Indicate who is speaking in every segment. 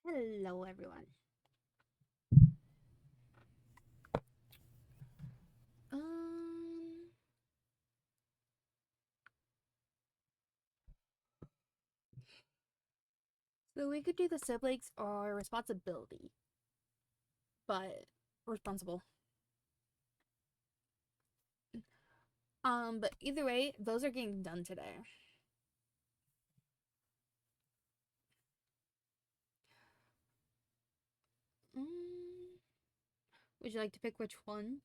Speaker 1: Hello, everyone. Um, so we could do the siblings or responsibility, but responsible. But either way, those are getting done today. Mm, would you like to pick which one?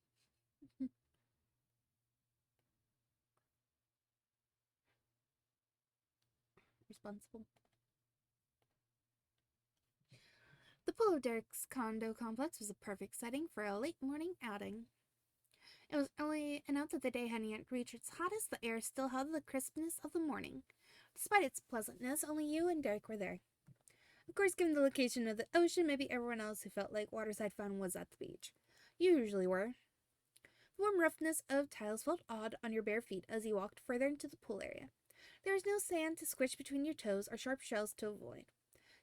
Speaker 1: Responsible. The pool of Derek's condo complex was a perfect setting for a late morning outing. It was early enough that the day hadn't yet reached its hottest. The air still held the crispness of the morning. Despite its pleasantness, only you and Derek were there. Of course, given the location of the ocean, maybe everyone else who felt like waterside fun was at the beach. You usually were. The warm roughness of tiles felt odd on your bare feet as you walked further into the pool area. There was no sand to squish between your toes or sharp shells to avoid.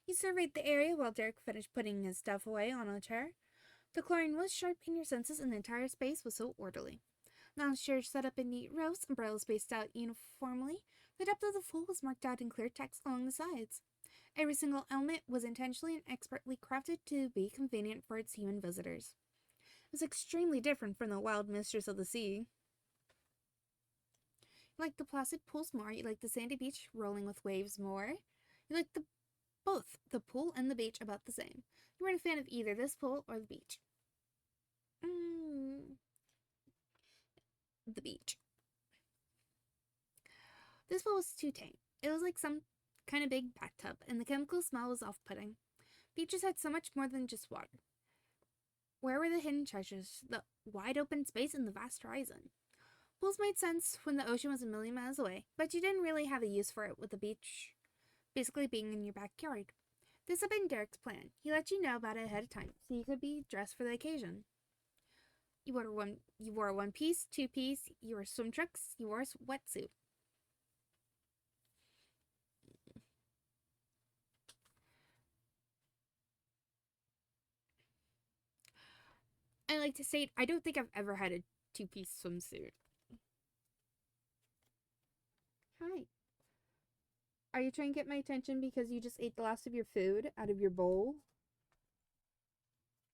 Speaker 1: You surveyed the area while Derek finished putting his stuff away on a chair. The chlorine was sharp in your senses, and the entire space was so orderly. Lounge chairs set up in neat rows, umbrellas spaced out uniformly. The depth of the pool was marked out in clear text along the sides. Every single element was intentionally and expertly crafted to be convenient for its human visitors. It was extremely different from the wild mistress of the sea. You liked the placid pools more, you liked the sandy beach rolling with waves more. You liked both the pool and the beach about the same. You weren't a fan of either this pool or the beach. Mm, the beach. This pool was too tame. It was like some kind of big bathtub, and the chemical smell was off putting. Beaches had so much more than just water. Where were the hidden treasures, the wide open space, and the vast horizon? Pools made sense when the ocean was a million miles away, but you didn't really have a use for it with the beach basically being in your backyard. This had been Derek's plan. He let you know about it ahead of time, so you could be dressed for the occasion. You wore a one piece, two piece, you wore swim trunks, you wore a wetsuit. I like to state I don't think I've ever had a two-piece swimsuit. Hi. Are you trying to get my attention because you just ate the last of your food out of your bowl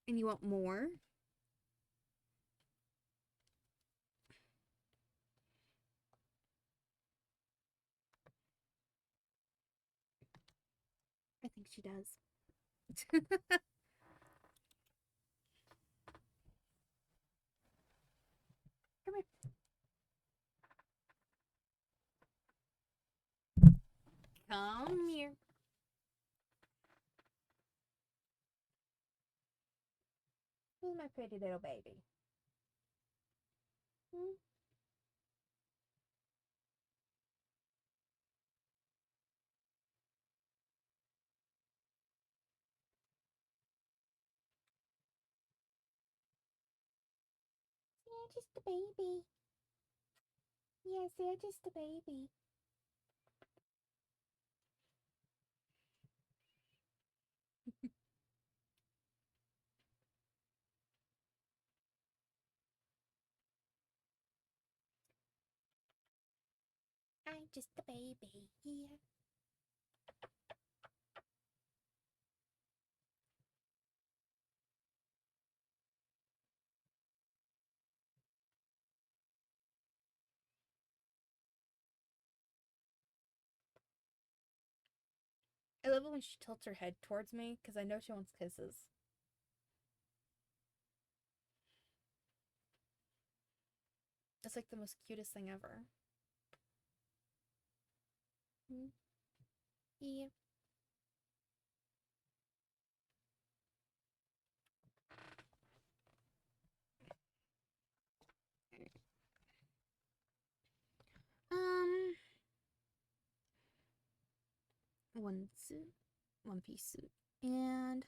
Speaker 1: and you want more? I think she does. Come here. Come here. Who's my pretty little baby? Hmm? Yeah, just a baby. Yes, they're just a baby. I'm just a baby. Yeah. I love it when she tilts her head towards me because I know she wants kisses. It's like the most cutest thing ever. Mm, yeah. Um, one suit, one piece suit, and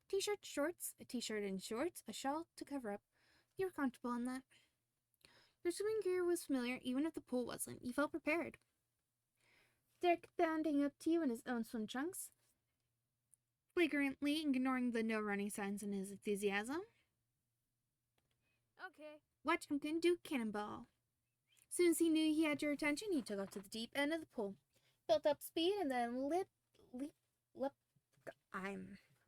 Speaker 1: t-shirt, shorts, a t-shirt and shorts, a shawl to cover up. You were comfortable in that. Your swimming gear was familiar, even if the pool wasn't. You felt prepared. Derek bounding up to you in his own swim trunks. flagrantly ignoring the no running signs in his enthusiasm.
Speaker 2: Okay.
Speaker 1: Watch, I'm going to do cannonball. As soon as he knew he had your attention, he took off to the deep end of the pool, built up speed, and then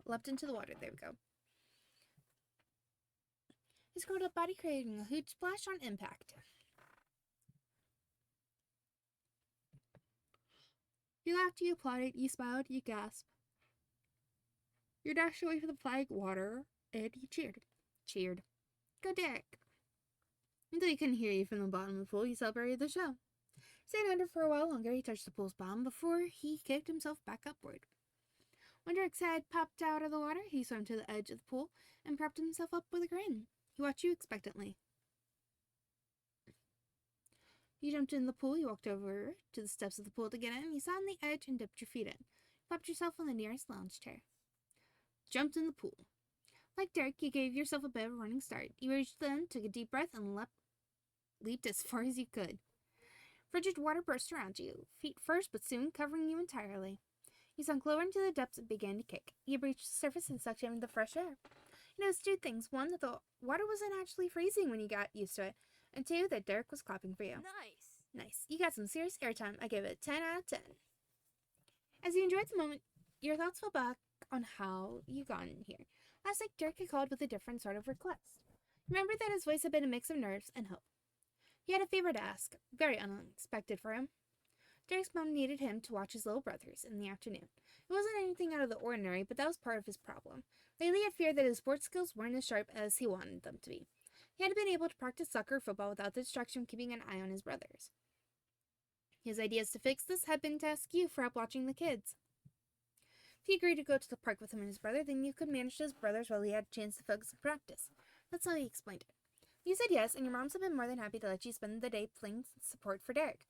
Speaker 1: leapt into the water. There we go. His curled up body creating a huge splash on impact. You laughed, you applauded, you smiled, you gasped. You dashed away from the flying water, and you cheered. Cheered. Go Derek! Until he couldn't hear you from the bottom of the pool, you celebrated the show. Staying under for a while longer, he touched the pool's bottom before he kicked himself back upward. When Derek's head popped out of the water, he swam to the edge of the pool and propped himself up with a grin. He watched you expectantly. You jumped in the pool, you walked over to the steps of the pool to get in, you sat on the edge and dipped your feet in. You popped yourself on the nearest lounge chair. Jumped in the pool. Like Derek, you gave yourself a bit of a running start. You reached in, took a deep breath, and leaped as far as you could. Frigid water burst around you, feet first, but soon covering you entirely. You sunk lower into the depths and began to kick. You breached the surface and sucked in the fresh air. You noticed two things. One, that the water wasn't actually freezing when you got used to it. And two, that Derek was clapping for you. Nice. You got some serious airtime. I give it a 10 out of 10. As you enjoyed the moment, your thoughts fell back on how you got in here. Last night, Derek had called with a different sort of request. Remember that his voice had been a mix of nerves and hope. He had a favor to ask, very unexpected for him. Derek's mom needed him to watch his little brothers in the afternoon. It wasn't anything out of the ordinary, but that was part of his problem. Lately, he had feared that his sports skills weren't as sharp as he wanted them to be. He hadn't been able to practice soccer or football without the distraction of keeping an eye on his brothers. His ideas to fix this had been to ask you for help watching the kids. If he agreed to go to the park with him and his brother, then you could manage his brothers while he had a chance to focus on practice. That's how he explained it. You said yes, and your moms have been more than happy to let you spend the day playing support for Derek.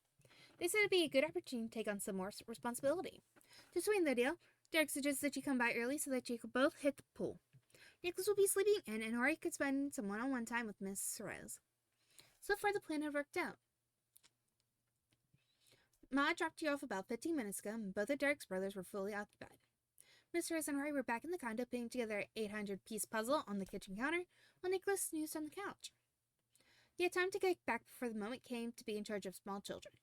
Speaker 1: They said it'd be a good opportunity to take on some more responsibility. To sweeten the deal, Derek suggested that you come by early so that you could both hit the pool. Nicholas will be sleeping in, and Hori could spend some one-on-one time with Miss Suarez. So far, the plan had worked out. Ma dropped you off about 15 minutes ago, and both of Derek's brothers were fully occupied. Miss Suarez and Hori were back in the condo putting together an 800-piece puzzle on the kitchen counter, while Nicholas snoozed on the couch. He had time to get back before the moment came to be in charge of small children.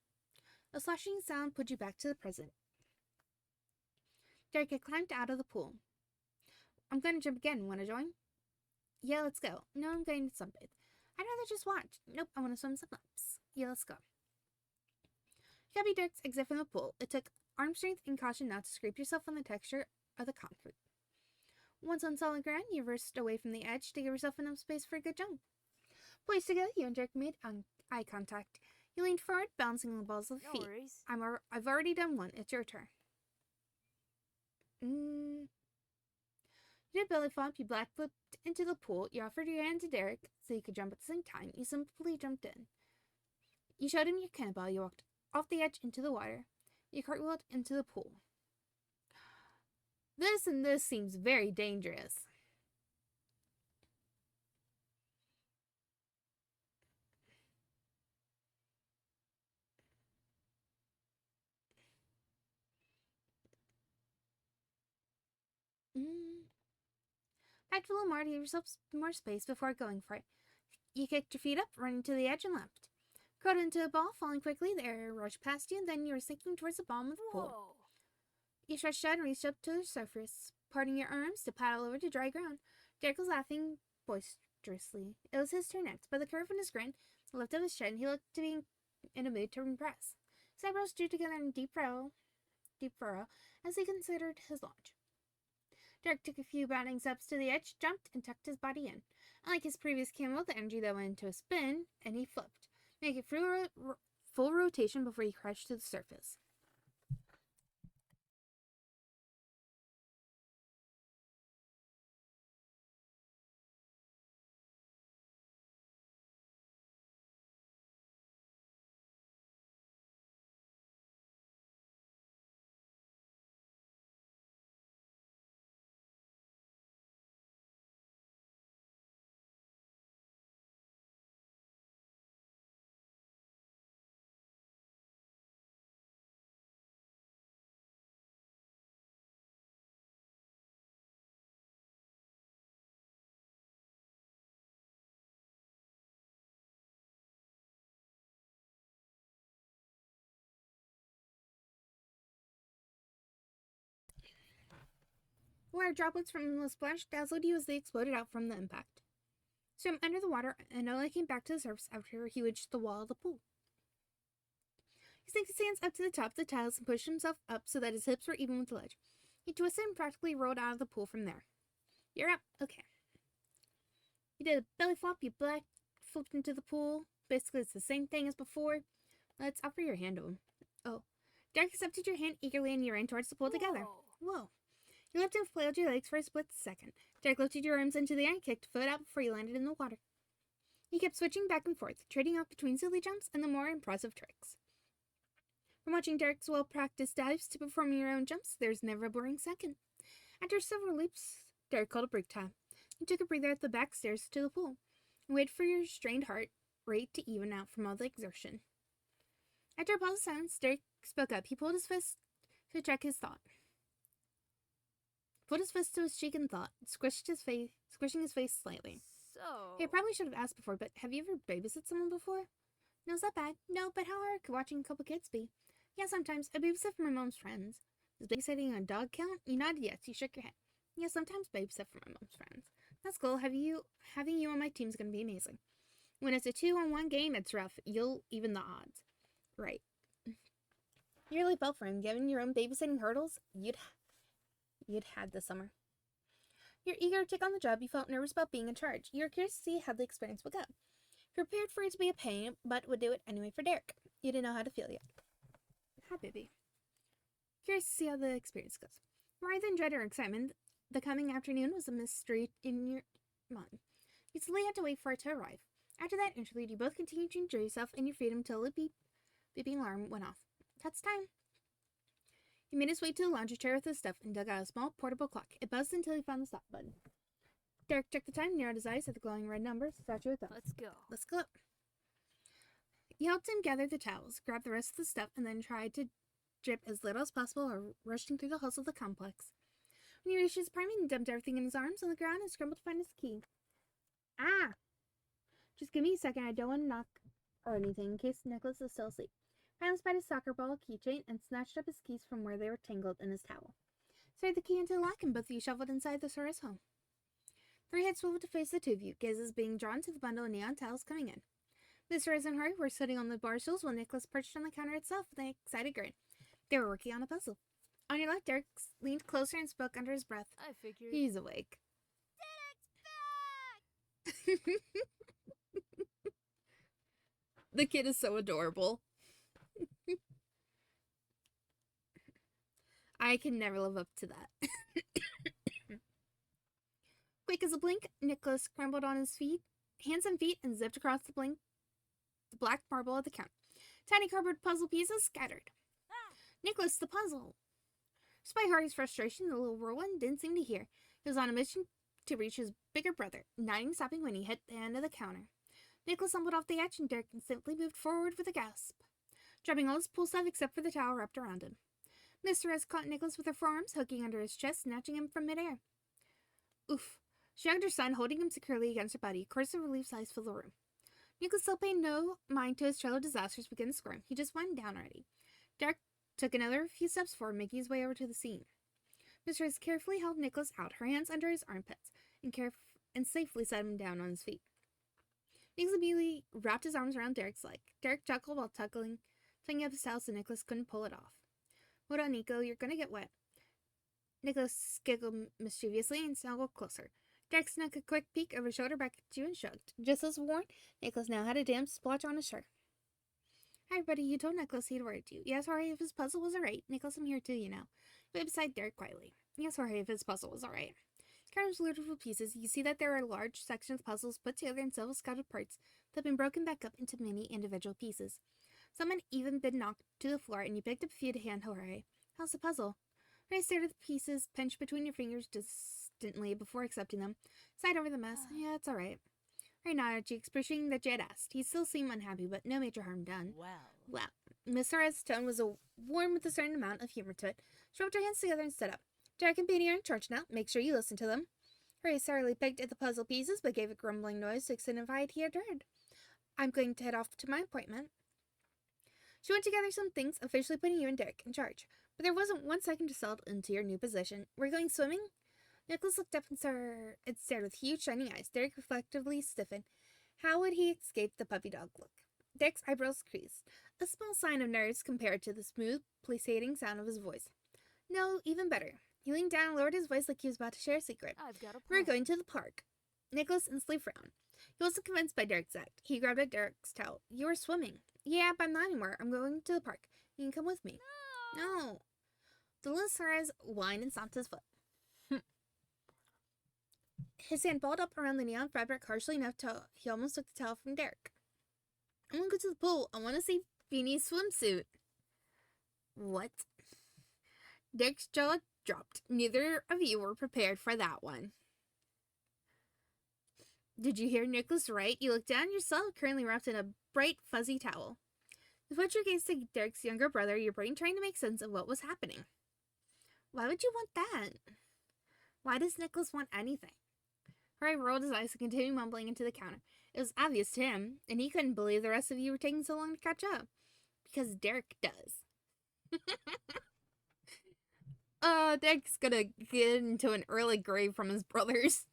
Speaker 1: A sloshing sound put you back to the present. Derek had climbed out of the pool. I'm going to jump again. Want to join? Yeah, let's go. No, I'm going to sunbathe. I'd rather just watch. Nope, I want to swim some laps. Yeah, let's go. You copied Derek's exit from the pool. It took arm strength and caution not to scrape yourself on the texture of the concrete. Once on solid ground, you veered away from the edge to give yourself enough space for a good jump. Poised together, you and Derek made eye contact. You leaned forward, bouncing the balls of the feet.
Speaker 2: Worries.
Speaker 1: I've already done one. It's your turn. You did belly flop. You black flipped into the pool. You offered your hand to Derek so you could jump at the same time. You simply jumped in. You showed him your cannonball. You walked off the edge into the water. You cartwheeled into the pool. This seems very dangerous. Packed a little more to give yourself more space before going for it. You kicked your feet up, running to the edge, and leapt. Curled into a ball, falling quickly. The air rushed past you, and then you were sinking towards the bottom of the pool.
Speaker 2: Whoa.
Speaker 1: You stretched out and reached up to the surface, parting your arms to paddle over to dry ground. Derek was laughing boisterously. It was his turn next. By the curve in his grin, the lift of his chin, he looked to be in a mood to impress. His eyebrows drew together in a deep furrow, as he considered his launch. Derek took a few bounding steps to the edge, jumped, and tucked his body in. Unlike his previous camo, the energy that went into a spin, and he flipped, making full rotation before he crashed to the surface. Water droplets from the splash dazzled you as they exploded out from the impact. Swam under the water and only came back to the surface after he reached the wall of the pool. He sank his hands up to the top of the tiles and pushed himself up so that his hips were even with the ledge. He twisted and practically rolled out of the pool from there. You're up. Okay. You did a belly flop, you black flipped into the pool. Basically, it's the same thing as before. Let's offer your hand to him. Oh. Derek accepted your hand eagerly and you ran towards the pool together. Whoa. You lifted and flailed your legs for a split second. Derek lifted your arms into the air and kicked a foot out before you landed in the water. You kept switching back and forth, trading off between silly jumps and the more impressive tricks. From watching Derek's well-practiced dives to performing your own jumps, there's never a boring second. After several leaps, Derek called a break time. He took a breather at the back stairs to the pool and waited for your strained heart rate to even out from all the exertion. After a pause of silence, Derek spoke up. He pulled his fist to check his thought. Put his fist to his cheek and thought, squishing his face slightly.
Speaker 2: So...
Speaker 1: Hey, I probably should have asked before, but have you ever babysat someone before? No, is that bad? No, but how hard could watching a couple kids be? Yeah, sometimes. I babysit for my mom's friends. Does babysitting a dog count? You nodded yes. You shook your head. Yeah, sometimes babysit for my mom's friends. That's cool. Having you on my team is going to be amazing. When it's a 2-on-1 game, it's rough. You'll even the odds. Right. You really fell for him. Given your own babysitting hurdles, you'd had this summer. You're eager to take on the job. You felt nervous about being in charge. You were curious to see how the experience would go. You prepared for it to be a pain, but would do it anyway for Derek. You didn't know how to feel yet. Hi, baby. Curious to see how the experience goes. Rather than dread or excitement, the coming afternoon was a mystery in your mind. You slowly had to wait for it to arrive. After that interlude, you both continued to enjoy yourself and your freedom until the beeping alarm went off. That's time. He made his way to the laundry chair with his stuff and dug out a small portable clock. It buzzed until he found the stop button. Derek checked the time, narrowed his eyes at the glowing red numbers, sat you with them. Let's go. You helped him gather the towels, grab the rest of the stuff, and then tried to drip as little as possible or rushing through the halls of the complex. When he reached his apartment, he dumped everything in his arms on the ground and scrambled to find his key. Ah! Just give me a second, I don't want to knock or anything in case Nicholas is still asleep. Finally spied his soccer ball keychain and snatched up his keys from where they were tangled in his towel. Started the key into the lock and both of you shuffled inside the Sora's home. Three heads swiveled to face the two of you, gazes being drawn to the bundle of neon towels coming in. Miss Rose and Harry were sitting on the bar stools while Nicholas perched on the counter itself with an excited grin. They were working on a puzzle. On your left, Derek leaned closer and spoke under his breath.
Speaker 2: I figured...
Speaker 1: He's awake.
Speaker 2: Derek's back!
Speaker 1: The kid is so adorable. I can never live up to that. Quick as a blink, Nicholas scrambled on his hands and feet, and zipped across the black marble at the counter. Tiny cardboard puzzle pieces scattered.
Speaker 2: Ah!
Speaker 1: Nicholas, the puzzle! Despite Harry's frustration, the little whirlwind didn't seem to hear. He was on a mission to reach his bigger brother, nodding, stopping when he hit the end of the counter. Nicholas stumbled off the edge, and Derek simply moved forward with a gasp, dropping all his pool stuff except for the towel wrapped around him. Miss Rose caught Nicholas with her forearms, hooking under his chest, snatching him from midair. Oof. She hugged her son, holding him securely against her body. A chorus of relief sighs filled the room. Nicholas still paid no mind to his trail of disasters begin to squirm. He just went down already. Derek took another few steps forward, making his way over to the scene. Miss Rose carefully held Nicholas out, her hands under his armpits, and safely set him down on his feet. Nicholas immediately wrapped his arms around Derek's leg. Derek chuckled while tugging up his towel so Nicholas couldn't pull it off. Hold on, Nico, you're gonna get wet. Nicholas giggled mischievously and snuggled closer. Derek snuck a quick peek over his shoulder back at you and shrugged. Just as warned, Nicholas now had a damp splotch on his shirt. Hi, everybody. You told Nicholas he'd worried you. Yes, Harry, if his puzzle was alright. Nicholas, I'm here too, you know. Wait beside Derek quietly. Yes, Harry, if his puzzle was alright. Counting little pieces, you see that there are large sections of puzzles put together in several scattered parts that have been broken back up into many individual pieces. Some had even been knocked to the floor, and you picked up a few to hand Harry. How's the puzzle? Harry stared at the pieces pinched between your fingers distantly before accepting them. Sighed over the mess. Yeah, it's alright. Harry nodded, cheeks, appreciating that you had asked. He still seemed unhappy, but no major harm done. Well. Miss Sarah's tone was warm with a certain amount of humor to it. She rubbed her hands together and stood up. Derek and Peter are in charge now. Make sure you listen to them. Harry sourly picked at the puzzle pieces, but gave a grumbling noise to signify he had heard. I'm going to head off to my appointment. She went to gather some things, officially putting you and Derek in charge. But there wasn't 1 second to settle into your new position. We're going swimming? Nicholas looked up and stared with huge shining eyes. Derek reflectively stiffened. How would he escape the puppy dog look? Derek's eyebrows creased, a small sign of nerves compared to the smooth, pulsating sound of his voice. No, even better. He leaned down and lowered his voice like he was about to share a secret.
Speaker 2: I've got a plan.
Speaker 1: We're going to the park. Nicholas instantly frowned. He wasn't convinced by Derek's act. He grabbed at Derek's towel. You are swimming. Yeah, but I'm not anymore. I'm going to the park. You can come with me. No. The little eyes whined and stomped his foot. His hand balled up around the neon fabric harshly enough till he almost took the towel from Derek. I want to go to the pool. I want to see Beanie's swimsuit. What? Derek's jaw dropped. Neither of you were prepared for that one. Did you hear Nicholas right? You looked down yourself, currently wrapped in a bright, fuzzy towel. You put your gaze to Derek's younger brother, your brain trying to make sense of what was happening. Why would you want that? Why does Nicholas want anything? Harry rolled his eyes and continued mumbling into the counter. It was obvious to him, and he couldn't believe the rest of you were taking so long to catch up. Because Derek does. Derek's gonna get into an early grave from his brothers.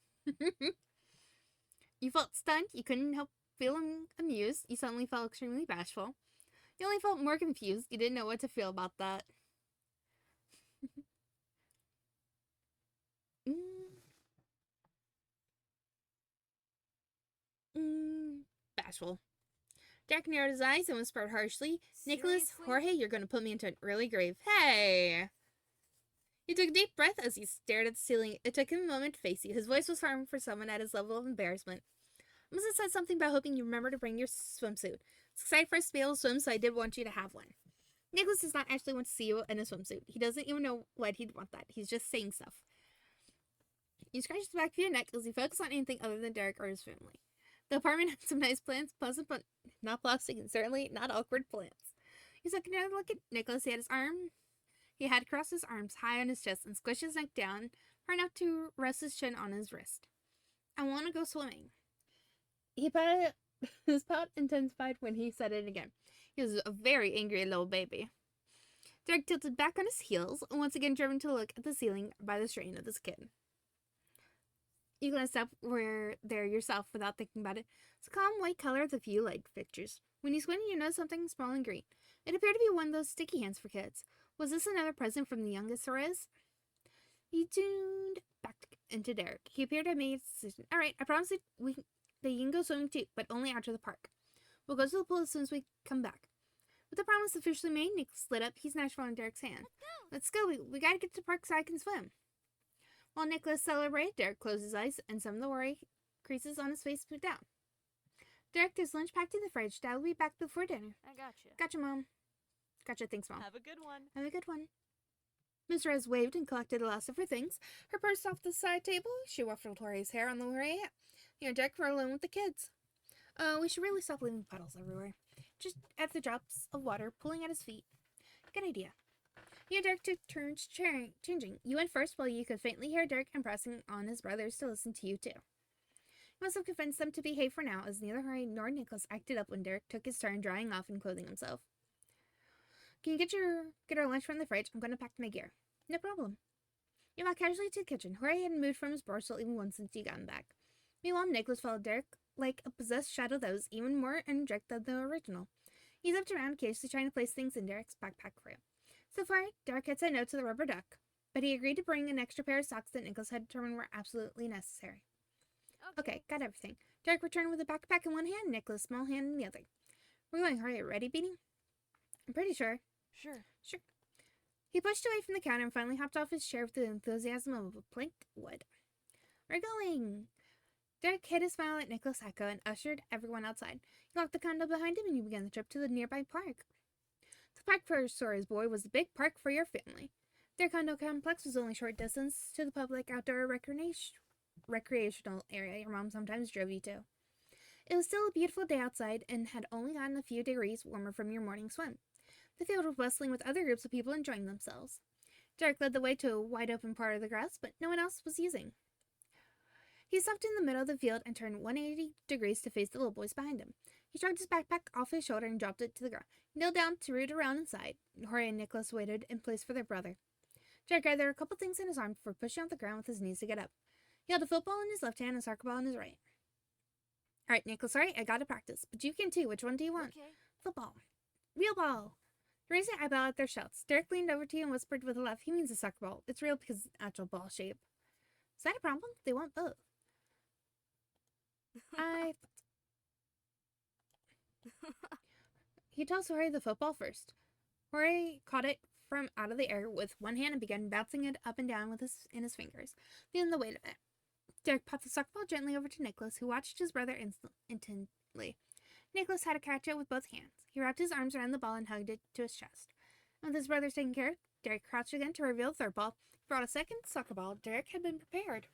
Speaker 1: You felt stunned. You couldn't help feeling amused. You suddenly felt extremely bashful. You only felt more confused. You didn't know what to feel about that. Bashful. Derek narrowed his eyes and whispered harshly, Nicholas, Jorge, you're going to put me into an early grave. Hey! He took a deep breath as he stared at the ceiling. It took him a moment to face you. His voice was firm for someone at his level of embarrassment. I must have said something about hoping you remember to bring your swimsuit. It's exciting for us to be able to swim, so I did want you to have one. Nicholas does not actually want to see you in a swimsuit. He doesn't even know why he'd want that. He's just saying stuff. You scratched the back of your neck as he focused on anything other than Derek or his family. The apartment had some nice plants, pleasant but not plastic, and certainly not awkward plants. He took another look at Nicholas. He had crossed his arms high on his chest and squished his neck down far enough to rest his chin on his wrist. I want to go swimming. His pout intensified when he said it again. He was a very angry little baby. Derek tilted back on his heels, once again driven to look at the ceiling by the strain of this kid. You glanced up there yourself without thinking about it. It's a calm white color with a few light fixtures. When you squinted, you noticed something small and green. It appeared to be one of those sticky hands for kids. Was this another present from the youngest Suarez? He tuned back into Derek. He appeared to have made a decision. All right, I promise that you can go swimming too, but only after the park. We'll go to the pool as soon as we come back. With the promise officially made, Nick slid up. He's snatched one in Derek's hand. Let's go. We gotta get to the park so I can swim. While Nicholas celebrated, Derek closed his eyes, and some of the worry creases on his face smoothed down. Derek, there's lunch packed in the fridge. Dad will be back before dinner.
Speaker 2: I gotcha.
Speaker 1: Gotcha, Mom. Gotcha, thanks, Mom.
Speaker 2: Have a good one.
Speaker 1: Have a good one. Miss Rez waved and collected the last of her things. Her purse off the side table. She ruffled Jorge's hair on the way out. You know, Derek, we're alone with the kids. We should really stop leaving puddles everywhere. Just at the drops of water pooling at his feet. Good idea. You and Derek took turns changing. You went first while you could faintly hear Derek impressing on his brothers to listen to you too. You must have convinced them to behave for now, as neither Harry nor Nicholas acted up when Derek took his turn drying off and clothing himself. Can you get our lunch from the fridge? I'm going to pack my gear. No problem. You walked casually to the kitchen. Harry hadn't moved from his parcel even once since you gotten back. Meanwhile, Nicholas followed Derek like a possessed shadow that was even more energetic than the original. He zipped around occasionally trying to place things in Derek's backpack for him. So far, Derek had said no to the rubber duck, but he agreed to bring an extra pair of socks that Nicholas had determined were absolutely necessary. Okay, got everything. Derek returned with a backpack in one hand, Nicholas' small hand in the other. We're going, Harry. Ready, Beanie? I'm pretty sure.
Speaker 2: Sure.
Speaker 1: He pushed away from the counter and finally hopped off his chair with the enthusiasm of a planked wood. We're going! Derek hid a smile at Nicholas' echo and ushered everyone outside. He locked the condo behind him and you began the trip to the nearby park. The park for Suarez boy was the big park for your family. Their condo complex was only a short distance to the public outdoor recreational area your mom sometimes drove you to. It was still a beautiful day outside and had only gotten a few degrees warmer from your morning swim. The field was bustling with other groups of people enjoying themselves. Derek led the way to a wide open part of the grass, but no one else was using. He stopped in the middle of the field and turned 180 degrees to face the little boys behind him. He shrugged his backpack off his shoulder and dropped it to the ground. He knelt down to root around inside. Jorge and Nicholas waited in place for their brother. Jack gathered a couple things in his arm before pushing off the ground with his knees to get up. He held a football in his left hand and a soccer ball in his right. All right, Nicholas, sorry, I gotta practice. But you can too. Which one do you want?
Speaker 2: Okay.
Speaker 1: Football. Real ball. You raised your eyebrow at their shouts. Derek leaned over to you and whispered with a laugh, he means a soccer ball. It's real because it's actual ball shape. Is that a problem? They want both. He tossed Jorge the football first. Jorge caught it from out of the air with one hand and began bouncing it up and down with in his fingers, feeling the weight of it. Derek popped the soccer ball gently over to Nicholas, who watched his brother intently. Nicholas had to catch it with both hands. He wrapped his arms around the ball and hugged it to his chest. With his brothers taken care of, Derek crouched again to reveal the third ball. He brought a second soccer ball. Derek had been prepared.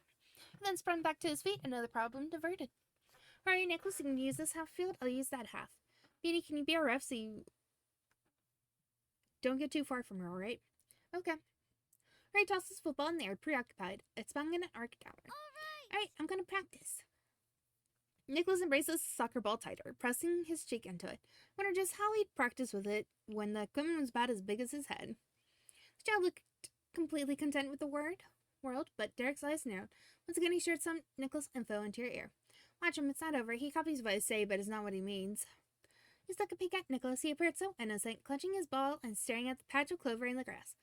Speaker 1: And then sprung back to his feet, another problem diverted. Alright, Nicholas, you can use this half field. I'll use that half. Beanie, can you be our ref so you don't get too far from her, alright? Okay. Ray tossed his football in the air, preoccupied. It spun in an arc tower. Alright, I'm gonna practice. Nicholas embraced the soccer ball tighter, pressing his cheek into it. Wondered just how he'd practice with it when the equipment was about as big as his head. The child looked completely content with the world, but Derek's eyes narrowed. Once again, he shared some Nicholas info into your ear. Watch him, it's not over. He copies what I say, but it's not what he means. He stuck a peek at Nicholas. He appeared so innocent, clutching his ball and staring at the patch of clover in the grass.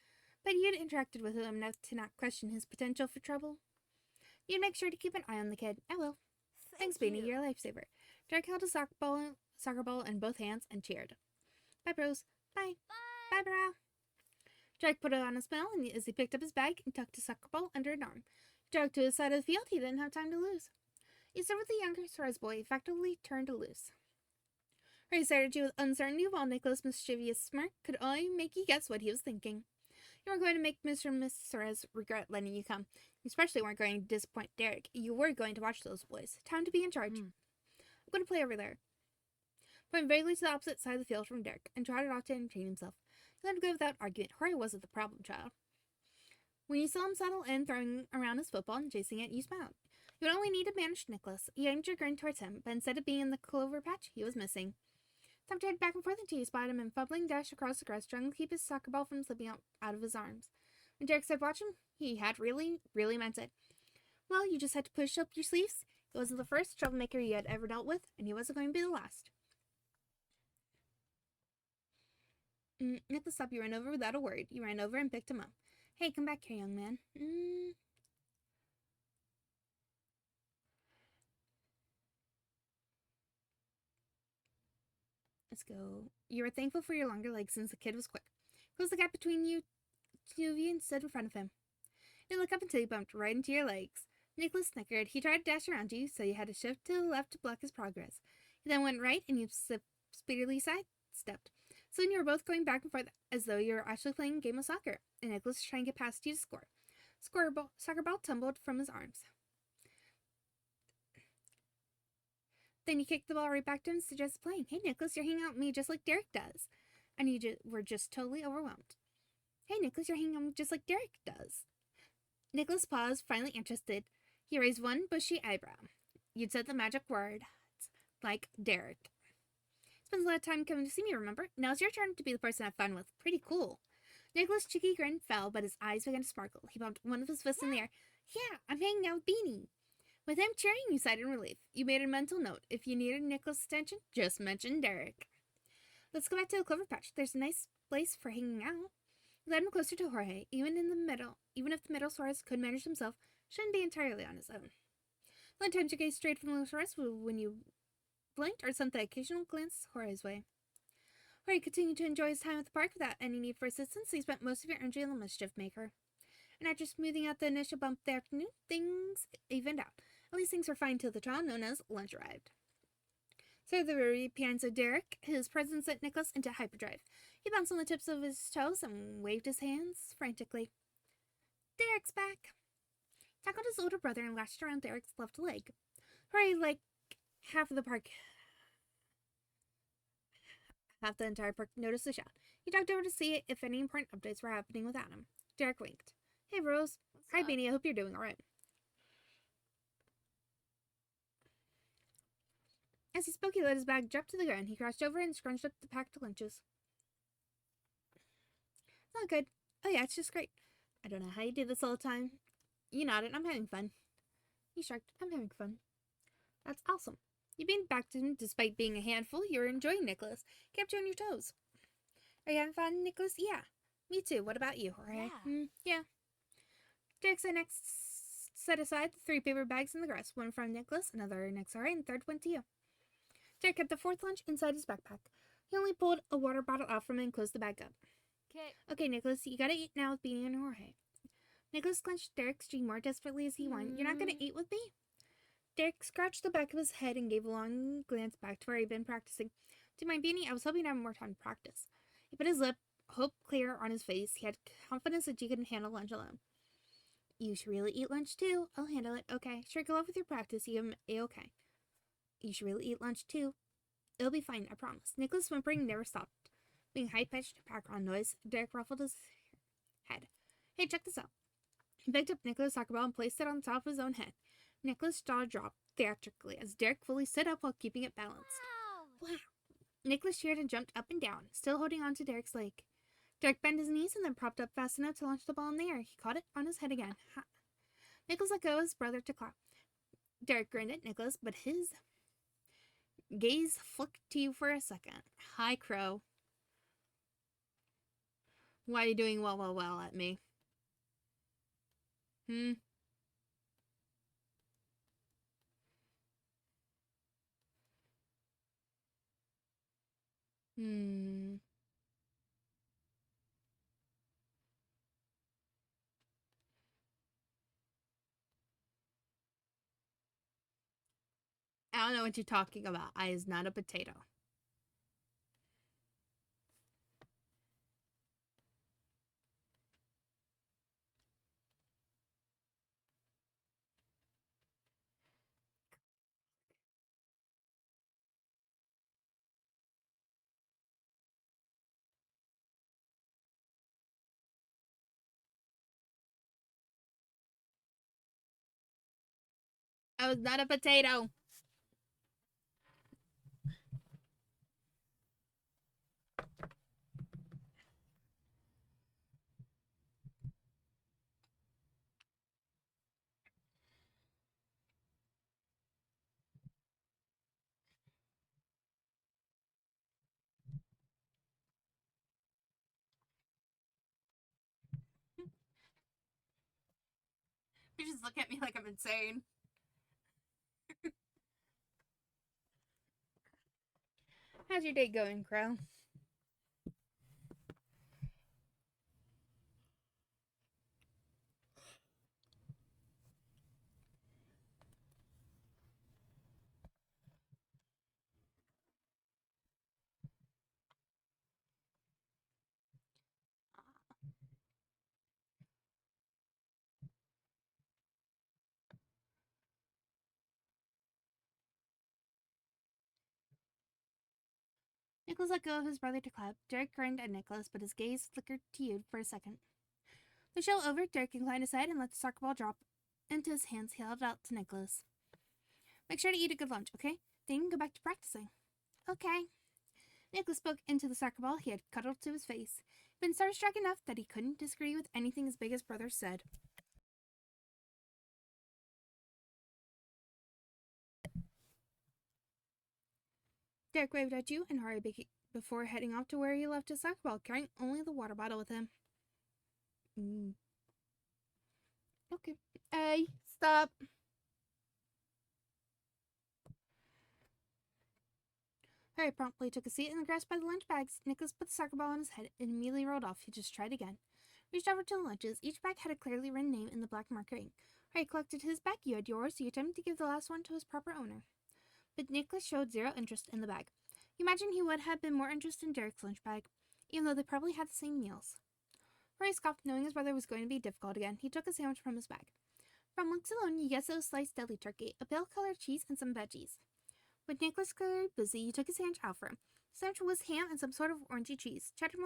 Speaker 1: But you'd interacted with him enough to not question his potential for trouble. You'd make sure to keep an eye on the kid. I will. Thanks, Beanie. You're a lifesaver. Derek held a soccer ball in both hands and cheered. Bye, bros. Bye. Bye, bro. Derek put it on a smile and as he picked up his bag and tucked his soccer ball under an arm. He jogged to his side of the field. He didn't have time to lose. He stood with the younger Suarez boy, effectively turned loose. Ray stared at you with uncertainty while Nicholas' mischievous smirk could only make you guess what he was thinking. You weren't going to make Mr. and Miss Suarez regret letting you come. You especially weren't going to disappoint Derek. You were going to watch those boys. Time to be in charge. I'm going to play over there. Went vaguely to the opposite side of the field from Derek and trotted off to entertain himself. He let him go without argument. Jorge wasn't the problem child. When you saw him settle in, throwing around his football and chasing it, you smiled. You would only need to manage Nicholas. You aimed your grin towards him, but instead of being in the clover patch, he was missing. Stopped to head back and forth until you spotted him and fumbling dash across the grass, trying to keep his soccer ball from slipping out of his arms. When Derek said watch him, he had really meant it. Well, you just had to push up your sleeves. He wasn't the first troublemaker you had ever dealt with, and he wasn't going to be the last. Nicholas stopped you ran over without a word. You ran over and picked him up. Hey, come back here, young man. Let's go. You were thankful for your longer legs since the kid was quick. Close the gap between you two of you and stood in front of him. You didn't look up until you bumped right into your legs. Nicholas snickered. He tried to dash around you, so you had to shift to the left to block his progress. He then went right, and you speedily sidestepped. Soon you were both going back and forth as though you were actually playing a game of soccer, and Nicholas was trying to get past you to score. Soccer ball tumbled from his arms. Then you kicked the ball right back to him and suggested playing. Hey, Nicholas, you're hanging out with me just like Derek does. And you were just totally overwhelmed. Hey, Nicholas, you're hanging out with me just like Derek does. Nicholas paused, finally interested. He raised one bushy eyebrow. You'd said the magic word, like Derek. Spends a lot of time coming to see me, remember? Now it's your turn to be the person I have fun with. Pretty cool. Nicholas' cheeky grin fell, but his eyes began to sparkle. He bumped one of his fists in the air. Yeah, I'm hanging out with Beanie. With him cheering, you sighed in relief. You made a mental note. If you needed Nicholas' attention, just mention Derek. Let's go back to the clover patch. There's a nice place for hanging out. You led him closer to Jorge. Even if the middle Suarez could manage himself, shouldn't be entirely on his own. The only times you gazed straight from the Suarez was when you blinked or sent the occasional glance Jorge's way. Jorge continued to enjoy his time at the park without any need for assistance, so you spent most of your energy on the mischief maker. And after smoothing out the initial bump of the afternoon, things evened out. At least things were fine till the trial known as lunch arrived. So the very appearance of Derek, his presence sent Nicholas into hyperdrive. He bounced on the tips of his toes and waved his hands frantically. Derek's back! Tackled his older brother and lashed around Derek's left leg. Jorge, like half the entire park, noticed the shout. He ducked over to see if any important updates were happening without him. Derek winked. Hey, Rose. Hi, Beanie. I hope you're doing alright. As he spoke, he let his bag drop to the ground. He crouched over and scrunched up the packed lunches. Not good. Oh yeah, it's just great. I don't know how you do this all the time. You nodded. I'm having fun. He shrugged. I'm having fun. That's awesome. You being back to him despite being a handful. You're enjoying Nicholas. Kept you on your toes. Are you having fun, Nicholas? Yeah. Me too. What about you? Jorge? Yeah. Derek set aside the 3 paper bags in the grass. One from Nicholas, another next Jorge, and the third went to you. Derek kept the 4th lunch inside his backpack. He only pulled a water bottle out from it and closed the bag up. Okay, Nicholas, you gotta eat now with Beanie and Jorge. Nicholas clenched Derek's cheek more desperately as he whined. You're not gonna eat with me? Derek scratched the back of his head and gave a long glance back to where he'd been practicing. To my Beanie, I was hoping to have more time to practice. He put his lip, hope clear on his face. He had confidence that he could handle lunch alone. You should really eat lunch too. I'll handle it. Okay. Sure, go off with your practice. You A-okay. You should really eat lunch too. It'll be fine, I promise. Nicholas' whimpering never stopped. Being high-pitched background noise, Derek ruffled his head. Hey, check this out. He picked up Nicholas' soccer ball and placed it on top of his own head. Nicholas' jaw dropped theatrically as Derek fully stood up while keeping it balanced. Wow! Nicholas cheered and jumped up and down, still holding on to Derek's leg. Derek bent his knees and then propped up fast enough to launch the ball in the air. He caught it on his head again. Ha! Nicholas let go of his brother to clap. Derek grinned at Nicholas, but his gaze flicked to you for a second. Hi, Crow. Why are you doing well at me? Hmm? I don't know what you're talking about. I is not a potato. I was not a potato. You just look at me like I'm insane. How's your day going, Crow? Nicholas let go of his brother to clap. Derek grinned at Nicholas, but his gaze flickered to you for a second. The show over, Derek inclined his head and let the soccer ball drop into his hands. He held it out to Nicholas. Make sure to eat a good lunch, okay? Then you can go back to practicing. Okay. Nicholas spoke into the soccer ball he had cuddled to his face. He'd been starstruck enough that he couldn't disagree with anything his biggest brother said. Derek waved at you and hurried before heading off to where he left his soccer ball, carrying only the water bottle with him. Okay. Hey, stop. Harry promptly took a seat in the grass by the lunch bags. Nicholas put the soccer ball on his head and immediately rolled off. He just tried again. Reached over to the lunches. Each bag had a clearly written name in the black marker ink. Harry collected his bag. You had yours. You attempted to give the last one to his proper owner. But Nicholas showed zero interest in the bag. You imagine he would have been more interested in Derek's lunch bag, even though they probably had the same meals. Harry scoffed, knowing his brother was going to be difficult again. He took a sandwich from his bag. From looks alone, you guessed it was sliced deli turkey, a pale-colored cheese, and some veggies. With Nicholas clearly busy, you took a sandwich out for him. The sandwich was ham and some sort of orangey cheese, cheddar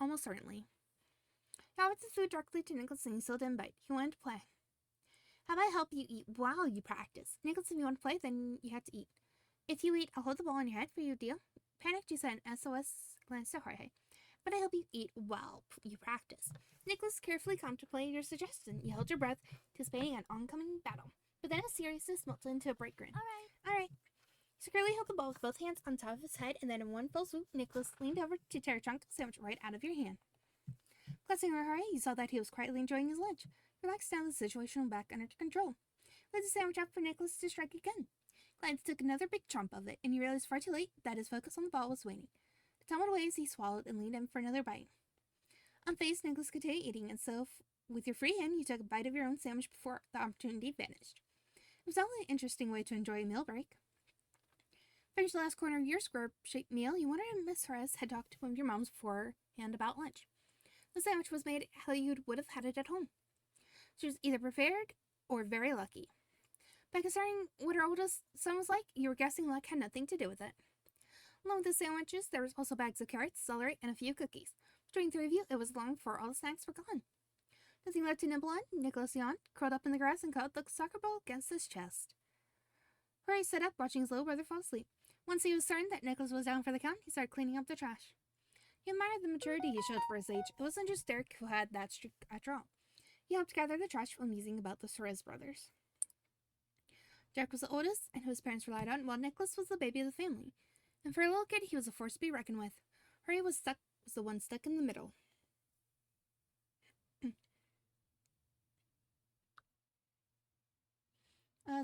Speaker 1: almost certainly. He offered the food directly to Nicholas and he still didn't bite. He wanted to play. How about I help you eat while you practice? Nicholas, if you want to play, then you have to eat. If you eat, I'll hold the ball on your head for you, deal? Panicked, you sent an SOS glance to Jorge. but I hope you eat while you practice. Nicholas carefully contemplated your suggestion. You held your breath, anticipating an oncoming battle. But then his seriousness melted into a bright grin. All right. He securely held the ball with both hands on top of his head, and then in one fell swoop, Nicholas leaned over to tear a chunk of sandwich right out of your hand. Glancing over her, you saw that he was quietly enjoying his lunch. Relaxed now, the situation went back under control. Laid the sandwich out for Nicholas to strike again. Clarence took another big chomp of it, and he realized far too late that his focus on the ball was waning. It tumbled away as he swallowed and leaned in for another bite. Unfazed, Nicholas continued eating, and so, with your free hand, you took a bite of your own sandwich before the opportunity vanished. It was only an interesting way to enjoy a meal break. Finished the last corner of your square-shaped meal, you wondered if Miss Horace had talked to one of your moms beforehand about lunch. The sandwich was made how you would have had it at home. She was either prepared or very lucky. By considering what her oldest son was like, you were guessing luck had nothing to do with it. Along with the sandwiches, there was also bags of carrots, celery, and a few cookies. Between the three of you, it was long before all the snacks were gone. Nothing left to nibble on. Nicholas yawned, curled up in the grass, and caught the soccer ball against his chest. Hurry sat up, watching his little brother fall asleep. Once he was certain that Nicholas was down for the count, he started cleaning up the trash. He admired the maturity he showed for his age. It wasn't just Derek who had that streak after all. He helped gather the trash while musing about the Suarez brothers. Derek was the oldest, and who his parents relied on, while Nicholas was the baby of the family. And for a little kid, he was a force to be reckoned with. Hurry was the one stuck in the middle.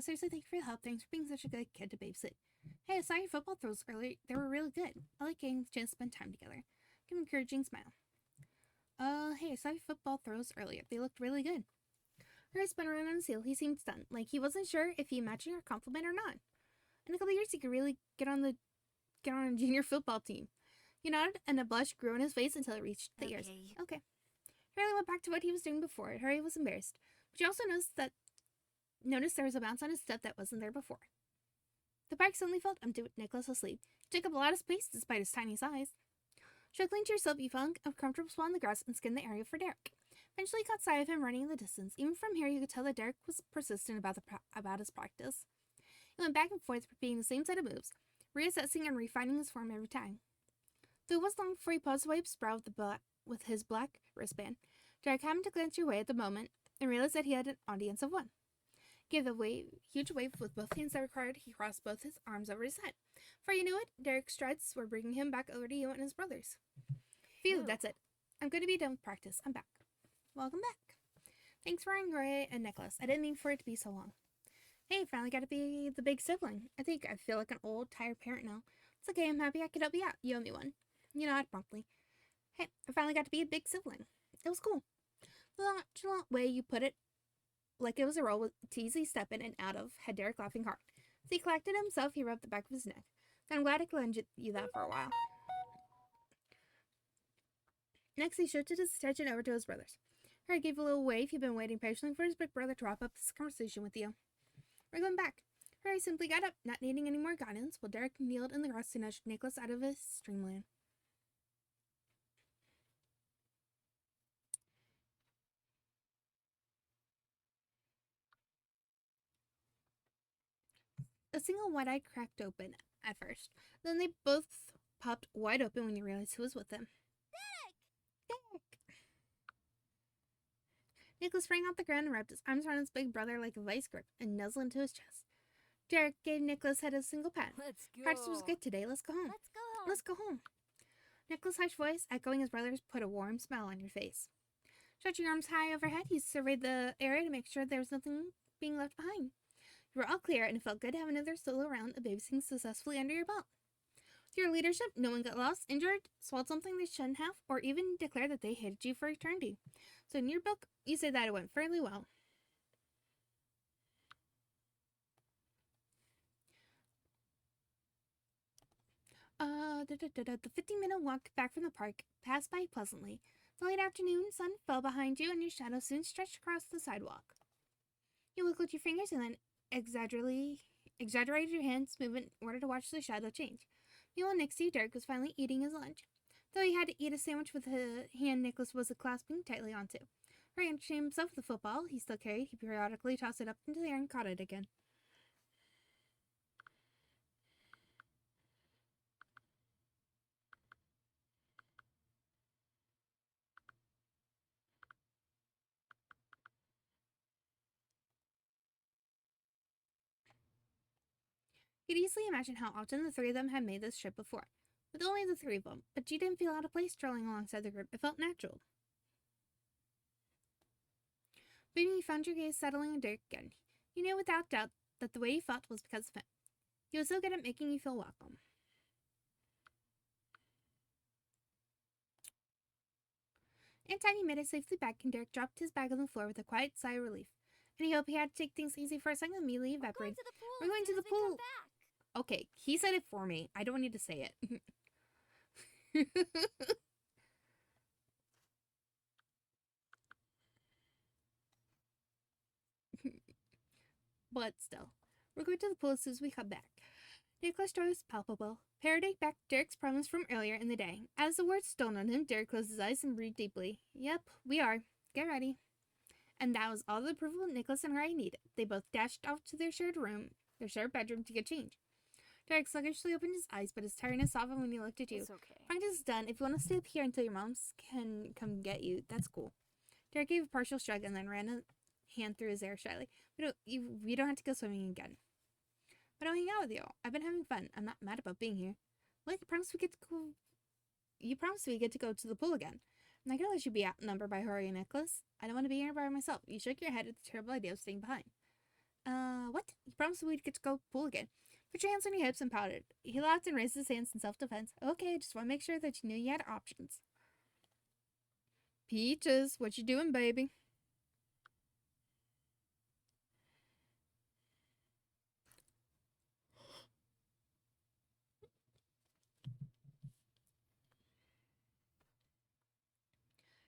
Speaker 1: Seriously, thank you for your help. Thanks for being such a good kid to babysit. Hey, I saw your football throws earlier. They were really good. I like getting the chance to spend time together. Give an encouraging smile. Hey, I saw your football throws earlier. They looked really good. Harry spun around on his heel. He seemed stunned, like he wasn't sure if he matched your compliment or not. In a couple of years, he could really get on a junior football team. He nodded, and a blush grew on his face until it reached the ears. Okay. Harry went back to what he was doing before. Harry was embarrassed, but he also noticed there was a bounce on his step that wasn't there before. The park suddenly felt empty with Nicholas asleep. He took up a lot of space despite his tiny size. Struggling to yourself, you found a comfortable spot on the grass and skinned the area for Derek. Eventually, you caught sight of him running in the distance. Even from here, you could tell that Derek was persistent about his practice. He went back and forth, repeating the same set of moves, reassessing and refining his form every time. Though it was long before he paused to wipe his brow with his black wristband, Derek happened to glance your way at the moment and realized that he had an audience of one. He gave a huge wave with both hands that required he crossed both his arms over his head. Before you knew it, Derek's strides were bringing him back over to you and his brothers. Phew, that's it. I'm going to be done with practice. I'm back. Welcome back. Thanks for running Ray and Nicholas. I didn't mean for it to be so long. Hey, finally got to be the big sibling. I think I feel like an old, tired parent now. It's okay, I'm happy I could help you out. You owe me one. You nodded promptly. Hey, I finally got to be a big sibling. It was cool. The nonchalant way you put it, like it was a role to easily step in and out of, had Derek laughing hard. As he collected himself, he rubbed the back of his neck. I'm glad I could lend you that for a while. Next, he shifted his attention over to his brothers. Harry gave a little wave. He'd been waiting patiently for his big brother to wrap up this conversation with you. We're going back. Harry simply got up, not needing any more guidance, while Derek kneeled in the grass to nudge Nicholas out of his dreamland. A single wide eye cracked open at first. Then they both popped wide open when you realized who was with them. Derek! Nicholas sprang off the ground and wrapped his arms around his big brother like a vice grip and nuzzled into his chest. Derek gave Nicholas' head a single pat.
Speaker 2: Let's go.
Speaker 1: Practice was good today. Let's go home. Let's go home. Nicholas' harsh voice, echoing his brother's, put a warm smile on your face. Stretching your arms high overhead, he surveyed the area to make sure there was nothing being left behind. You were all clear, and it felt good to have another solo round of babysitting successfully under your belt. With your leadership, no one got lost, injured, swallowed something they shouldn't have, or even declared that they hated you for eternity. So in your book, you say that it went fairly well. The 15-minute walk back from the park passed by pleasantly. The late afternoon sun fell behind you, and your shadow soon stretched across the sidewalk. You wiggled your fingers and then exaggerated your hand's movement in order to watch the shadow change. Meanwhile, next to you, Derek was finally eating his lunch. Though he had to eat a sandwich with the hand Nicholas was clasping tightly onto. Hurry entertained himself with the football he still carried. He periodically tossed it up into the air and caught it again. He could easily imagine how often the three of them had made this trip before, with only the three of them, but she didn't feel out of place strolling alongside the group. It felt natural. But when he found your gaze settling on Derek again, he knew without doubt that the way he felt was because of him. He was so good at making you feel welcome. Aunt Tiny made it safely back, and Derek dropped his bag on the floor with a quiet sigh of relief. And he hoped he had to take things easy for a second, immediately evaporated. We're going to the pool. Okay, he said it for me. I don't need to say it. But still, we're going to the pool as soon as we come back. Nicholas' joy was palpable. Parroting back Derek's promise from earlier in the day. As the words dawned on him, Derek closed his eyes and breathed deeply. Yep, we are. Get ready. And that was all the approval Nicholas and Ray needed. They both dashed off to their shared bedroom to get changed. Derek sluggishly opened his eyes, but his tiredness softened when he looked at you.
Speaker 2: It's okay.
Speaker 1: Practice is done. If you want to stay up here until your moms can come get you, that's cool. Derek gave a partial shrug and then ran a hand through his hair shyly. We don't have to go swimming again. But I'll hang out with you. I've been having fun. I'm not mad about being here. Well, you promised we get to go to the pool again. I'm not gonna let you be outnumbered by Hori and Nicholas. I don't want to be here by myself. You shook your head at the terrible idea of staying behind. What? You promised we'd get to go pool again. Put your hands on your hips and pouted. He laughed and raised his hands in self-defense. Okay, just want to make sure that you knew you had options. Peaches, what you doing, baby?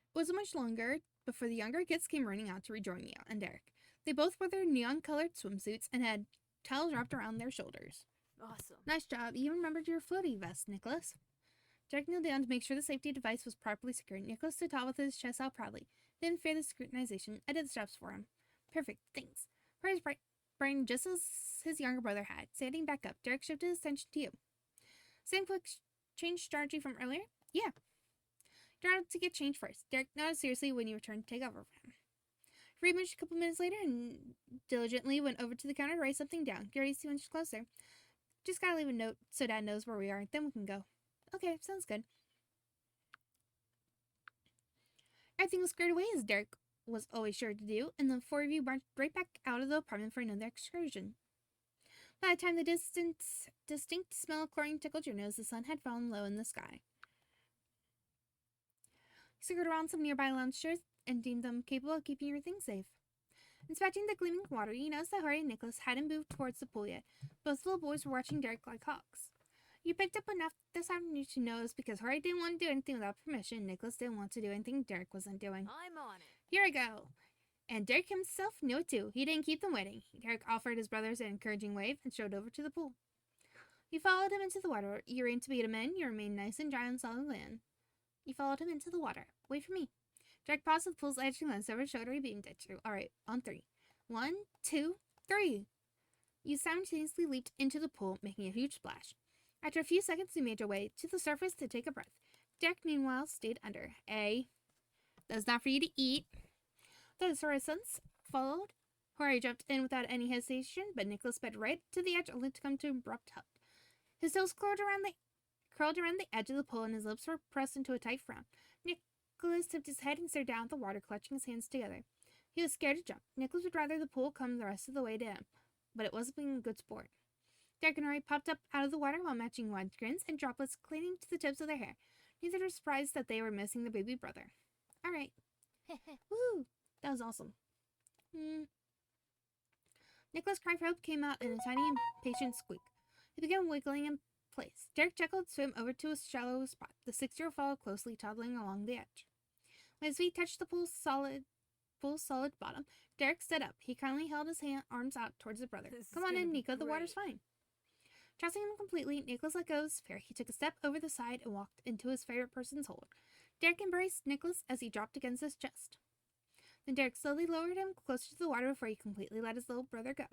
Speaker 1: It wasn't much longer before the younger kids came running out to rejoin Mia and Derek. They both wore their neon-colored swimsuits and had towels wrapped around their shoulders.
Speaker 2: Awesome.
Speaker 1: Nice job. You remembered your floaty vest, Nicholas. Derek kneeled down to make sure the safety device was properly secured. Nicholas stood tall with his chest out proudly. Didn't fear the scrutinization. I did the straps for him. Perfect, thanks. For his brain just as his younger brother had. Standing back up, Derek shifted his attention to you. Same quick change strategy from earlier? Yeah. You're out to get changed first. Derek nodded seriously when you returned to take over for him. Reed moved a couple minutes later and diligently went over to the counter to write something down. Get ready to inch closer. Just gotta leave a note so Dad knows where we are. Then we can go. Okay, sounds good. Everything was squared away as Derek was always sure to do, and the four of you marched right back out of the apartment for another excursion. By the time the distinct smell of chlorine tickled your nose, the sun had fallen low in the sky. You circled around some nearby lounge chairs and deemed them capable of keeping your things safe. Inspecting the gleaming water, you noticed that Hori and Nicholas hadn't moved towards the pool yet. Both little boys were watching Derek like hawks. You picked up enough this afternoon to know it was because Hori didn't want to do anything without permission. Nicholas didn't want to do anything Derek wasn't doing.
Speaker 2: I'm on it.
Speaker 1: Here I go. And Derek himself knew it too. He didn't keep them waiting. Derek offered his brothers an encouraging wave and strode over to the pool. You followed him into the water. You aimed to beat him in. You remained nice and dry on solid land. You followed him into the water. Wait for me. Derek paused at the pool's edge and glanced over his shoulder. He beamed at you. All right, on 3. 1, 2, 3. You simultaneously leaped into the pool, making a huge splash. After a few seconds, you made your way to the surface to take a breath. Derek, meanwhile, stayed under. That's not for you to eat. The Sorasons followed. Hori jumped in without any hesitation, but Nicholas sped right to the edge, only to come to an abrupt halt. His toes curled around the edge of the pool, and his lips were pressed into a tight frown. Nicholas tipped his head and stared down at the water, clutching his hands together. He was scared to jump. Nicholas would rather the pool come the rest of the way to him, but it wasn't being a good sport. Derek and Hori popped up out of the water while matching wide grins and droplets clinging to the tips of their hair. Neither were surprised that they were missing their baby brother. All right. Woo! That was awesome. Nicholas' cry for help came out in a tiny, impatient squeak. He began wiggling in place. Derek chuckled, swam over to a shallow spot. The 6-year-old followed closely, toddling along the edge. When his feet touched the pool's solid bottom, Derek stood up. He kindly held his arms out towards his brother. Come on in, Nico. The water's fine. Trusting him completely, Nicholas let go of his fear. He took a step over the side and walked into his favorite person's hold. Derek embraced Nicholas as he dropped against his chest. Then Derek slowly lowered him closer to the water before he completely let his little brother go.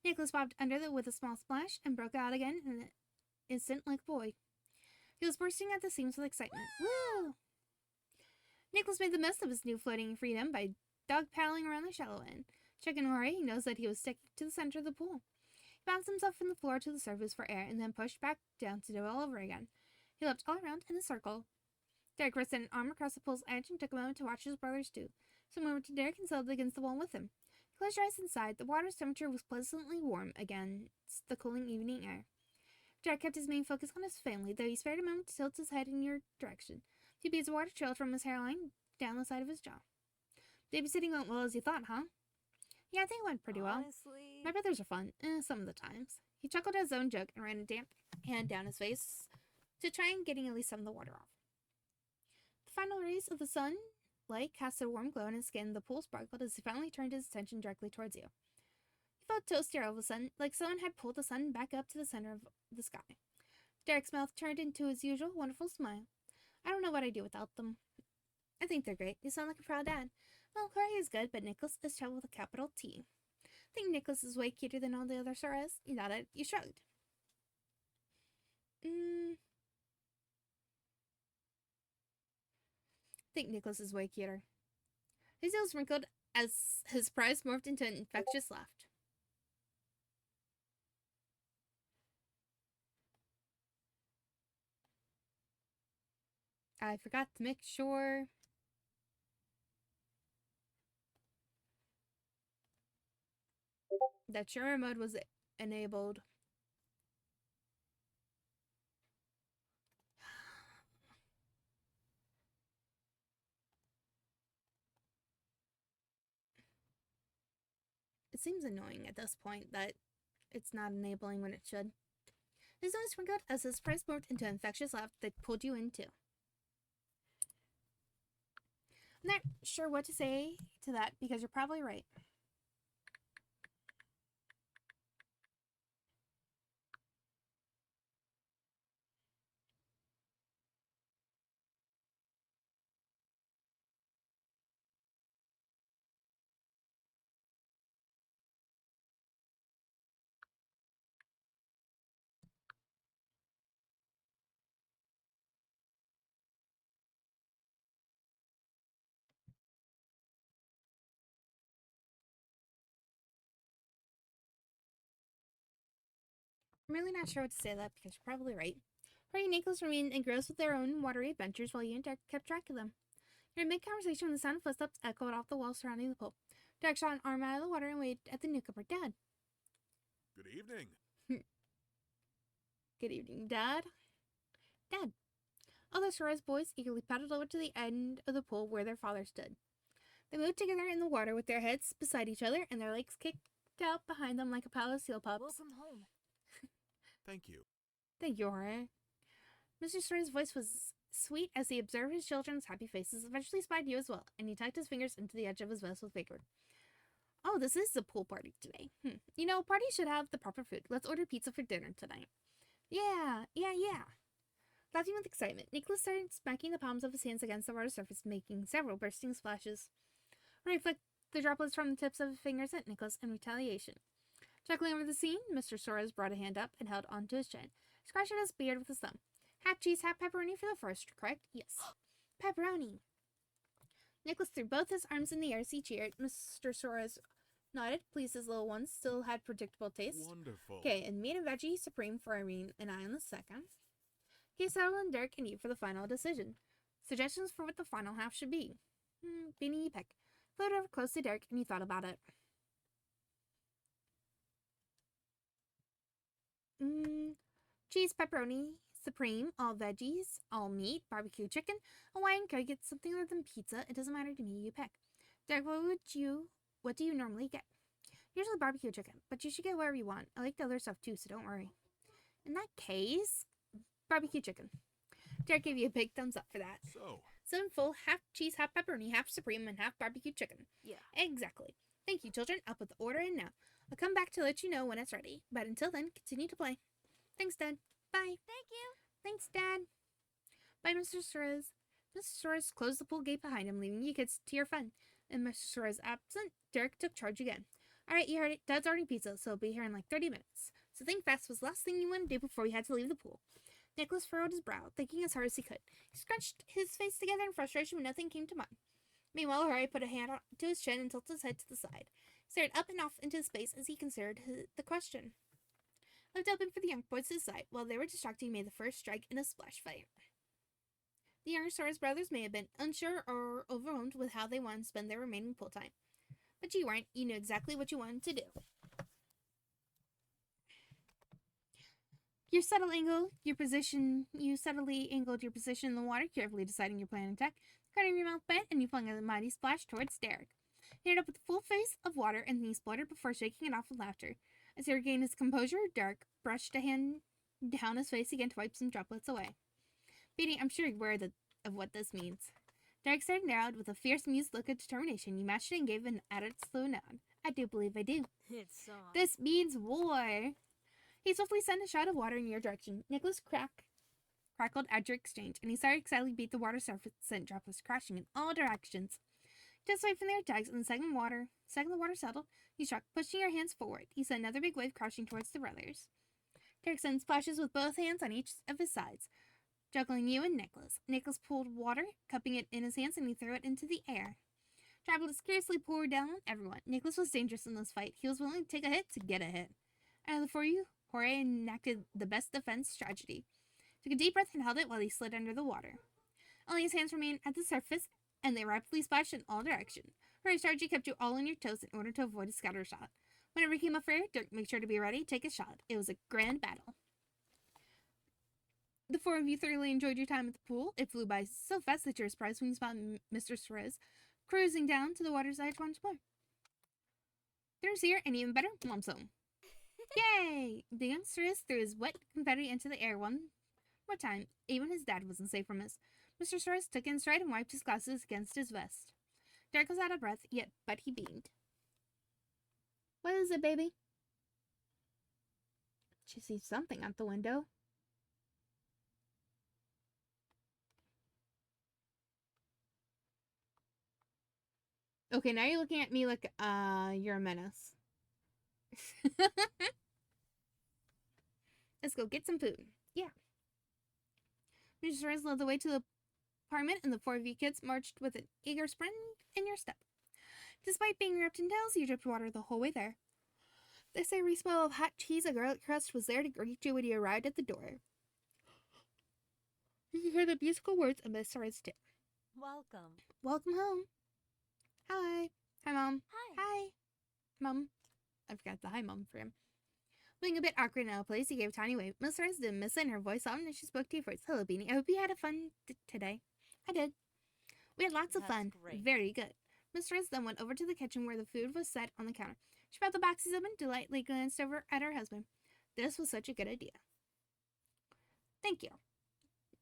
Speaker 1: Nicholas bobbed under with a small splash and broke out again in an instant like a boy. He was bursting at the seams with excitement. Woo! Nicholas made the most of his new floating freedom by dog paddling around the shallow end. Checking Hori, he knows that he was sticking to the center of the pool. bounced himself from the floor to the surface for air, and then pushed back down to do it all over again. He looked all around in a circle. Derek rested an arm across the pool's edge and took a moment to watch his brothers do. So he moved to Derek and settled against the wall with him. He closed your eyes inside. The water's temperature was pleasantly warm against the cooling evening air. Derek kept his main focus on his family, though he spared a moment to tilt his head in your direction. 2 beads of water trailed from his hairline down the side of his jaw. Babysitting went well as you thought, huh? Yeah, I think it went pretty well.
Speaker 2: Honestly,
Speaker 1: My brothers are fun, some of the times. He chuckled at his own joke and ran a damp hand down his face to try and getting at least some of the water off. The final rays of the sun light cast a warm glow on his skin. The pool sparkled as he finally turned his attention directly towards you. He felt toasty all of a sudden, like someone had pulled the sun back up to the center of the sky. Derek's mouth turned into his usual wonderful smile. I don't know what I'd do without them. I think they're great. You sound like a proud dad. Well, Jorge is good, but Nicholas is trouble with a capital T. I think Nicholas is way cuter than all the other Soras. You nodded. You shrugged. I think Nicholas is way cuter. His nose wrinkled as his surprise morphed into an infectious laugh. I forgot to make sure that share mode was enabled. It seems annoying at this point that it's not enabling when it should. His nose sprinkled as his surprise morphed into an infectious laugh that pulled you in too. I'm not sure what to say to that because you're probably right. I'm really not sure what to say to that because you're probably right. Jorge and Nicholas remained engrossed with their own watery adventures while you and Derek kept track of them. You're in mid-conversation when the sound of footsteps echoed off the walls surrounding the pool. Derek shot an arm out of the water and waved at the newcomer. Dad.
Speaker 3: Good evening.
Speaker 1: Good evening, Dad. Dad. Other Sora's boys eagerly paddled over to the end of the pool where their father stood. They moved together in the water with their heads beside each other and their legs kicked out behind them like a pile of seal pups.
Speaker 2: welcome home.
Speaker 3: Thank you.
Speaker 1: Thank you, Jorge. Mr. Sora's voice was sweet as he observed his children's happy faces, eventually spied you as well, and he tucked his fingers into the edge of his vest with vigor. Oh, this is a pool party today. You know, parties should have the proper food. Let's order pizza for dinner tonight. Yeah. Laughing with excitement, Nicholas started smacking the palms of his hands against the water surface, making several bursting splashes. Ray flicked the droplets from the tips of his fingers at Nicholas in retaliation. Chuckling over the scene, Mr. Soares brought a hand up and held onto his chin, scratching his beard with his thumb. Half cheese, half pepperoni for the first, correct? Yes. Pepperoni. Nicholas threw both his arms in the air as he cheered. Mr. Soares nodded, pleased his little ones still had predictable taste.
Speaker 3: Wonderful.
Speaker 1: Okay, and meat and veggie supreme for Irene and I on the second. He settled on Derek and you for the final decision. Suggestions for what the final half should be. Beanie, you pick. Floated over close to Derek and he thought about it. Cheese, pepperoni, supreme, all veggies, all meat, barbecue chicken, Hawaiian curry, get something other than pizza. It doesn't matter to me, you pick. Derek, what do you normally get? Usually barbecue chicken, but you should get whatever you want. I like the other stuff too, so don't worry. In that case, barbecue chicken. Derek gave you a big thumbs up for that. So in full, half cheese, half pepperoni, half supreme, and half barbecue chicken.
Speaker 2: Yeah.
Speaker 1: Exactly. Thank you, children. I'll put the order in now. I'll come back to let you know when it's ready. But until then, continue to play. Thanks, Dad. Bye.
Speaker 2: Thank you.
Speaker 1: Thanks, Dad. Bye, Mr. Suarez. Mr. Suarez closed the pool gate behind him, leaving you kids to your fun. In Mr. Suarez absent, Derek took charge again. Alright, you heard it. Dad's ordering pizza, so he'll be here in like 30 minutes. So think fast was the last thing you want to do before we had to leave the pool. Nicholas furrowed his brow, thinking as hard as he could. He scrunched his face together in frustration when nothing came to mind. Meanwhile, Harry put a hand to his chin and tilted his head to the side. He stared up and off into space as he considered the question. left open for the young boys to decide while they were distracted made the first strike in a splash fight. The younger Sora's brothers may have been unsure or overwhelmed with how they wanted to spend their remaining pool time. But you weren't. You knew exactly what you wanted to do. You subtly angled your position in the water, carefully deciding your plan of attack. The corner of your mouth bent, and you flung a mighty splash towards Derek. He ended up with a full face of water, and he spluttered before shaking it off with laughter. As he regained his composure, Derek brushed a hand down his face again to wipe some droplets away. Beatty, I'm sure you're aware of what this means. Derek stared narrowed with a fierce, amused look of determination. You matched it and gave an added slow nod. I do believe I do.
Speaker 2: It's on.
Speaker 1: This means war. He swiftly sent a shot of water in your direction. Nicholas crackled at your exchange, and he started excitedly beat the water surface, sent droplets crashing in all directions. Just away from their attacks, and the second the water settled, he struck, pushing your hands forward. He sent another big wave crashing towards the brothers. Derek sent splashes with both hands on each of his sides, juggling you and Nicholas. Nicholas pulled water, cupping it in his hands, and he threw it into the air. Droplets scarcely poured down on everyone. Nicholas was dangerous in this fight. He was willing to take a hit to get a hit. Out of the four of you, Jorge enacted the best defense strategy. Took a deep breath and held it while he slid under the water. Only his hands remained at the surface, and they rapidly splashed in all directions. Jorge's strategy kept you all on your toes in order to avoid a scatter shot. Whenever he came up for air, Dirk made sure to be ready to take a shot. It was a grand battle. The four of you thoroughly enjoyed your time at the pool. It flew by so fast that you were surprised when you spotted Mr. Suarez cruising down to the water's edge once more. Dinner's here, and even better, Mom's home. Yay! The young Suarez threw his wet confetti into the air one more time. Even his dad wasn't safe from this. Mr. Suarez took it in stride and wiped his glasses against his vest. Derek was out of breath, but he beamed. What is it, baby? She sees something out the window. Okay, now you're looking at me like, you're a menace. Let's go get some food. Yeah. Mr. Suarez led the way to the apartment, and the four of you kids marched with an eager sprint in your step. Despite being wrapped in towels, you dripped water the whole way there. The savory smell of hot cheese and garlic crust was there to greet you when you arrived at the door. You could hear the musical words of Miss Suarez too.
Speaker 2: Welcome.
Speaker 1: Welcome home. Hi. Hi, Mom.
Speaker 2: Hi.
Speaker 1: Hi. Mom. I forgot the hi, Mom, for him. Being a bit awkward in our place, he gave a tiny wave. Miss Suarez didn't miss it, and her voice softened as she spoke to you first. Hello, Beanie. I hope you had a fun today. I did. We had lots of
Speaker 2: That's
Speaker 1: fun.
Speaker 2: great.
Speaker 1: Very good. Miss Suarez then went over to the kitchen where the food was set on the counter. She brought the boxes open, delightedly glanced over at her husband. This was such a good idea. Thank you.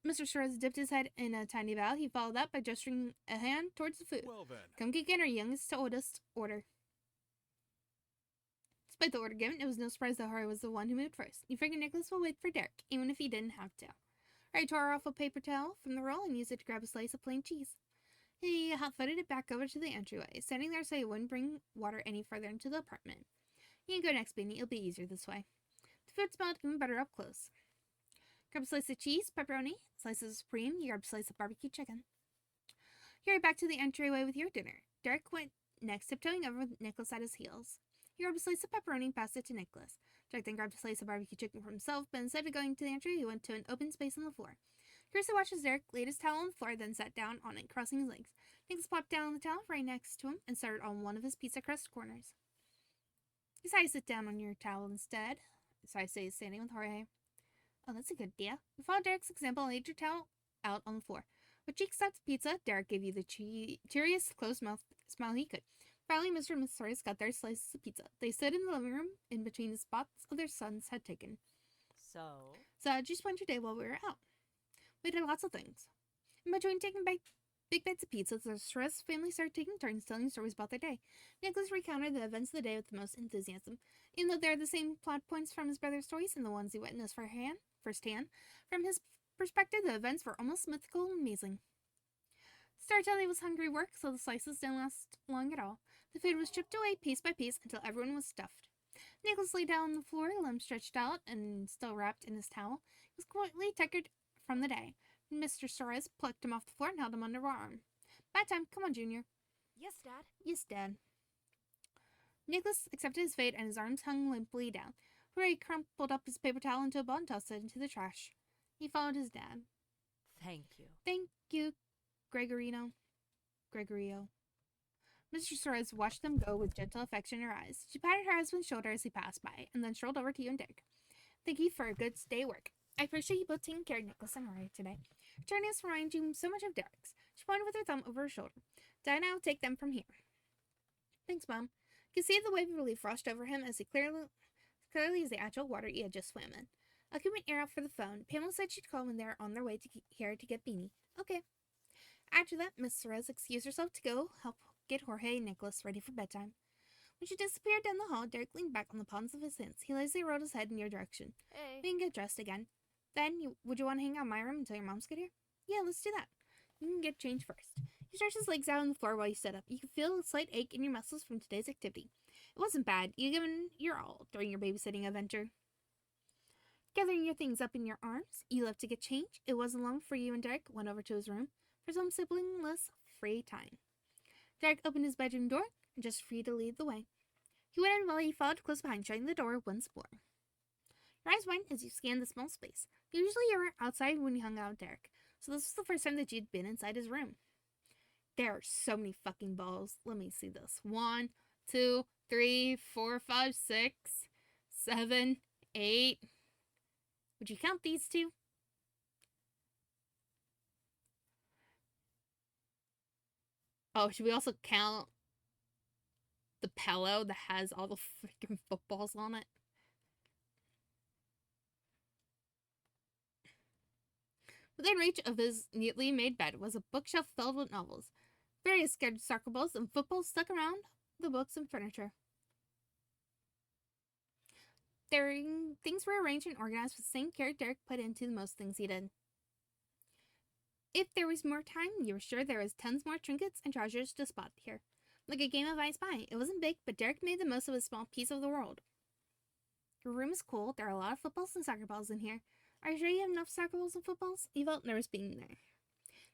Speaker 1: Mr. Suarez dipped his head in a tiny bow. He followed up by gesturing a hand towards the food.
Speaker 3: Well then.
Speaker 1: Come kick in our youngest to oldest order. Despite the order given, it was no surprise that Harry was the one who moved first. You figured Nicholas would wait for Derek, even if he didn't have to. Harry tore off a paper towel from the roll and used it to grab a slice of plain cheese. He hot-footed it back over to the entryway, standing there so he wouldn't bring water any further into the apartment. You can go next, Beanie. It'll be easier this way. The food smelled even better up close. Grab a slice of cheese, pepperoni, slices of supreme, you grab a slice of barbecue chicken. You hurried back to the entryway with your dinner. Derek went next, tiptoeing over with Nicholas at his heels. He grabbed a slice of pepperoni and passed it to Nicholas. Derek then grabbed a slice of barbecue chicken for himself, but instead of going to the entry, he went to an open space on the floor. Curiously watched as Derek laid his towel on the floor, then sat down on it, crossing his legs. Nicholas plopped down on the towel right next to him and started on one of his pizza crust corners. He decided to sit down on your towel instead. So I say standing with Jorge. Oh, that's a good idea. You followed Derek's example and laid your towel out on the floor. With cheeks stuck to pizza, Derek gave you the cheeriest closed-mouthed smile he could. Finally, Mr. and Miss Suarez got their slices of pizza. They stood in the living room in between the spots of their sons had taken.
Speaker 2: So
Speaker 1: how'd you spend your day while we were out? We did lots of things. In between taking big bites of pizza, the Suarez family started taking turns telling stories about their day. Nicholas recounted the events of the day with the most enthusiasm, even though they're the same plot points from his brother's stories and the ones he witnessed firsthand. From his perspective, the events were almost mythical and amazing. Storytelling was hungry work, so the slices didn't last long at all. The food was chipped away piece by piece until everyone was stuffed. Nicholas lay down on the floor, limbs stretched out and still wrapped in his towel. He was completely tuckered from the day. Mr. Suarez plucked him off the floor and held him under her arm. Bath time. Come on, Junior.
Speaker 2: yes, Dad.
Speaker 1: Yes, Dad. Nicholas accepted his fate and his arms hung limply down. Hooray crumpled up his paper towel into a ball and tossed it into the trash. He followed his dad.
Speaker 2: Thank you.
Speaker 1: Thank you, Gregorio. Mr. Suarez watched them go with gentle affection in her eyes. She patted her husband's shoulder as he passed by, and then strolled over to you and Derek. Thank you for a good day's work. I appreciate you both taking care of Nicholas and Rory today. Your journeys remind you so much of Derek's. She pointed with her thumb over her shoulder. Dad and I will take them from here. Thanks, Mom. You could see the wave of relief rushed over him as he clearly as the actual water he had just swam in. I'll keep an ear out for the phone. Pamela said she'd call when they're on their way to here to get Beanie. Okay. After that, Miss Suarez excused herself to go help get Jorge and Nicholas ready for bedtime. When she disappeared down the hall, Derek leaned back on the palms of his hands. He lazily rolled his head in your direction.
Speaker 2: Hey.
Speaker 1: We can get dressed again. Then, would you want to hang out in my room until your moms get here? Yeah, let's do that. You can get changed first. He stretched his legs out on the floor while he stood up. You could feel a slight ache in your muscles from today's activity. It wasn't bad. You given your all during your babysitting adventure. Gathering your things up in your arms, you left to get changed. It wasn't long before you and Derek went over to his room for some siblingless free time. Derek opened his bedroom door, just free to lead the way. He went in while he followed close behind, shutting the door once more. Your eyes went as you scanned the small space. Usually you were outside when you hung out with Derek, so this was the first time that you'd been inside his room. There are so many fucking balls. Let me see this. 1, 2, 3, 4, 5, 6, 7, 8. Would you count these two? Oh, should we also count the pillow that has all the freaking footballs on it? Within reach of his neatly made bed was a bookshelf filled with novels. Various scattered soccer balls and footballs stuck around the books and furniture. Things were arranged and organized with the same care Derek put into most things he did. If there was more time, you were sure there was tons more trinkets and treasures to spot here. Like a game of I Spy. It wasn't big, but Derek made the most of a small piece of the world. Your room is cool. There are a lot of footballs and soccer balls in here. Are you sure you have enough soccer balls and footballs? You felt nervous being there.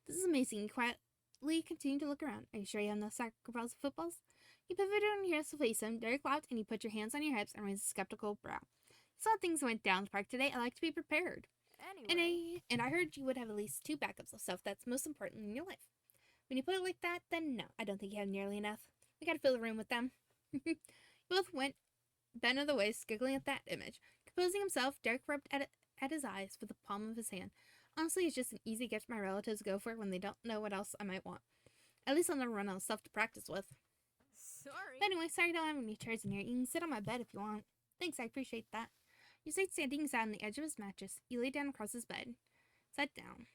Speaker 1: This is amazing. You quietly continued to look around. Are you sure you have enough soccer balls and footballs? You pivoted on your heels to face him. Derek laughed and you put your hands on your hips and raised a skeptical brow. You saw things went down the park today. I like to be prepared.
Speaker 2: Anyway.
Speaker 1: And I heard you would have at least 2 backups of stuff that's most important in your life. When you put it like that, then no, I don't think you have nearly enough. We gotta fill the room with them. You both went bent of the waist, giggling at that image. Composing himself, Derek rubbed at his eyes with the palm of his hand. Honestly, it's just an easy gift my relatives go for when they don't know what else I might want. At least I'll never run out of stuff to practice with.
Speaker 2: Sorry.
Speaker 1: But anyway, sorry I don't have any chairs in here. You can sit on my bed if you want. Thanks, I appreciate that. You stayed standing sat on the edge of his mattress. You lay down across his bed. Sat down.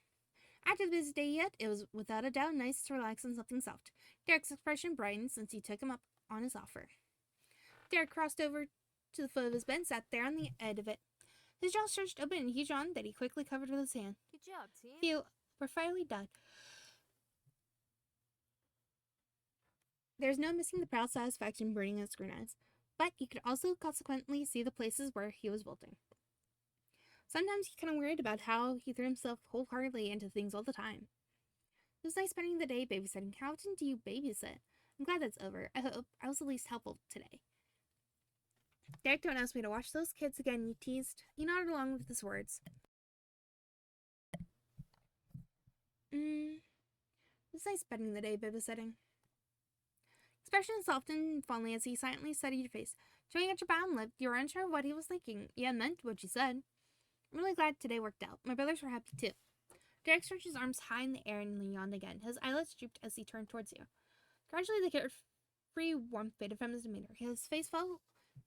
Speaker 1: After the busy day yet, it was without a doubt nice to relax on something soft. Derek's expression brightened since you took him up on his offer. Derek crossed over to the foot of his bed and sat there on the edge of it. His jaw stretched open in a huge yawn that he quickly covered with his hand.
Speaker 2: Good job, team.
Speaker 1: You were finally done. There's no missing the proud satisfaction burning in his green eyes, but you could also consequently see the places where he was wilting. Sometimes he kind of worried about how he threw himself wholeheartedly into things all the time. It was nice spending the day babysitting. How often do you babysit? I'm glad that's over. I hope I was at least helpful today. Derek, don't ask me to watch those kids again, you teased. He nodded along with his words. It was nice spending the day babysitting. Expression softened fondly as he silently studied your face. Chewing at your bottom lip, you were unsure of what he was thinking. You had meant what you said. I'm really glad today worked out. My brothers were happy too. Derek stretched his arms high in the air and yawned again. His eyelids drooped as he turned towards you. Gradually, the carefree warmth faded from his demeanor. His face fell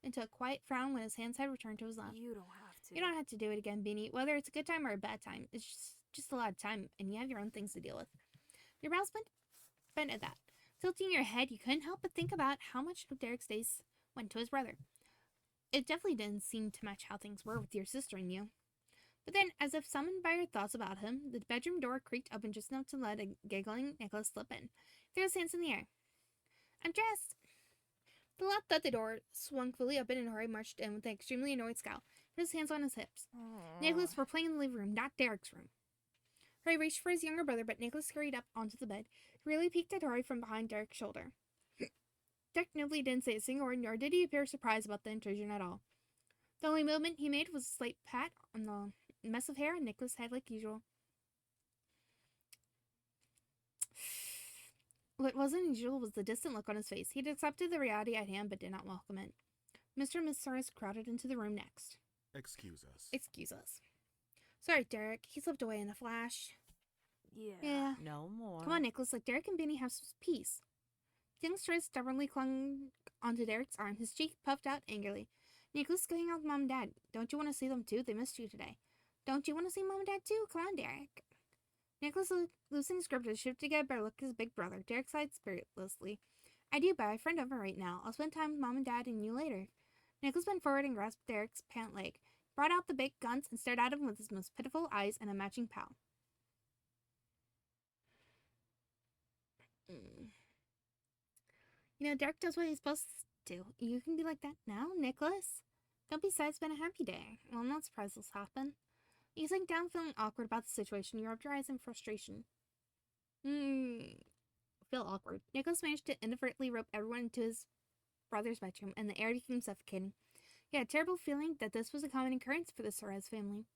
Speaker 1: into a quiet frown when his hands had returned to his lap.
Speaker 2: You don't have to.
Speaker 1: You don't have to do it again, Beanie. Whether it's a good time or a bad time, it's just a lot of time, and you have your own things to deal with. Your brows bent at that. Tilting your head, you couldn't help but think about how much of Derek's days went to his brother. It definitely didn't seem to match how things were with your sister and you. But then, as if summoned by your thoughts about him, the bedroom door creaked open just enough to let a giggling Nicholas slip in. He threw his hands in the air. I'm dressed. The lock thud the door swung fully open and Hori marched in with an extremely annoyed scowl, his hands on his hips. Nicholas were playing in the living room, not Derek's room. Hori reached for his younger brother, but Nicholas hurried up onto the bed. He really peeked at Hori from behind Derek's shoulder. Derek nobly didn't say a single word, nor did he appear surprised about the intrusion at all. The only movement he made was a slight pat on the mess of hair on Nicholas' head like usual. What wasn't usual was the distant look on his face. He'd accepted the reality at hand but did not welcome it. Mr. and Miss Soros crowded into the room next.
Speaker 3: Excuse us.
Speaker 1: Excuse us. Sorry, Derek. He slipped away in a flash. Yeah.
Speaker 2: No more.
Speaker 1: Come on, Nicholas. Let Derek and Benny have some peace. The young Strays stubbornly clung onto Derek's arm, his cheek puffed out angrily. Nicholas, go hang out with Mom and Dad. Don't you want to see them too? They missed you today. Don't you want to see Mom and Dad too? Come on, Derek. Nicholas, loosening his grip to shift to get a better look at his big brother. Derek sighed spiritlessly. I do, but I have a friend over right now. I'll spend time with Mom and Dad and you later. Nicholas bent forward and grasped Derek's pant leg, brought out the big guns, and stared at him with his most pitiful eyes and a matching pow. You know, Derek does what he's supposed to do. You can be like that now, Nicholas. Don't be sad, it's been a happy day. Well, I'm not surprised this happened. You sank down, feeling awkward about the situation. You rubbed your eyes in frustration. Feel awkward. Nicholas managed to inadvertently rope everyone into his brother's bedroom, and the air became suffocating. He had a terrible feeling that this was a common occurrence for the Soros family.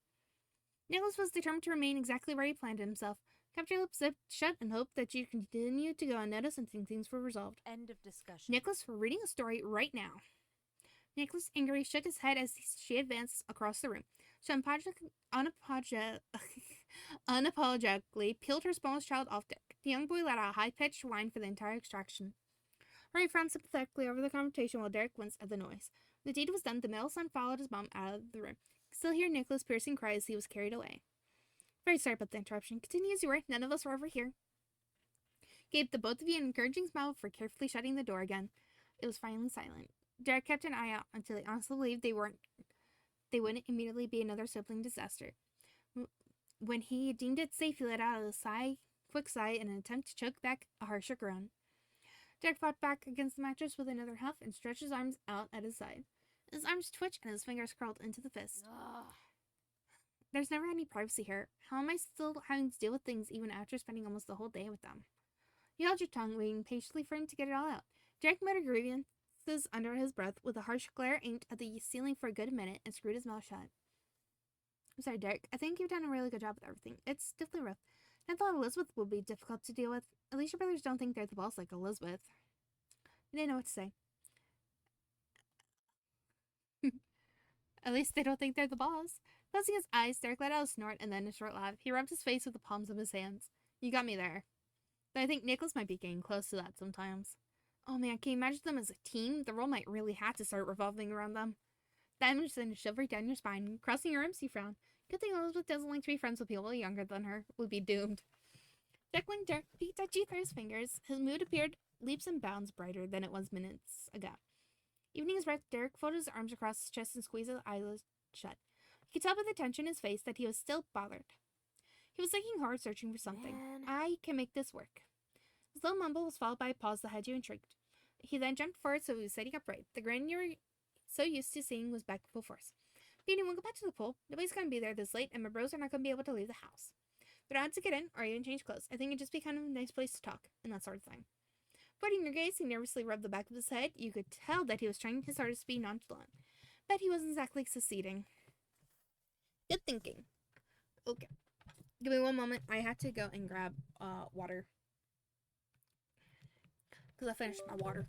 Speaker 1: Nicholas was determined to remain exactly where he planned himself. Kept your lips zipped shut and hoped that you continued to go unnoticed until things were resolved.
Speaker 2: End of discussion.
Speaker 1: Nicholas, we're reading a story right now. Nicholas angrily shook his head as she advanced across the room. She unapologetically peeled her smallest child off Derek. The young boy let out a high-pitched whine for the entire extraction. Ray frowned sympathetically over the confrontation while Derek winced at the noise. When the deed was done, the male son followed his mom out of the room. He could still hear Nicholas' piercing cry as he was carried away. Very sorry about the interruption. Continue as you were. None of us were over here. Gave the both of you an encouraging smile before carefully shutting the door again. It was finally silent. Derek kept an eye out until he honestly believed they wouldn't immediately be another sibling disaster. When he deemed it safe, he let out a quick sigh in an attempt to choke back a harsher groan. Derek fought back against the mattress with another huff and stretched his arms out at his side. His arms twitched and his fingers curled into the fist. There's never any privacy here. How am I still having to deal with things even after spending almost the whole day with them? You held your tongue, waiting patiently for him to get it all out. Derek muttered grievances under his breath with a harsh glare aimed at the ceiling for a good minute and screwed his mouth shut. I'm sorry, Derek. I think you've done a really good job with everything. It's definitely rough. I thought Elizabeth would be difficult to deal with. At least your brothers don't think they're the boss like Elizabeth. I didn't know what to say. At least they don't think they're the boss. Closing his eyes, Derek let out a snort and then a short laugh. He rubbed his face with the palms of his hands. You got me there. But I think Nicholas might be getting close to that sometimes. Oh man, can you imagine them as a team? The role might really have to start revolving around them. That image sent a shiver down your spine. Crossing your arms, you frowned. Good thing Elizabeth doesn't like to be friends with people younger than her. Would be doomed. Chuckling, Derek peeked at you through his fingers. His mood appeared leaps and bounds brighter than it was minutes ago. Evening his breath, Derek folded his arms across his chest and squeezed his eyelids shut. You could tell by the tension in his face that he was still bothered. He was thinking hard, searching for something.
Speaker 2: Man.
Speaker 1: I can make this work. His low mumble was followed by a pause that had you intrigued. He then jumped forward so he was sitting upright. The grin you were so used to seeing was back full force. Beanie, we'll go back to the pool. Nobody's going to be there this late, and my bros are not going to be able to leave the house. They're not to get in or even change clothes. I think it'd just be kind of a nice place to talk, and that sort of thing. Avoiding your gaze, he nervously rubbed the back of his head. You could tell that he was trying his hardest to be nonchalant. But he wasn't exactly succeeding. Good thinking. Okay. Give me one moment. I have to go and grab water. Because I finished my water.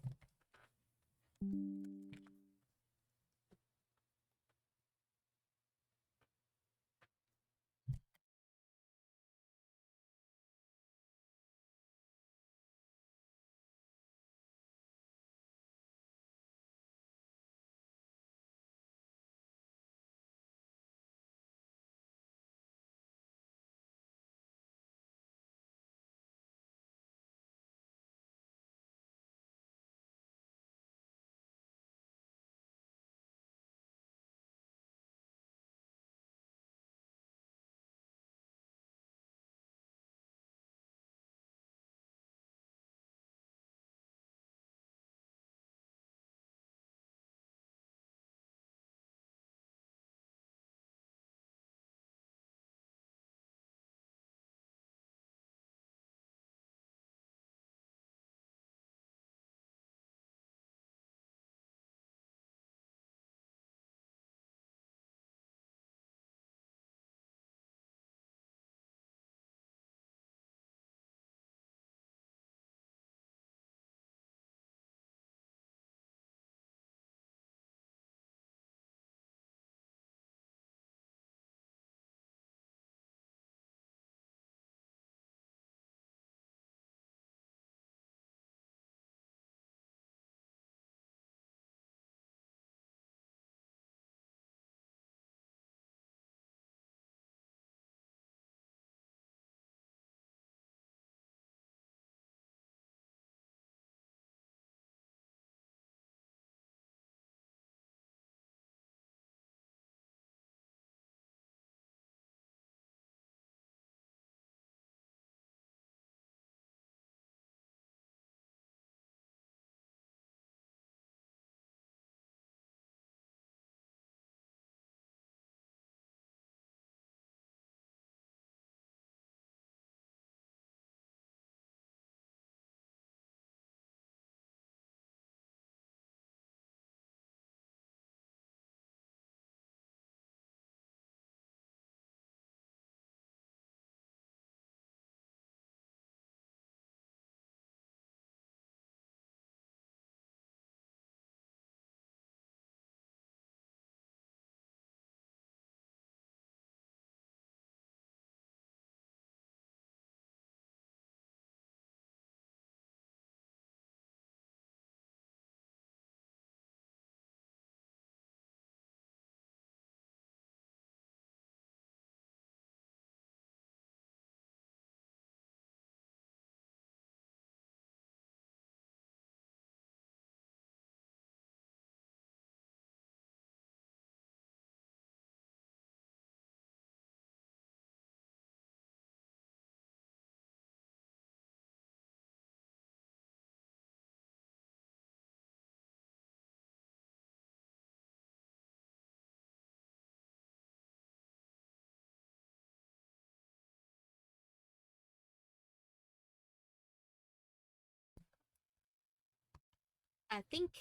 Speaker 1: I think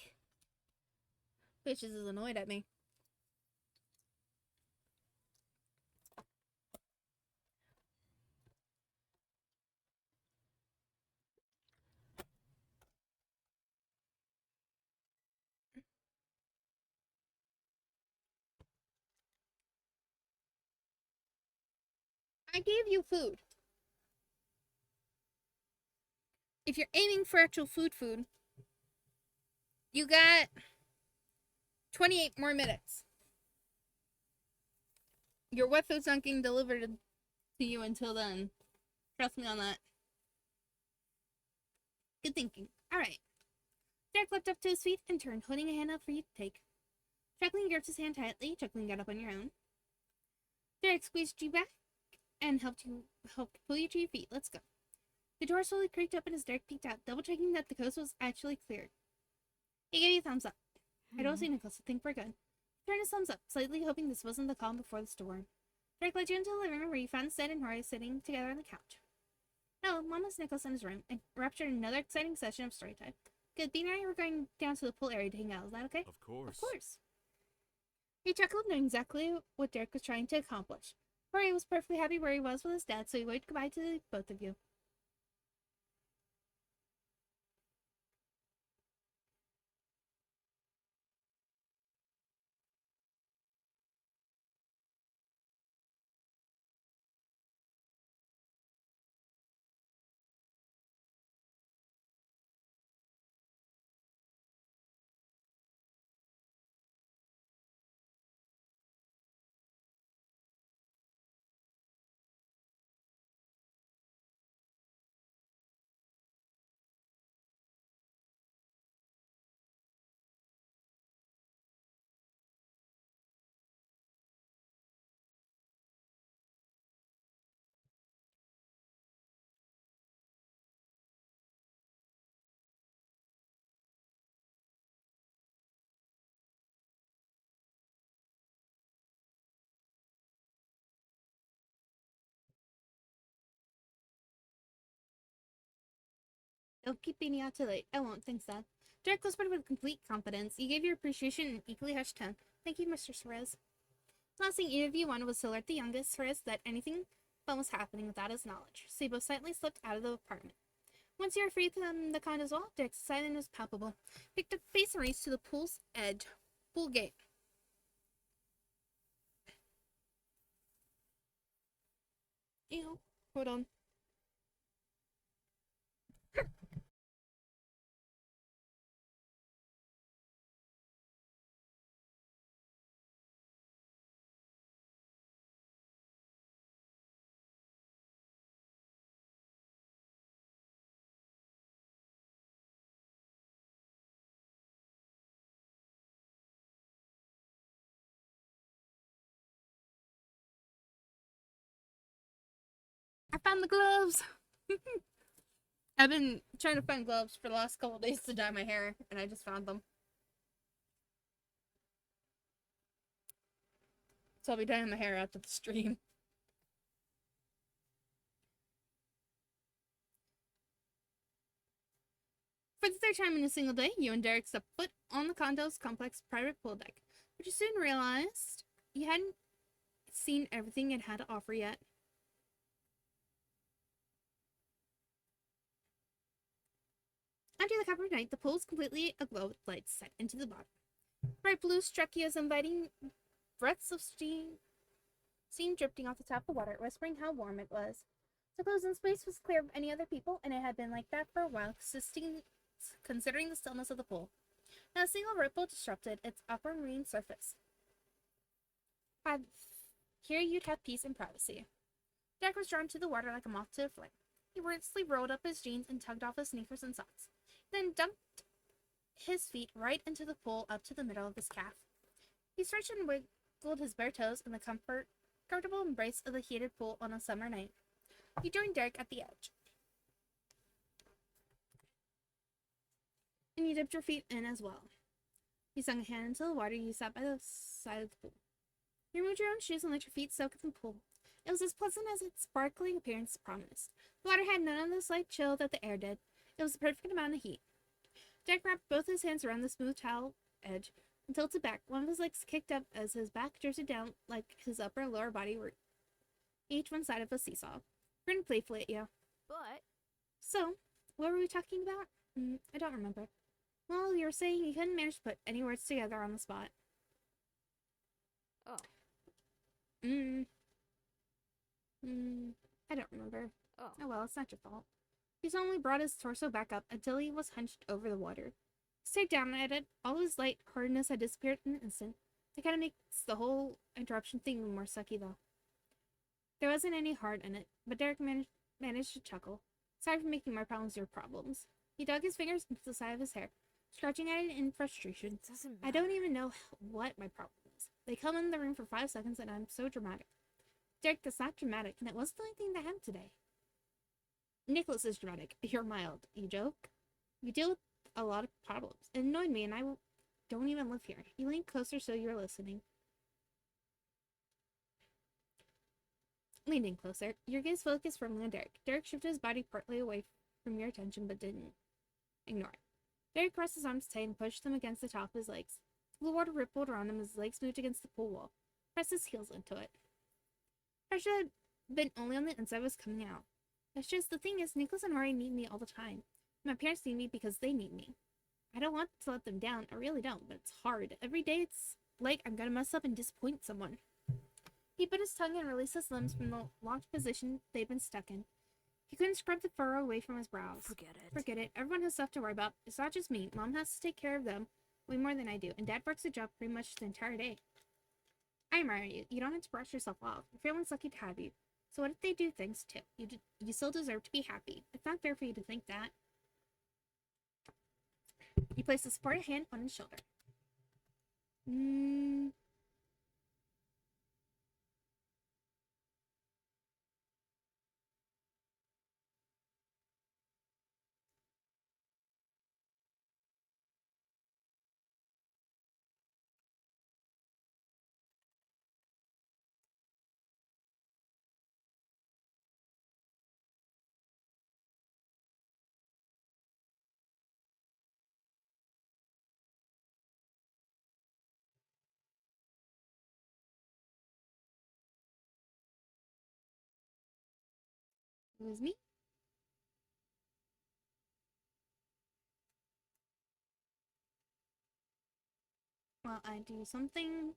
Speaker 1: Bitches is annoyed at me. I gave you food. If you're aiming for actual food, you got 28 more minutes. Your wet food's not getting delivered to you until then. Trust me on that. Good thinking. Alright. Derek leapt up to his feet and turned, holding a hand out for you to take. Jacqueline gripped his hand tightly. Jacqueline got up on your own. Derek squeezed you back and helped pull you to your feet. Let's go. The door slowly creaked open as Derek peeked out, double-checking that the coast was actually cleared. He gave you a thumbs up. I don't see Nicholas. I think we're good. He turned his thumbs up, slightly hoping this wasn't the calm before the storm. Derek led you into the living room where you found Sid and Rory sitting together on the couch. No, Mama's Nicholas in his room and raptured another exciting session of story time. Good, Bean and I were going down to the pool area to hang out. Is that okay?
Speaker 3: Of course.
Speaker 1: Of course. He chuckled, knowing exactly what Derek was trying to accomplish. Rory was perfectly happy where he was with his dad, so he waved goodbye to the both of you. Don't keep being out too late. I won't, thanks, Dad. Derek whispered with complete confidence. He gave your appreciation in an equally hushed tone. Thank you, Mr. Suarez. The last thing either of you wanted was to alert the youngest Suarez that anything fun was happening without his knowledge, so you both silently slipped out of the apartment. Once you were free from the condo's wall, Derek's silence was palpable. Picked up the pace and raced to the pool's edge. Pool gate. Ew. Hold on. I found the gloves! I've been trying to find gloves for the last couple of days to dye my hair, and I just found them. So I'll be dyeing my hair after the stream. For the third time in a single day, you and Derek stepped foot on the condo's complex private pool deck, but you soon realized you hadn't seen everything it had to offer yet. Under the cover of night, the pool was completely aglow with lights set into the bottom. Bright blue struck you as inviting breaths of steam drifting off the top of the water, whispering how warm it was. The closed-in space was clear of any other people, and it had been like that for a while, considering the stillness of the pool. Not a single ripple disrupted its aquamarine surface. Here you'd have peace and privacy. Derek was drawn to the water like a moth to a flame. He wordlessly rolled up his jeans and tugged off his sneakers and socks, then dumped his feet right into the pool up to the middle of his calf. He stretched and wiggled his bare toes in the comfortable embrace of the heated pool on a summer night. You joined Derek at the edge, and you dipped your feet in as well. You sunk a hand into the water. You sat by the side of the pool. You removed your own shoes and let your feet soak in the pool. It was as pleasant as its sparkling appearance promised. The water had none of the slight chill that the air did. It was the perfect amount of heat. Derek wrapped both his hands around the smooth towel edge and tilted back, one of his legs kicked up as his back drifted down like his upper and lower body were each one side of a seesaw. Grinned playfully at you.
Speaker 2: But
Speaker 1: So, what were we talking about? I don't remember. Well, you were saying you couldn't manage to put any words together on the spot.
Speaker 2: oh,
Speaker 1: I don't remember.
Speaker 2: oh.
Speaker 1: Oh well, it's not your fault. He suddenly brought his torso back up until he was hunched over the water. He stared down at it. All his light hardness had disappeared in an instant. That kind of makes the whole interruption thing even more sucky, though. There wasn't any heart in it, but Derek managed to chuckle. Sorry for making my problems your problems. He dug his fingers into the side of his hair, scratching at it in frustration.
Speaker 2: It doesn't matter.
Speaker 1: I don't even know what my problem is. They come in the room for 5 seconds and I'm so dramatic. Derek, that's not dramatic, and it wasn't the only thing that happened today. Nicholas is dramatic. You're mild. You joke? You deal with a lot of problems. It annoyed me, and I don't even live here. He leaned closer so you're listening. Leaned in closer. Your gaze focused firmly on Derek. Derek shifted his body partly away from your attention, but didn't ignore it. Derek crossed his arms tight and pushed them against the top of his legs. The water rippled around him as his legs moved against the pool wall. Pressed his heels into it. Pressure had been only on the inside was coming out. That's just the thing is, Nicholas and Rory need me all the time. My parents need me because they need me. I don't want to let them down. I really don't, but it's hard. Every day it's like I'm gonna mess up and disappoint someone. He bit his tongue and released his limbs from the locked position they'd been stuck in. He couldn't scrub the furrow away from his brows.
Speaker 2: Forget it.
Speaker 1: Forget it. Everyone has stuff to worry about. It's not just me. Mom has to take care of them way more than I do, and Dad works a job pretty much the entire day. I admire you. You don't have to brush yourself off. Your family's lucky to have you. So what if they do things too? You still deserve to be happy. It's not fair for you to think that. He placed a supportive hand on his shoulder. It was me. Well, I do something.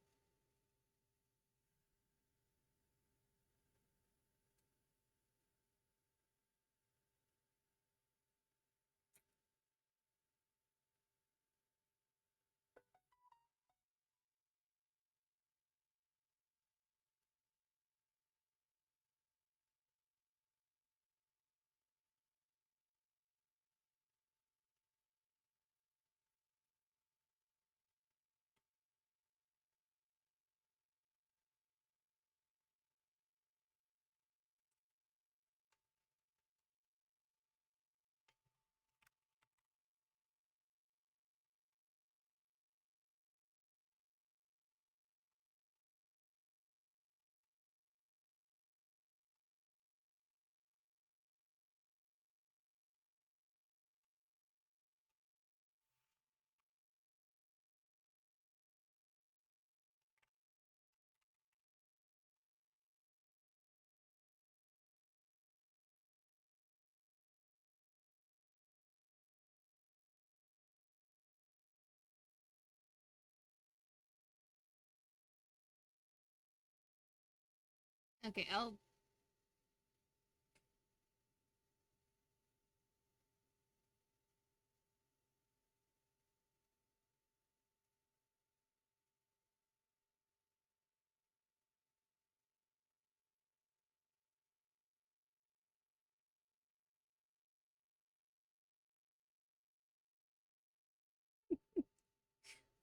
Speaker 1: Okay, I'll.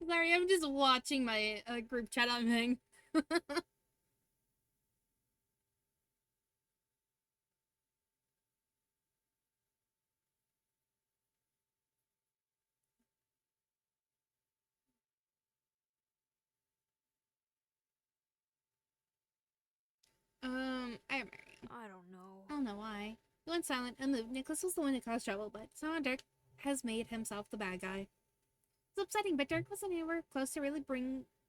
Speaker 1: Sorry, I'm just watching my group chat I'm in. I admire you.
Speaker 2: I don't know.
Speaker 1: I don't know why. He went silent and moved. Nicholas was the one who caused trouble, but so on Dirk. has made himself the bad guy. It's upsetting, but Derek wasn't anywhere close to really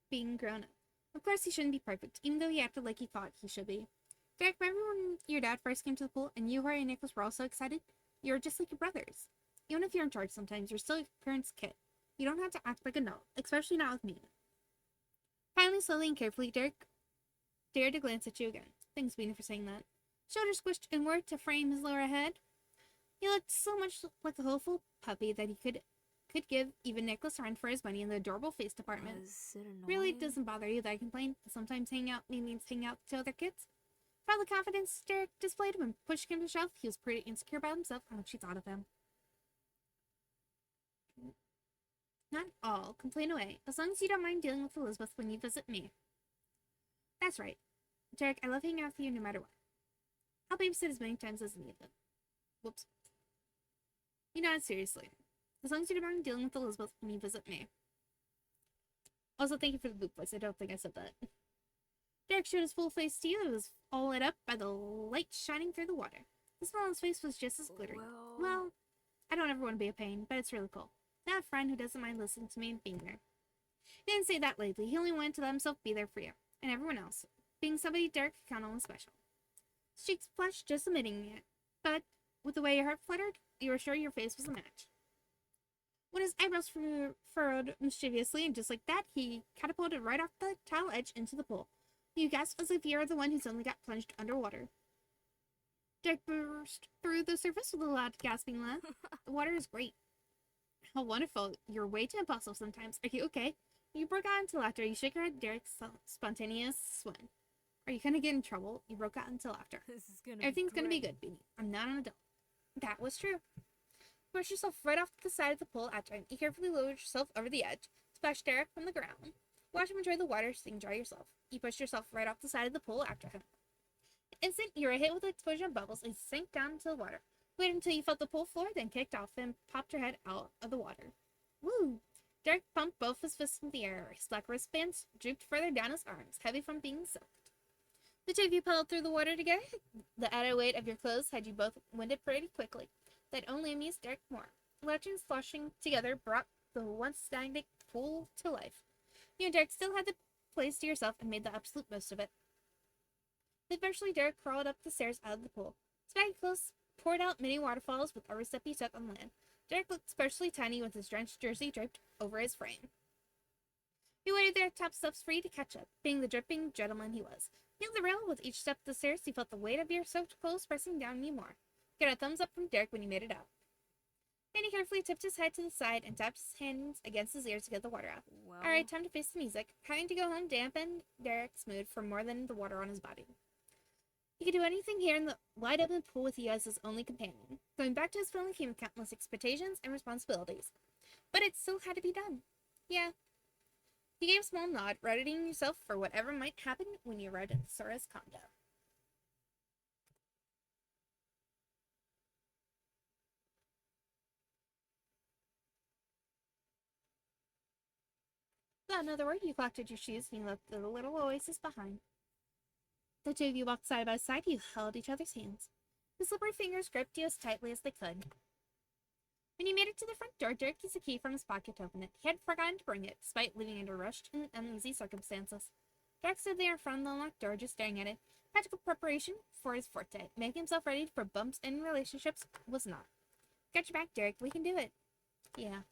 Speaker 1: being grown up. Of course, he shouldn't be perfect, even though he acted like he thought he should be. Derek, remember when your dad first came to the pool and you, Harry, and Nicholas were all so excited? You're just like your brothers. Even if you're in charge sometimes, you're still your parents' kid. You don't have to act like a no, especially not with me. Finally, slowly and carefully, Derek dared to glance at you again. Thanks, Beanie, for saying that. Shoulders squished inward to frame his lower head. He looked so much like a hopeful puppy that he could give even Nicholas a run for his money in the adorable face department.
Speaker 2: Was it annoying?
Speaker 1: Really doesn't bother you that I complain? Sometimes hanging out means hanging out to other kids? For all the confidence Derek displayed when pushing him to the shelf, he was pretty insecure about himself and what she thought of him. Not all. Complain away. As long as you don't mind dealing with Elizabeth when you visit me. That's right. Derek, I love hanging out with you no matter what. I'll babysit as many times as needed. Whoops. You know, seriously. As long as you don't mind dealing with Elizabeth when you visit me. Also, thank you for the boop voice. I don't think I said that. Derek showed his full face to you. It was all lit up by the light shining through the water. The smile on his face was just as glittering. Well, I don't ever want to be a pain, but it's really cool. I have a friend who doesn't mind listening to me and being there. He didn't say that lately. He only wanted to let himself be there for you and everyone else, being somebody Derek could count on as special. His cheeks flushed, just admitting it, but with the way your heart fluttered, you were sure your face was a match. When his eyebrows furrowed mischievously, and just like that, he catapulted right off the tile edge into the pool. You gasped as if you were the one who suddenly got plunged underwater. Derek burst through the surface with a loud gasping laugh. The water is great. How wonderful. You're way too impulsive sometimes. Are you okay? You broke out into laughter. You shook your head, Derek's spontaneous swing. Are you gonna get in trouble? You broke out into laughter.
Speaker 2: This is gonna
Speaker 1: Everything's
Speaker 2: be
Speaker 1: gonna be
Speaker 2: great.
Speaker 1: good, Beanie. I'm not an adult. That was true. You pushed yourself right off the side of the pool after him. You carefully lowered yourself over the edge, splashed Derek from the ground. Watch him enjoy the water, so you can dry yourself. You pushed yourself right off the side of the pool after him. Instant, you were hit with the explosion of bubbles and sank down into the water. Waited until you felt the pool floor, then kicked off and popped your head out of the water. Woo! Derek pumped both his fists in the air. His black wristbands drooped further down his arms, heavy from being soaked. The two of you paddled through the water together. The added weight of your clothes had you both winded pretty quickly. That only amused Derek more. Legends sloshing together brought the once stagnant pool to life. You and Derek still had the place to yourself and made the absolute most of it. Eventually, Derek crawled up the stairs out of the pool. His baggy clothes poured out many waterfalls with every step he took on land. Derek looked especially tiny with his drenched jersey draped over his frame. He waited there, top steps free to catch up, being the dripping gentleman he was. Near the rail, with each step of the stairs, you felt the weight of your soaked clothes pressing down on you more. You got a thumbs up from Derek when you made it out. Then he carefully tipped his head to the side and tapped his hands against his ears to get the water out.
Speaker 2: Well,
Speaker 1: Alright, time to face the music. Having to go home dampened Derek's mood for more than the water on his body. He could do anything here in the wide open pool with you as his only companion. Going back to his family came with countless expectations and responsibilities. But it still had to be done. Yeah. He gave a small nod, readying yourself for whatever might happen when you arrived at Sora's condo. Without another word, you collected your shoes and you left the little oasis behind. The two of you walked side by side. You held each other's hands. His slippery fingers gripped you as tightly as they could. When you made it to the front door, Derek used a key from his pocket to open it. He had forgotten to bring it, despite leaving under rushed and uneasy circumstances. Derek stood there in front of the unlocked door, just staring at it. Practical preparation for his forte. Making himself ready for bumps in relationships was not. Got your back, Derek. We can do it. Yeah.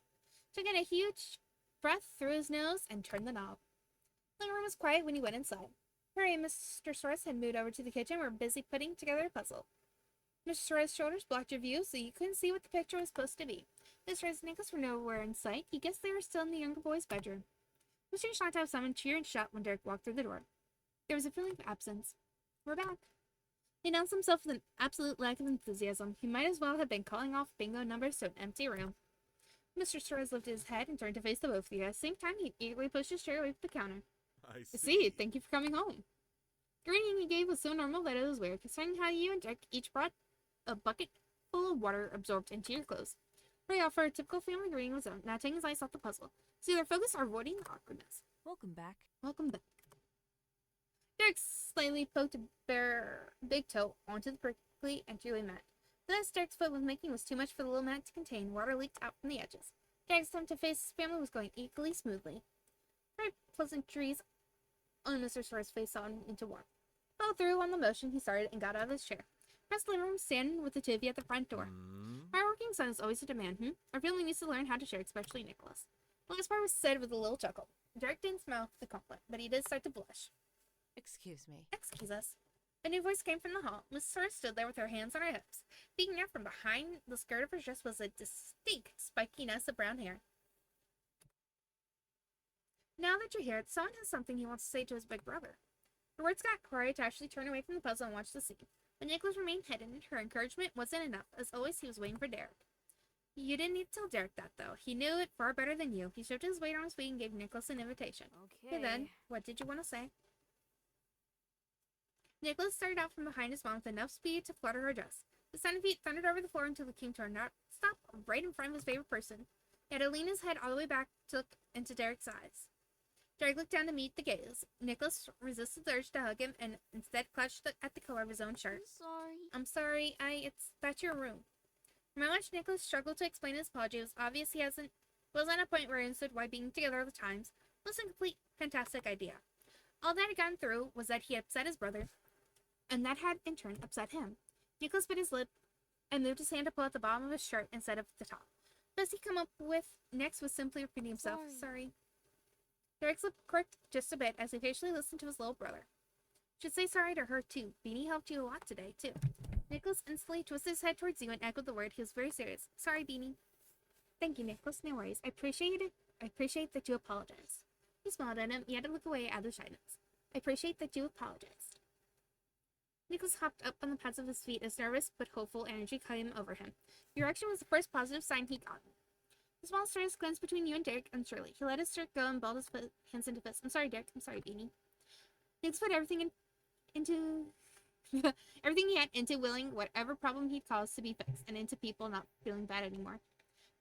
Speaker 1: Took in a huge breath through his nose and turned the knob. The room was quiet when you went inside. Harry and Mr. Soros had moved over to the kitchen and were busy putting together a puzzle. Mr. Soros' shoulders blocked your view, so you couldn't see what the picture was supposed to be. Mr. Soros and Nicholas were nowhere in sight. You guessed they were still in the younger boy's bedroom. It was strange not to have someone cheer and shout when Derek walked through the door. There was a feeling of absence. We're back. He announced himself with an absolute lack of enthusiasm. He might as well have been calling off bingo numbers to an empty room. Mr. Soros lifted his head and turned to face the both of you. At the same time, he eagerly pushed his chair away from the counter.
Speaker 3: I
Speaker 1: See, thank you for coming home. The greeting he gave was so normal that it was weird, considering how you and Derek each brought a bucket full of water absorbed into your clothes. Ray offered a typical family greeting was now taking his eyes off the puzzle. So either focus or avoiding the awkwardness.
Speaker 2: welcome back.
Speaker 1: Welcome back. Derek slightly poked a bare big toe onto the prickly entryway mat. The mess Derek's foot was making was too much for the little mat to contain. Water leaked out from the edges. Derek's attempt to face his family was going equally smoothly. Very pleasantries on Mr. Sora's face on into warmth. Followed through on the motion, he started and got out of his chair. Pressed the living room, standing with the two of you at the front door. My working son is always a demand, Our family needs to learn how to share, especially Nicholas. The last part was said with a little chuckle. Derek didn't smile the compliment, but he did start to blush.
Speaker 2: Excuse me.
Speaker 1: Excuse us. A new voice came from the hall. Miss Sora stood there with her hands on her hips. Peeking out from behind the skirt of her dress was a distinct spikiness of brown hair. Now that you're here, someone has something he wants to say to his big brother. Her words got Corey to actually turn away from the puzzle and watch the scene. But Nicholas remained hidden. Her encouragement wasn't enough. As always, he was waiting for Derek. You didn't need to tell Derek that, though. He knew it far better than you. He shifted his weight on his feet and gave Nicholas an invitation.
Speaker 2: Okay.
Speaker 1: Then, what did you want to say? Nicholas started out from behind his mom with enough speed to flutter her dress. The sound of feet thundered over the floor until it came to a stop right in front of his favorite person. He had to lean his head all the way back to look into Derek's eyes. Derek looked down to meet the gaze. Nicholas resisted the urge to hug him and instead clutched at the collar of his own shirt. I'm sorry. That's your room. From how much Nicholas struggled to explain his apology, it was obvious he wasn't at a point where he understood why being together all the times was a complete fantastic idea. All that had gone through was that he upset his brother, and that had in turn upset him. Nicholas bit his lip and moved his hand to pull out the bottom of his shirt instead of the top. The best he come up with next was simply repeating himself. Sorry. Derek's lip quirked just a bit as he patiently listened to his little brother. Should say sorry to her too. Beanie helped you a lot today too. Nicholas instantly twisted his head towards you and echoed the word. He was very serious. Sorry, Beanie. Thank you, Nicholas. No worries. I appreciate it. I appreciate that you apologized. He smiled at him. He had to look away out of shyness. I appreciate that you apologized. Nicholas hopped up on the pads of his feet as nervous but hopeful energy came over him. Your action was the first positive sign he got. The small stress glanced between you and Derek and Shirley. He let his shirt go and balled his hands into fists. I'm sorry, Derek. I'm sorry, Beanie. Nicholas put everything into everything he had into willing whatever problem he'd caused to be fixed, and into people not feeling bad anymore.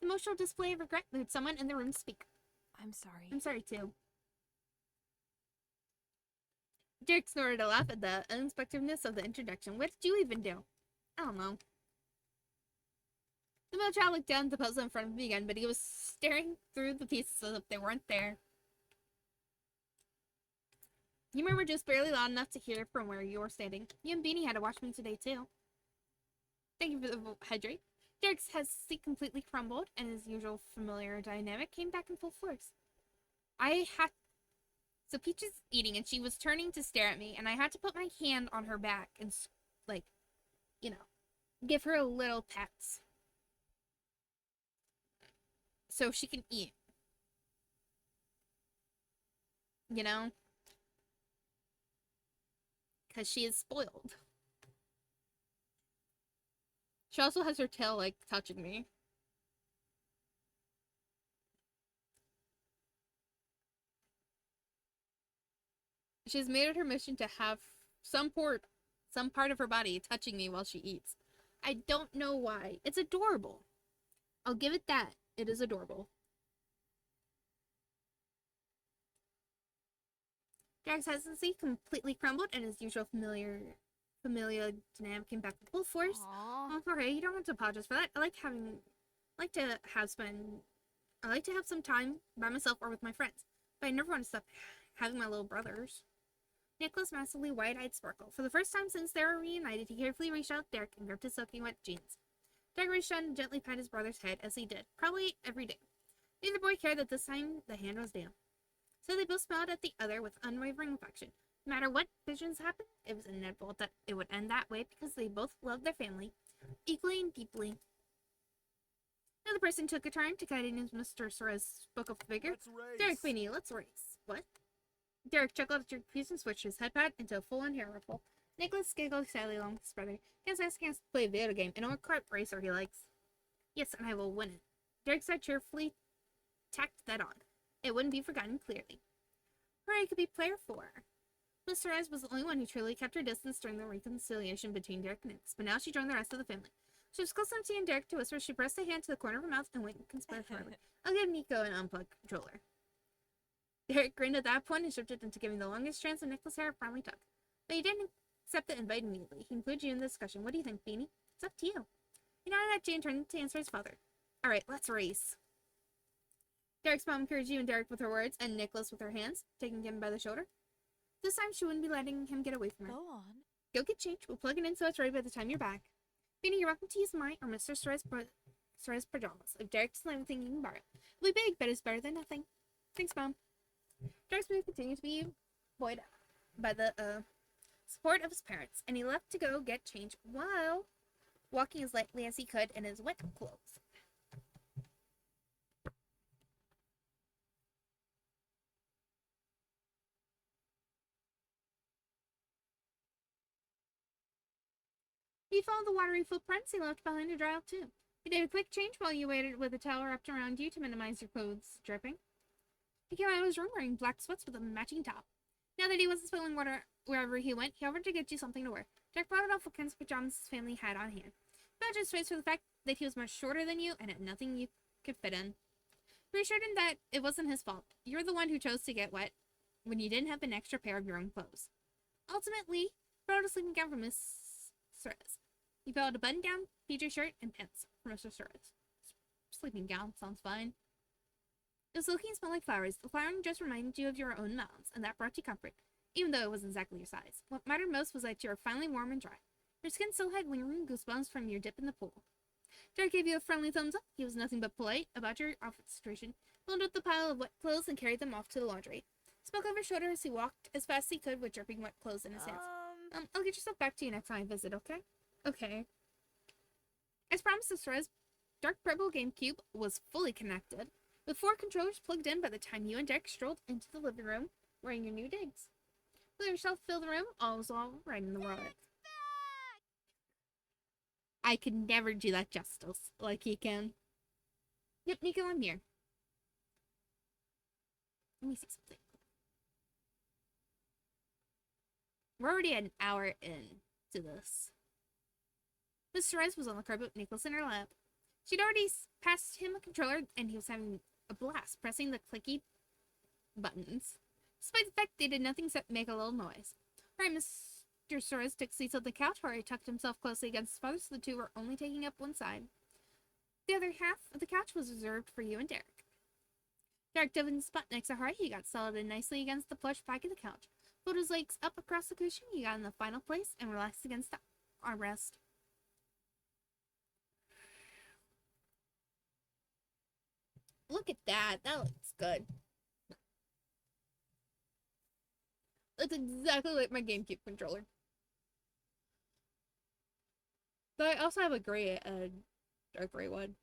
Speaker 1: The emotional display of regret made someone in the room speak.
Speaker 2: I'm sorry.
Speaker 1: I'm sorry, too. Derek snorted a laugh at the unexpectedness of the introduction. What did you even do? I don't know. The middle child looked down at the puzzle in front of him again, but he was staring through the pieces as if they weren't there. You murmured just barely loud enough to hear from where you were standing. You and Beanie had to watch me today, too. Thank you for the hydrate. Derek's head completely crumbled, and his usual familiar dynamic came back in full force. So Peach is eating, and she was turning to stare at me, and I had to put my hand on her back and, give her a little pet. So she can eat. Because she is spoiled. She also has her tail, touching me. She's made it her mission to have some part of her body touching me while she eats. I don't know why. It's adorable. I'll give it that. It is adorable. Derek's hesitancy completely crumbled, and his usual familiar dynamic came back with full force.
Speaker 2: Aww.
Speaker 1: Oh, okay, you don't have to apologize for that. I like to have some time by myself or with my friends, but I never want to stop having my little brothers. Nicholas' massively wide-eyed sparkled. For the first time since they were reunited, he carefully reached out to Derek and gripped his soaking wet jeans. Derek reached out and gently patted his brother's head, as he did, probably every day. Neither boy cared that this time the hand was damp. So they both smiled at the other with unwavering affection. No matter what visions happened, it was inevitable that it would end that way because they both loved their family equally and deeply. Another person took a turn to guiding as Mr. Sora's spoke up figure.
Speaker 3: Let's race.
Speaker 1: Derek, Beanie, let's race. What? Derek chuckled at your piece and switched his head pad into a full-on hair ruffle. Nicholas giggled sadly along with his brother. Guess asking us to play a video game and a kart racer he likes. Yes, and I will win it. Derek said cheerfully, tacked that on. It wouldn't be forgotten clearly. Hooray could be player 4. Miss Therese was the only one who truly kept her distance during the reconciliation between Derek and Nicholas, but now she joined the rest of the family. She was close enough to Derek to whisper. She pressed a hand to the corner of her mouth and winked conspiratorially. I'll give Nico an unplugged controller. Derek grinned at that point and shifted into giving the longest strands of Nicholas' hair a friendly tug. But he didn't accept the invite immediately. He included you in the discussion. What do you think, Beanie? It's up to you. He nodded at Jay and turned to answer his father. All right, let's race. Derek's mom encouraged you and Derek with her words, and Nicholas with her hands, taking him by the shoulder. This time she wouldn't be letting him get away from her.
Speaker 2: Go on.
Speaker 1: Go get changed. We'll plug it in so it's ready by the time you're back. Benny, you're welcome to use my or Mr. Soray's pajamas. If Derek doesn't have anything, you can borrow it. It'll be big, but it's better than nothing. Thanks, Mom. Derek's move continued to be buoyed by the support of his parents, and he left to go get changed while walking as lightly as he could in his wet clothes. He followed the watery footprints he left behind to dry out too. He did a quick change while you waited with a towel wrapped around you to minimize your clothes dripping. He came out of his room wearing black sweats with a matching top. Now that he wasn't spilling water wherever he went, he offered to get you something to wear. Jack brought off what kinds of pajamas his family had on hand. He his face for the fact that he was much shorter than you and had nothing you could fit in. He reassured him that it wasn't his fault. You're the one who chose to get wet when you didn't have an extra pair of your own clothes. Ultimately, he brought a sleeping gown from Miss Sorez. He bought a button-down PJ shirt and pants for Mr. Sorez. Sleeping gown sounds fine. It was looking and smelled like flowers. The flowering just reminded you of your own mountains, and that brought you comfort, even though it wasn't exactly your size. What mattered most was that you were finally warm and dry. Your skin still had lingering goosebumps from your dip in the pool. Derek gave you a friendly thumbs up. He was nothing but polite about your outfit situation, filled up the pile of wet clothes and carried them off to the laundry. He spoke over his shoulder as he walked as fast as he could with dripping wet clothes in his hands. I'll get yourself back to you next time I visit, okay? Okay. As promised, Sorez, Dark Purple GameCube was fully connected, with 4 controllers plugged in by the time you and Derek strolled into the living room wearing your new digs. Let yourself fill the room, all was all right in the world. I could never do that justice like he can. Yep, Nico, I'm here. Let me see something. We're already an hour in to this. Miss Sorez was on the carpet with Nicholas in her lap. She'd already passed him a controller, and he was having a blast pressing the clicky buttons, despite the fact they did nothing except make a little noise. Alright, Mr. Sorez took seats on the couch where he tucked himself closely against his father, so the two were only taking up one side. The other half of the couch was reserved for you and Derek. Derek dove in the spot next to her. He got settled in nicely against the plush back of the couch. Pulled his legs up across the cushion. He got in the final place and relaxed against the armrest. Look at that. That looks good. Looks exactly like my GameCube controller. But I also have a gray, dark gray one.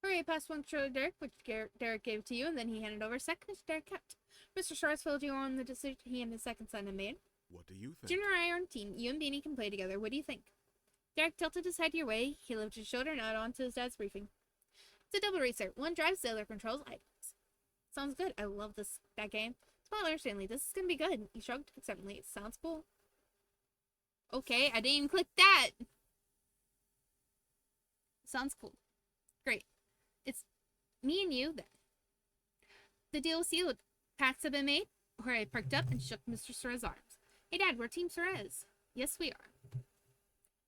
Speaker 1: Hurry, passed one controller to Derek, which Derek gave to you, and then he handed over a second, which Derek kept. Mr. Schwartz filled you on the decision he and his second son had made.
Speaker 3: What do you think?
Speaker 1: Junior and I are on a team. You and Beanie can play together. What do you think? Derek tilted his head your way. He lifted his shoulder and nodded onto his dad's briefing. It's a double racer. One drives, the other controls items. Sounds good. I love that game. Spoiler, Stanley. This is gonna be good. He shrugged acceptingly. It sounds cool. Okay, I didn't even click that. Sounds cool. Great. It's me and you then. The deal was sealed. Packs have been made. Jorge perked up and shook Mr. Sorez's arms. Hey, Dad, we're Team Sorez. Yes, we are.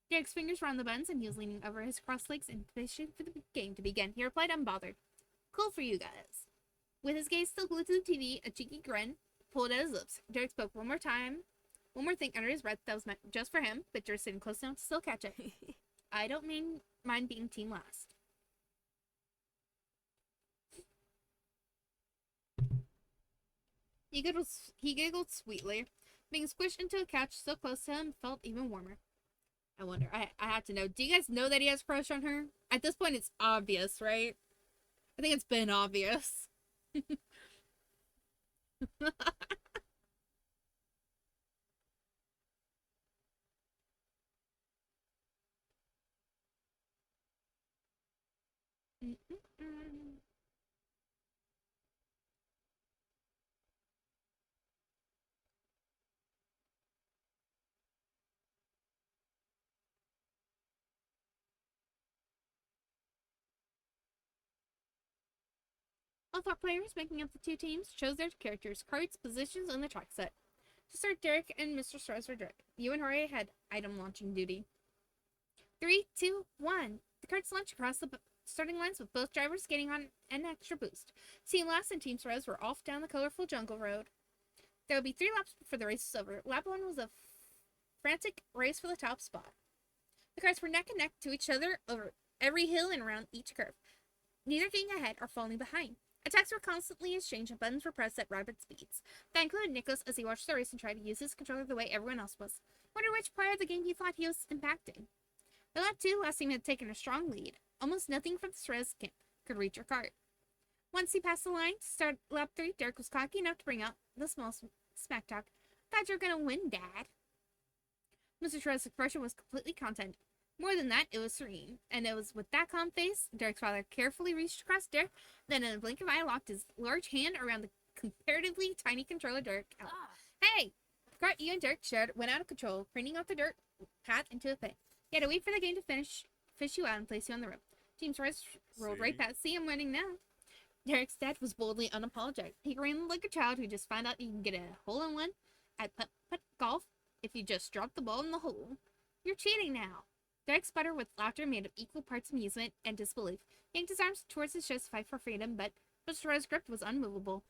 Speaker 1: Derek's fingers were on the buttons, and he was leaning over his crossed legs in position for the game to begin. He replied, unbothered. Cool for you guys. With his gaze still glued to the TV, a cheeky grin pulled at his lips. Derek spoke one more thing under his breath that was meant just for him, but you're sitting close enough to still catch it. I don't mind being team last. He giggled sweetly. Being squished into a couch so close to him felt even warmer. I wonder, I have to know, do you guys know that he has a crush on her? At this point, it's obvious, right? I think it's been obvious. All 4 players making up the 2 teams chose their characters, cards, positions, and the track set. To start, Derek and Mr. Strauss were driving. You and Jorge had item launching duty. 3, 2, 1. The carts launched across the starting lines with both drivers getting on an extra boost. Team Last and Team Suarez were off down the colorful jungle road. There would be 3 laps before the race was over. Lap 1 was a frantic race for the top spot. The cars were neck and neck to each other over every hill and around each curve, neither getting ahead or falling behind. Attacks were constantly exchanged and buttons were pressed at rapid speeds. That included Nicholas as he watched the race and tried to use his controller the way everyone else was. Wonder which player of the game he thought he was impacting. By lap 2, last team had taken a strong lead. Almost nothing from the Suarez camp could reach your cart. Once he passed the line to start lap 3, Derek was cocky enough to bring out the small smack talk. Thought you were gonna win, Dad. Mr. Suarez's expression was completely content. More than that, it was serene. And it was with that calm face, Derek's father carefully reached across Derek, then in a blink of an eye locked his large hand around the comparatively tiny controller Derek held. Hey! The cart you and Derek shared went out of control, craning off the dirt path into a pit. You had to wait for the game to fish you out and place you on the road. Team Suarez rolled right past. See, I'm winning now. Derek's dad was boldly unapologetic. He grinned like a child who just found out you can get a hole-in-one at putt-putt golf if you just drop the ball in the hole. You're cheating now. Derek sputtered with laughter made of equal parts amusement and disbelief. He yanked his arms towards his chest to fight for freedom, but Mr. Suarez's grip was unmovable.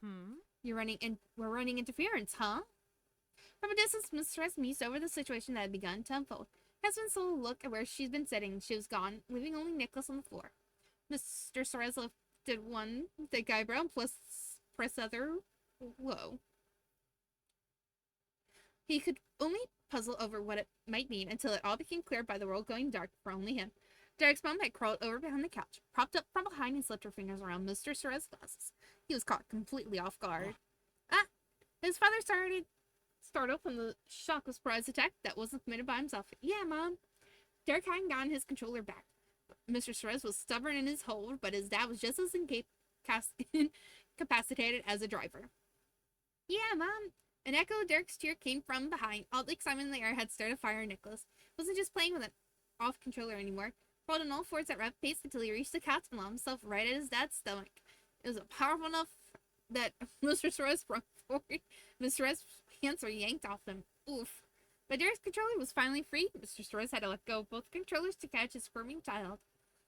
Speaker 1: We're running interference, huh? From a distance, Mr. Suarez mused over the situation that had begun to unfold. Husband stole a look at where she'd been sitting. She was gone, leaving only Nicholas on the floor. Mr. Suarez lifted one thick eyebrow and pressed other low. He could only puzzle over what it might mean until it all became clear by the world going dark for only him. Derek's mom had crawled over behind the couch, propped up from behind and slipped her fingers around Mr. Suarez's glasses. He was caught completely off guard. His father startled from the shock of surprise attack that wasn't committed by himself. Yeah, Mom. Derek hadn't gotten his controller back. Mr. Suarez was stubborn in his hold, but his dad was just as incapacitated as a driver. Yeah, Mom. An echo of Derek's cheer came from behind. All the excitement in the air had started a fire in Nicholas. He wasn't just playing with an off controller anymore. He crawled on all fours at rapid pace until he reached the couch and lobbed himself right at his dad's stomach. It was powerful enough that Mr. Suarez sprung forward. Mr. Suarez's hands were yanked off him. Oof. But Derek's controller was finally free. Mr. Suarez had to let go of both controllers to catch his squirming child.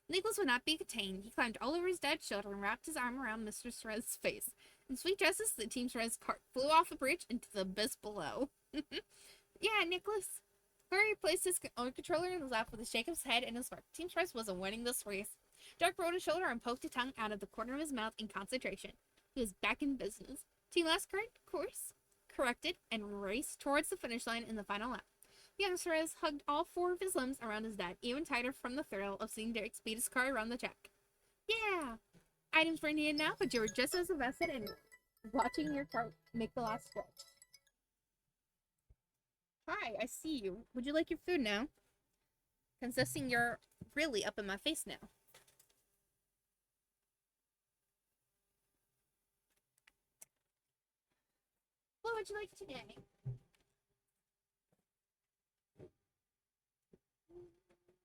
Speaker 1: Nicholas would not be contained. He climbed all over his dad's shoulder and wrapped his arm around Mr. Suarez's face. In sweet justice, the Team Suarez cart flew off the bridge into the abyss below. Yeah, Nicholas. Hurry placed his own controller in his lap with a shake of his head and a smirk. Team Suarez wasn't winning this race. Derek rolled his shoulder and poked a tongue out of the corner of his mouth in concentration. He was back in business. Team Last course corrected and raced towards the finish line in the final lap. Young Suarez hugged all 4 of his limbs around his dad, even tighter from the thrill of seeing Derek speed his car around the track. Yeah! Items were needed now, but you were just as invested in watching your car make the last stretch. Hi, I see you. Would you like your food now? Consisting you're really up in my face now. What would you like today?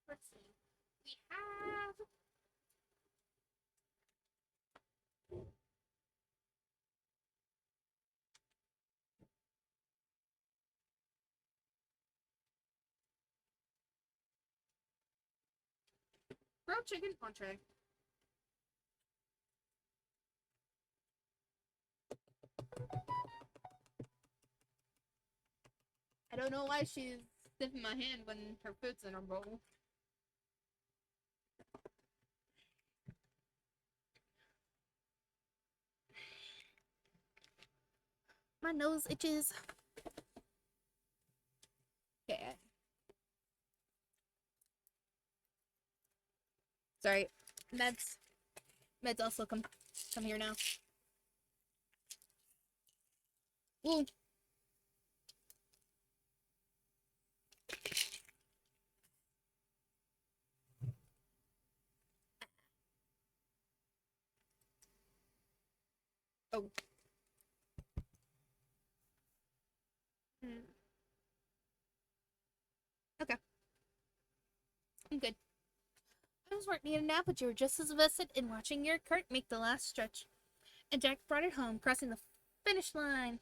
Speaker 1: Let's see. We have grilled chicken entree. I don't know why she's sniffing my hand when her food's in her bowl. My nose itches. Okay. Sorry. Meds also come here now. Ooh. Oh. Okay. I'm good. Items weren't needed now, but you were just as invested in watching your cart make the last stretch. And Jack brought it home, crossing the finish line.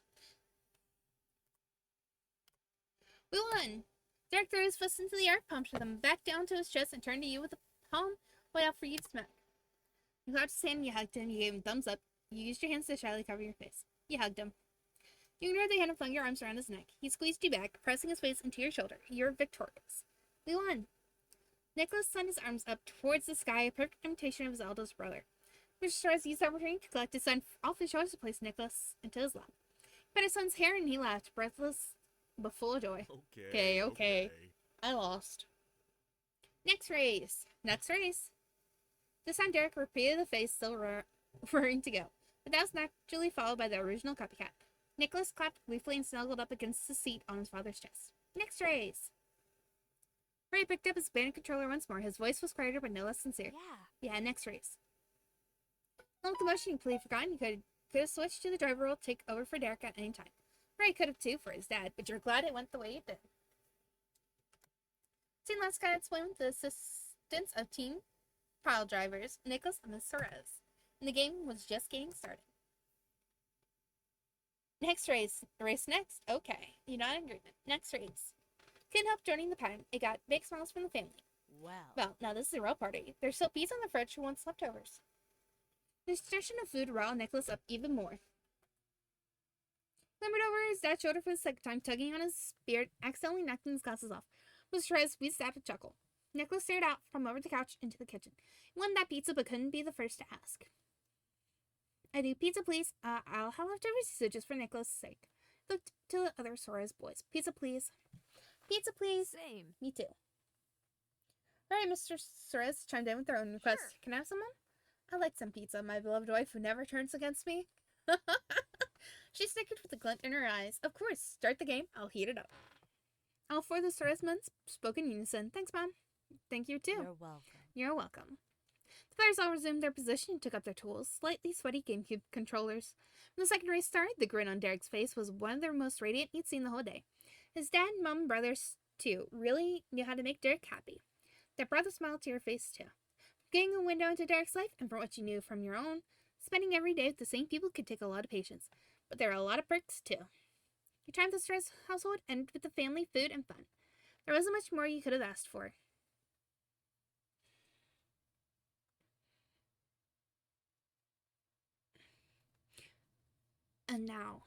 Speaker 1: We won! Derek threw his fist into the air, pumped them back down to his chest, and turned to you with a palm way out for you to smack. You clapped his hand and you hugged him. You gave him a thumbs up. You used your hands to shyly cover your face. You hugged him. You ignored the hand and flung your arms around his neck. He squeezed you back, pressing his face into your shoulder. You're victorious. We won. Nicholas sent his arms up towards the sky, a perfect imitation of his eldest brother. Mr. Strauss used the opportunity to collect his son off his shoulders to place Nicholas into his lap. He pet his son's hair and he laughed, breathless but full of joy. Okay. I lost. Next race. This time Derek repeated the face, still roaring to go. But that was naturally followed by the original copycat. Nicholas clapped gleefully and snuggled up against the seat on his father's chest. Next race. Ray picked up his band controller once more. His voice was quieter but no less sincere. Yeah, next race. No commotion, you completely forgotten. You could have switched to the driver role, take over for Derek at any time. Ray could have too for his dad, but you're glad it went the way it did. Team Last got explained with the assistance of team pile drivers, Nicholas and Miss Suarez. And the game was just getting started. Next race. Race next? Okay. You're not in agreement. Next race. Couldn't help joining the pattern. It got big smiles from the family. Well, now this is a real party. There's still pizza in the fridge for once leftovers. The tradition of food riled Nicholas up even more. Clambered over his dad's shoulder for the second time, tugging on his beard, accidentally knocking his glasses off. Mr. Perez squeezed out a chuckle. Nicholas stared out from over the couch into the kitchen. He wanted that pizza, but couldn't be the first to ask. I do pizza, please. I'll have leftovers, so just for Nicholas' sake. Looked to the other Suarez boys. Pizza, please. Pizza, please.
Speaker 2: Same.
Speaker 1: Me too. All right, Mr. Suarez chimed in with their own request.
Speaker 2: Sure.
Speaker 1: Can I have someone? I like some pizza, my beloved wife who never turns against me. She snickered with a glint in her eyes. Of course, start the game. I'll heat it up. All four of the Suarezmen spoke in unison. Thanks, Mom. Thank you, too.
Speaker 2: You're welcome.
Speaker 1: You're welcome. The players all resumed their position and took up their tools, slightly sweaty GameCube controllers. When the second race started, the grin on Derek's face was one of the most radiant he'd seen the whole day. His dad, mom, and brothers, too, really knew how to make Derek happy. Their brother smiled to your face, too. Getting a window into Derek's life, and from what you knew from your own, spending every day with the same people could take a lot of patience. But there are a lot of perks, too. Your time at the Strauss household ended with the family, food, and fun. There wasn't much more you could have asked for. And now,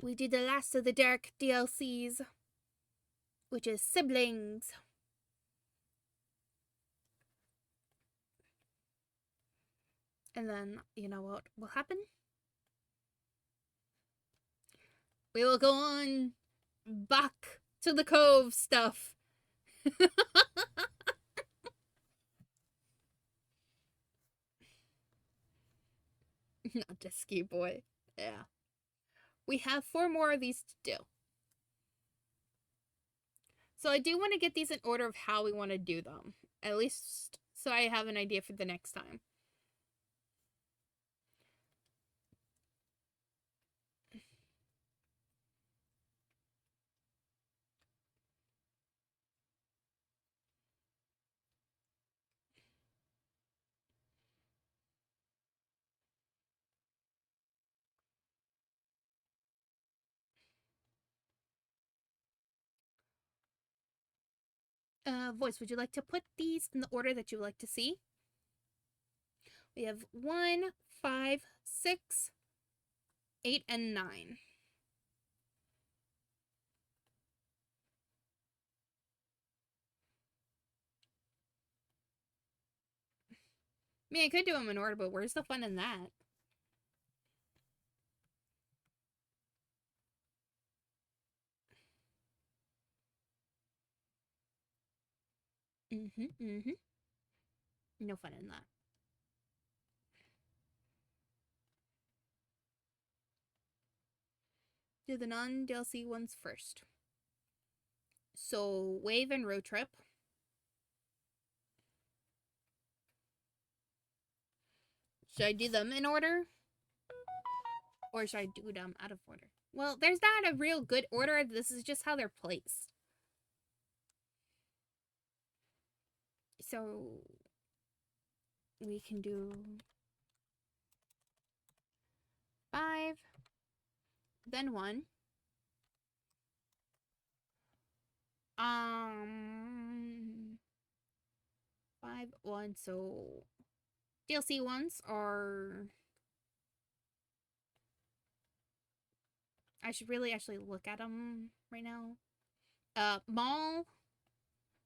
Speaker 1: we do the last of the Derek DLCs, which is Siblings. And then, you know what will happen? We will go on back to the Cove stuff. Not just Ski Boy. Yeah. We have 4 more of these to do. So I do want to get these in order of how we want to do them. At least so I have an idea for the next time. Voice, would you like to put these in the order that you would like to see? We have 1, 5, 6, 8, and 9. I mean, I could do them in order, but where's the fun in that? No fun in that. Do the non-DLC ones first. So, Wave and Road Trip. Should I do them in order? Or should I do them out of order? Well, there's not a real good order. This is just how they're placed. So, we can do 5, then 1, 5-1. So DLC ones are. I should really actually look at them right now. Mall,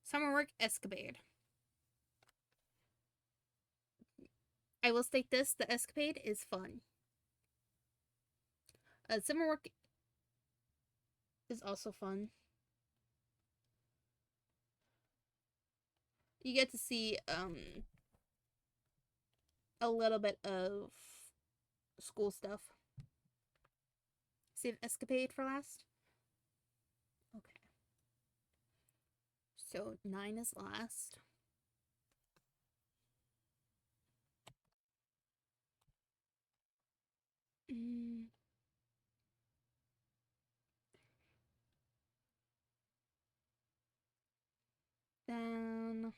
Speaker 1: Summer Work, Escapade. I will state this: the Escapade is fun. Summer Work is also fun. You get to see a little bit of school stuff. Save Escapade for last. Okay. So 9 is last. Then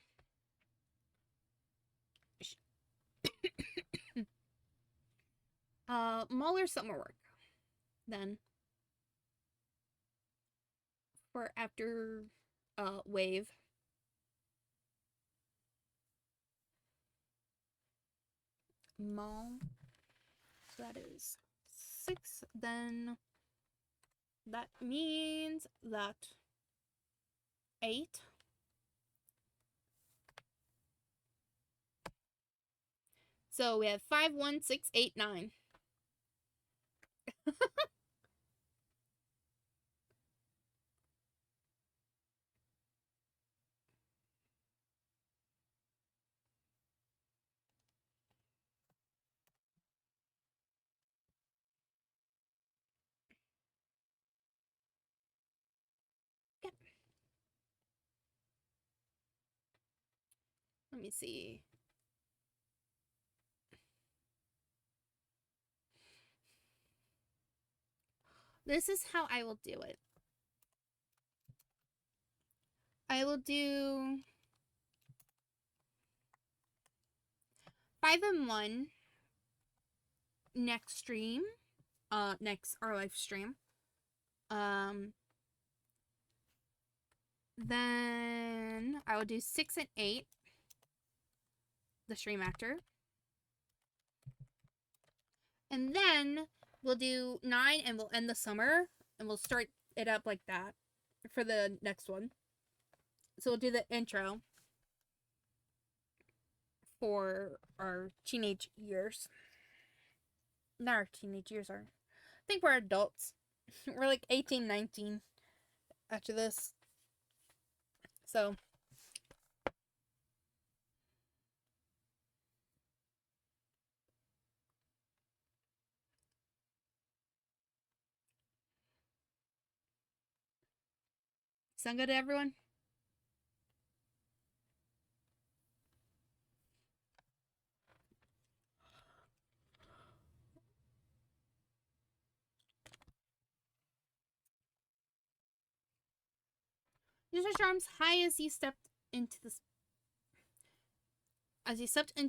Speaker 1: Mahler Summer Work. Then for after Wave. Mall. So that is 6. Then that means that 8. So we have 5, 1, 6, 8, 9. Yep. Let me see. This is how I will do it. I will do 5 and 1 next stream. Next our live stream. Then I will do 6 and 8 the stream after. And then we'll do 9 and we'll end the summer and we'll start it up like that for the next one. So we'll do the intro for our teenage years. Not our teenage years, I think we're adults. We're like 18, 19 after this. So sound good to everyone? Use your charms high as you stepped into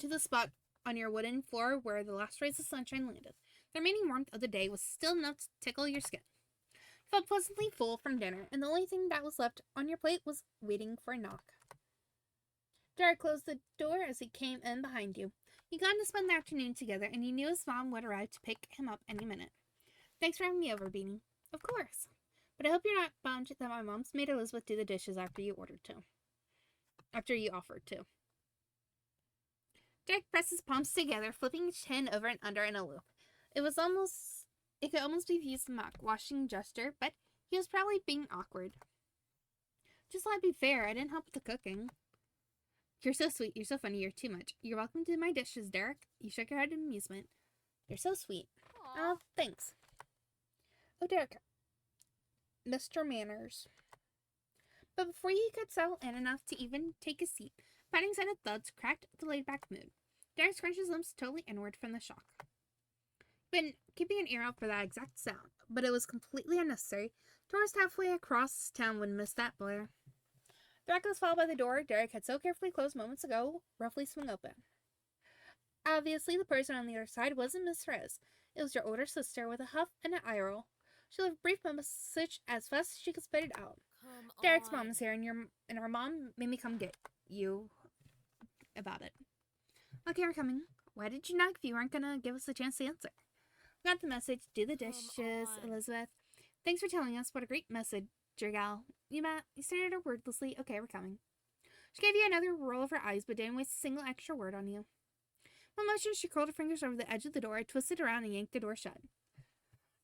Speaker 1: the spot on your wooden floor where the last rays of sunshine landed. The remaining warmth of the day was still enough to tickle your skin. You felt pleasantly full from dinner, and the only thing that was left on your plate was waiting for a knock. Derek closed the door as he came in behind you. You got to spend the afternoon together, and you knew his mom would arrive to pick him up any minute. Thanks for having me over, Beanie. Of course. But I hope you're not bummed that my mom's made Elizabeth do the dishes after you offered to. Derek pressed his palms together, flipping his chin over and under in a loop. It could almost be viewed as a mock-washing gesture, but he was probably being awkward. Just let it be fair, I didn't help with the cooking. You're so sweet, you're so funny, you're too much. You're welcome to my dishes, Derek. You shook your head in amusement. You're so sweet. Oh, thanks. Oh, Derek. Mr. Manners. But before he could settle in enough to even take a seat, patting sounded thuds cracked the laid-back mood. Derek scrunched his limbs totally inward from the shock. Been keeping an ear out for that exact sound, but it was completely unnecessary. Tourists halfway across town would miss that blare. The rack was followed by the door Derek had so carefully closed moments ago, roughly swung open. Obviously, the person on the other side wasn't Miss Rez. It was your older sister with a huff and an eye roll. She left a brief message as fast as she could spit it out. Derek's mom is here, and our mom made me come get you about it. Okay, we're coming. Why did you knock if you weren't gonna give us a chance to answer? Got the message. Do the dishes, Elizabeth. Thanks for telling us. What a great message, gal. You stared at her wordlessly. Okay, we're coming. She gave you another roll of her eyes, but didn't waste a single extra word on you. With motion, she curled her fingers over the edge of the door, twisted around, and yanked the door shut.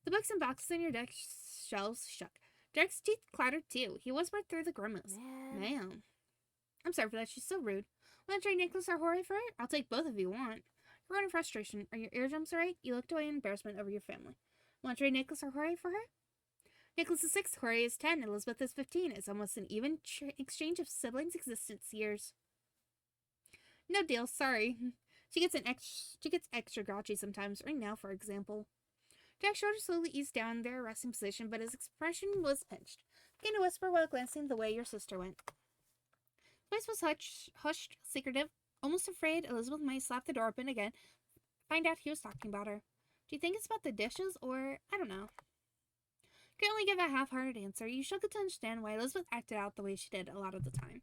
Speaker 1: The books and boxes on your desk shelves shook. Derek's teeth clattered too. He whispered through the grimace. Man. I'm sorry for that. She's so rude. Want to trade Nicholas or Jorge for her? I'll take both if you want. You're in frustration. Are your eardrums alright? You looked away in embarrassment over your family. Want to trade Nicholas or Jorge for her? Nicholas is 6, Jorge is 10, Elizabeth is 15. It's almost an even exchange of siblings' existence years. No deal, sorry. She gets extra grouchy sometimes, right now, for example. Jack's shoulders slowly eased down in their resting position, but his expression was pinched. Began to whisper while glancing the way your sister went. His voice was hushed, secretive, almost afraid Elizabeth might slap the door open again, find out he was talking about her. Do you think it's about the dishes, or I don't know? You could only give a half-hearted answer. You should get to understand why Elizabeth acted out the way she did a lot of the time.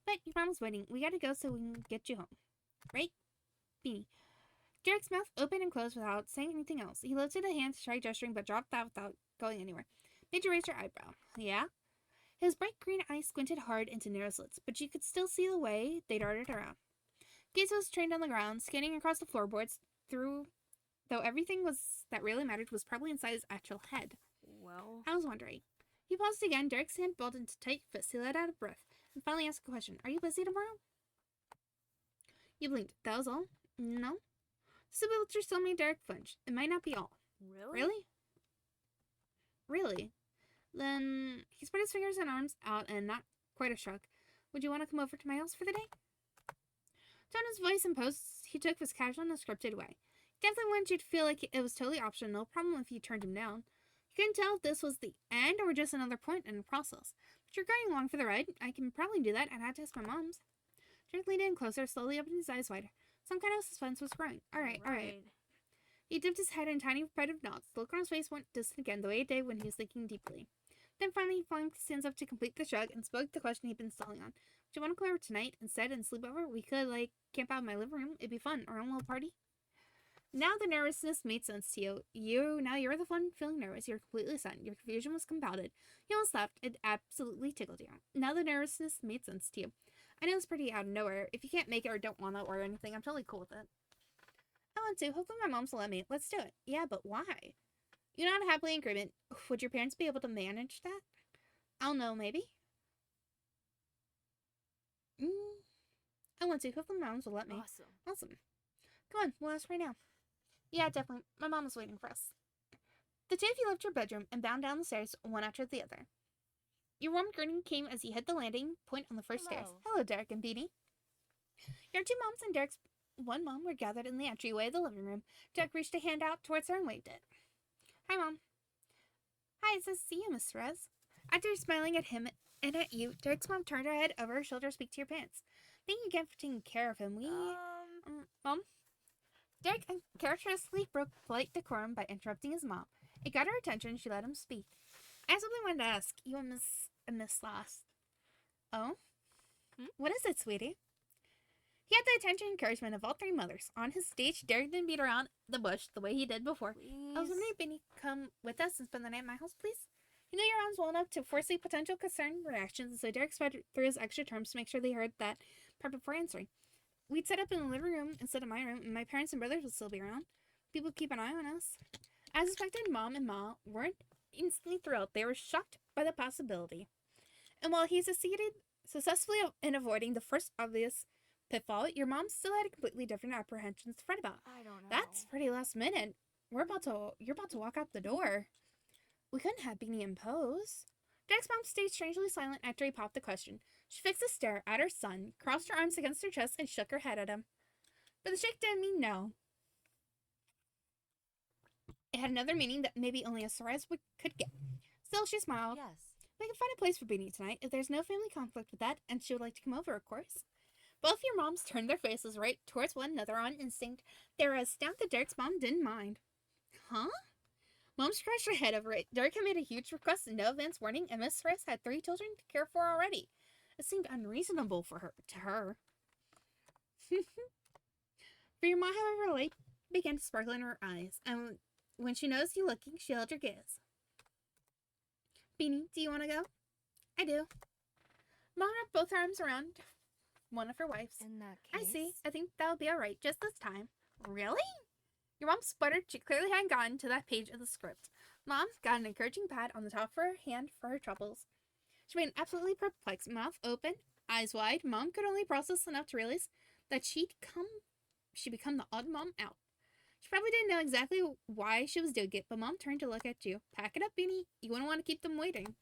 Speaker 1: But your mom was waiting. We gotta go so we can get you home. Right? Beanie. Derek's mouth opened and closed without saying anything else. He lifted a hand to try gesturing, but dropped that without going anywhere. Made you raise your eyebrow. Yeah? His bright green eyes squinted hard into narrow slits, but you could still see the way they darted around. Gaze was trained on the ground, scanning across the floorboards, though everything that really mattered was probably inside his actual head.
Speaker 2: Well,
Speaker 1: I was wondering. He paused again. Derek's hand balled into tight fists. He let out a breath and finally asked a question. Are you busy tomorrow? You blinked. That was all? No? This ability still made Derek flinch. It might not be all.
Speaker 2: really?
Speaker 1: Really? Then he spread his fingers and arms out and not quite a shrug. Would you want to come over to my house for the day? Tone his voice and pose he took was casual in a scripted way. Definitely wanted you to feel like it was totally optional. No problem if you turned him down. You couldn't tell if this was the end or just another point in the process. But you're going along for the ride. I can probably do that. I'd have to ask my mom's. Derek leaned in closer, slowly opened his eyes wider. Some kind of suspense was growing. All right. He dipped his head in tiny repetitive nods. The look on his face went distant again, the way it did when he was thinking deeply. Then finally he flung his hands up to complete the shrug and spoke the question he'd been stalling on. Would you want to come over tonight instead and sleep over? We could, camp out in my living room. It'd be fun. Our own little party. Now the nervousness made sense to you. You're the one feeling nervous. You're completely stunned. Your confusion was compounded. You almost laughed. It absolutely tickled you. Now the nervousness made sense to you. I know it's pretty out of nowhere. If you can't make it or don't want to or anything, I'm totally cool with it. I want to. Hopefully my mom's will let me. Let's do it. Yeah, but why? You're not happily in agreement. Would your parents be able to manage that? I'll know, maybe. I want to. Hopefully my mom's will let me. Awesome. Come on, we'll ask right now. Yeah, definitely. My mom is waiting for us. The two of you left your bedroom and bound down the stairs, one after the other. Your warm greeting came as you hit the landing point on the first stairs. Hello, Derek and Beanie. Your two moms and Derek's one mom were gathered in the entryway of the living room. Derek reached a hand out towards her and waved it. Hi, Mom. Hi, it's nice to see you, Miss Rez. After smiling at him and at you, Derek's mom turned her head over her shoulder to speak to your parents. Thank you again for taking care of him. Mom? Derek uncharacteristically broke polite decorum by interrupting his mom. It got her attention. She let him speak. I have something I wanted to ask you and Miss Lass. Oh? What is it, sweetie? He had the attention and encouragement of all three mothers. On his stage, Derek didn't beat around the bush the way he did before.
Speaker 2: Please.
Speaker 1: I was wondering if Benny come with us and spend the night at my house, please? He knew your arms well enough to foresee potential concern reactions, so Derek sped through his extra terms to make sure they heard that part before answering. We'd set up in the living room instead of my room, and my parents and brothers would still be around. People keep an eye on us. As expected, Mom and Ma weren't instantly thrilled. They were shocked by the possibility. And while he succeeded successfully in avoiding the first obvious pitfall, your mom still had completely different apprehensions to fret about.
Speaker 2: I don't know.
Speaker 1: That's pretty last minute. You're about to walk out the door. We couldn't have Beanie impose. Derek's mom stayed strangely silent after he popped the question. She fixed a stare at her son, crossed her arms against her chest, and shook her head at him. But the shake didn't mean no. It had another meaning that maybe only a Sorez could get. Still, she smiled.
Speaker 2: Yes.
Speaker 1: We can find a place for Beanie tonight if there's no family conflict with that, and she would like to come over, of course. Both your moms turned their faces right towards one another on instinct. They were as astounded that Derek's mom didn't mind. Huh? Mom scratched her head over it. Derek had made a huge request and no advance warning, and Miss Riss had 3 children to care for already. It seemed unreasonable for her. Grandma, however, light began to sparkle in her eyes, and when she noticed you looking, she held her gaze. Beanie, do you want to go? I do. Mom wrapped both arms around one of her wives.
Speaker 2: In that case,
Speaker 1: I see. I think that'll be all right just this time. Really? Your mom sputtered. She clearly hadn't gotten to that page of the script. Mom got an encouraging pat on the top of her hand for her troubles. She remained absolutely perplexed, mouth open, eyes wide. Mom could only process enough to realize that she'd become the odd mom out. She probably didn't know exactly why she was doing it, but Mom turned to look at you. Pack it up, Beanie. You wouldn't want to keep them waiting.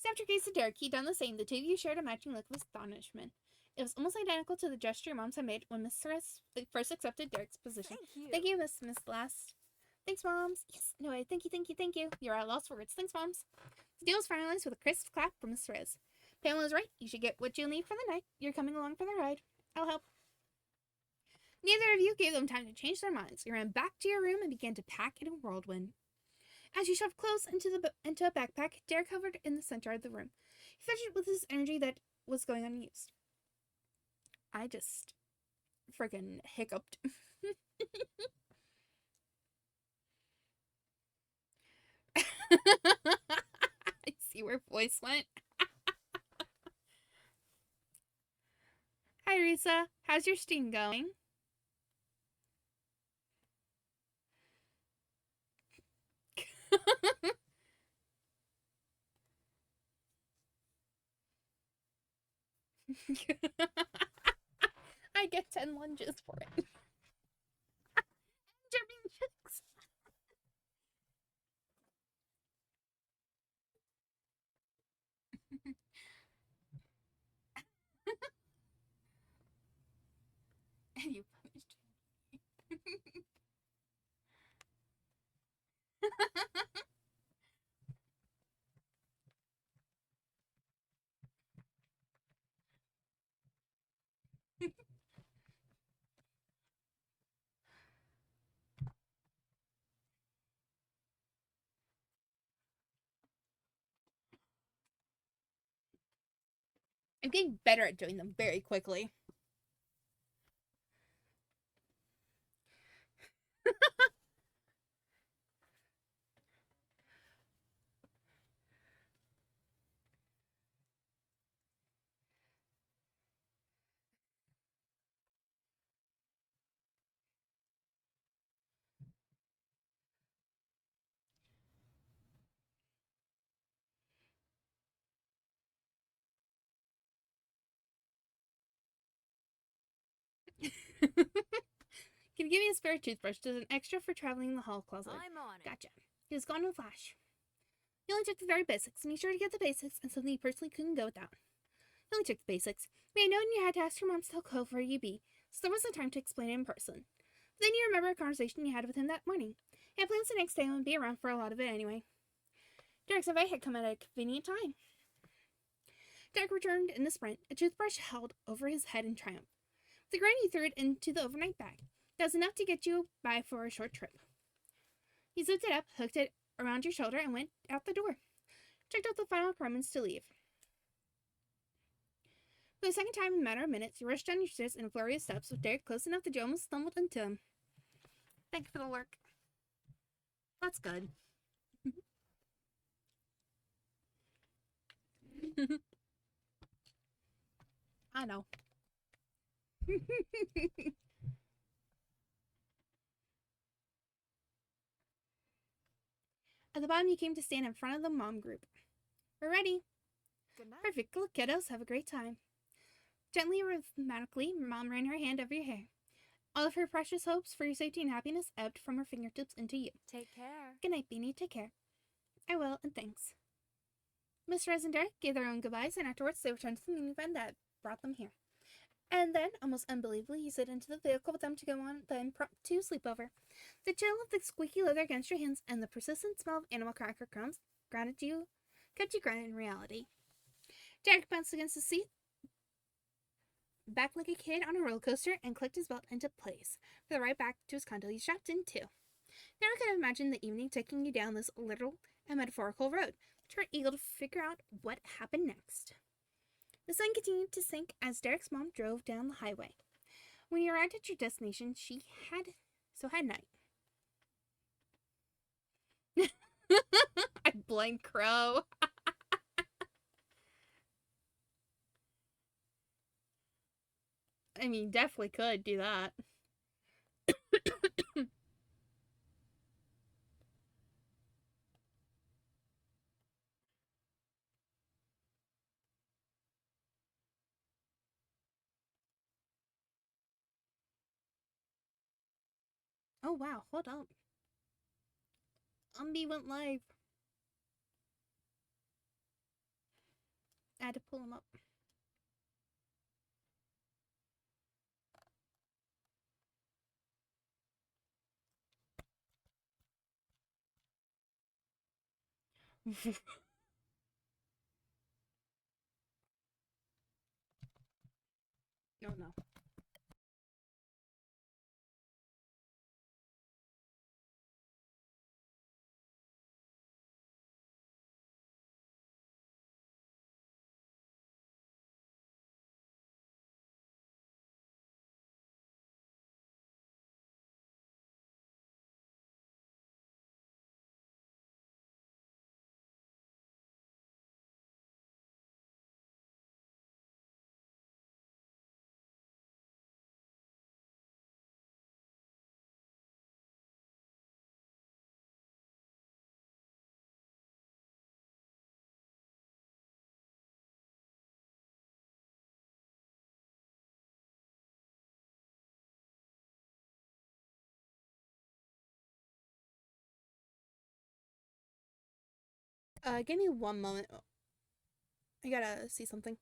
Speaker 1: Snapped her gaze at Derek. He'd done the same. The two of you shared a matching look of astonishment. It was almost identical to the gesture your moms had made when Miss Riss first accepted Derek's position. Thank you, Miss Last. Thanks, Moms. Yes, no way. Thank you. You're at lost for words. Thanks, Moms. The deal was finalized with a crisp clap from Miss Riss. Pamela was right. You should get what you'll need for the night. You're coming along for the ride. I'll help. Neither of you gave them time to change their minds. You ran back to your room and began to pack in a whirlwind. As you shoved clothes into a backpack, Derek hovered in the center of the room. He fetched with his energy that was going unused. I just friggin' hiccuped. I see where voice went. Hi, Risa. How's your steam going? I get 10 lunges for it. Jumping chicks. And you punished me. I'm getting better at doing them very quickly. Can you give me a spare toothbrush? There's an extra for traveling in the hall closet.
Speaker 2: I'm on it.
Speaker 1: Gotcha. He was gone in a flash. You only took the very basics. Make sure to get the basics and something you personally couldn't go without. You only took the basics. But I know you had to ask your mom to tell Cove where you be, so there wasn't time to explain it in person. But then you remember a conversation you had with him that morning. He had plans the next day and would be around for a lot of it anyway. Derek's invite had come at a convenient time. Derek returned in a sprint, a toothbrush held over his head in triumph. With a grin, he threw it into the overnight bag. That was enough to get you by for a short trip. He zipped it up, hooked it around your shoulder, and went out the door. Checked out the final apartments to leave. For the second time in a matter of minutes, you rushed down your stairs in a flurry of steps with Derek close enough that you almost stumbled into him. Thank you for the lurk. That's good. I know. At the bottom, you came to stand in front of the mom group. We're ready.
Speaker 2: Good night.
Speaker 1: Perfect. Look, kiddos, have a great time. Gently, rhythmically, Mom ran her hand over your hair. All of her precious hopes for your safety and happiness ebbed from her fingertips into you.
Speaker 2: Take care.
Speaker 1: Good night, Beanie. Take care. I will, and thanks. Miss Riss and Derek gave their own goodbyes, and afterwards they returned to the minivan that brought them here. And then, almost unbelievably, you slid into the vehicle with them to go on the impromptu sleepover. The chill of the squeaky leather against your hands and the persistent smell of animal cracker crumbs kept you grounded in reality. Derek bounced against the seat, back like a kid on a roller coaster, and clicked his belt into place. For the ride back to his condo, he strapped in too. Never could have imagined the evening taking you down this literal and metaphorical road. Turned eager to figure out what happened next. The sun continued to sink as Derek's mom drove down the highway. When you arrived at your destination, had night. I blame Crow. I mean, definitely could do that. Oh wow, hold up. Umbi went live. I had to pull him up. No, no. Give me one moment. I gotta see something.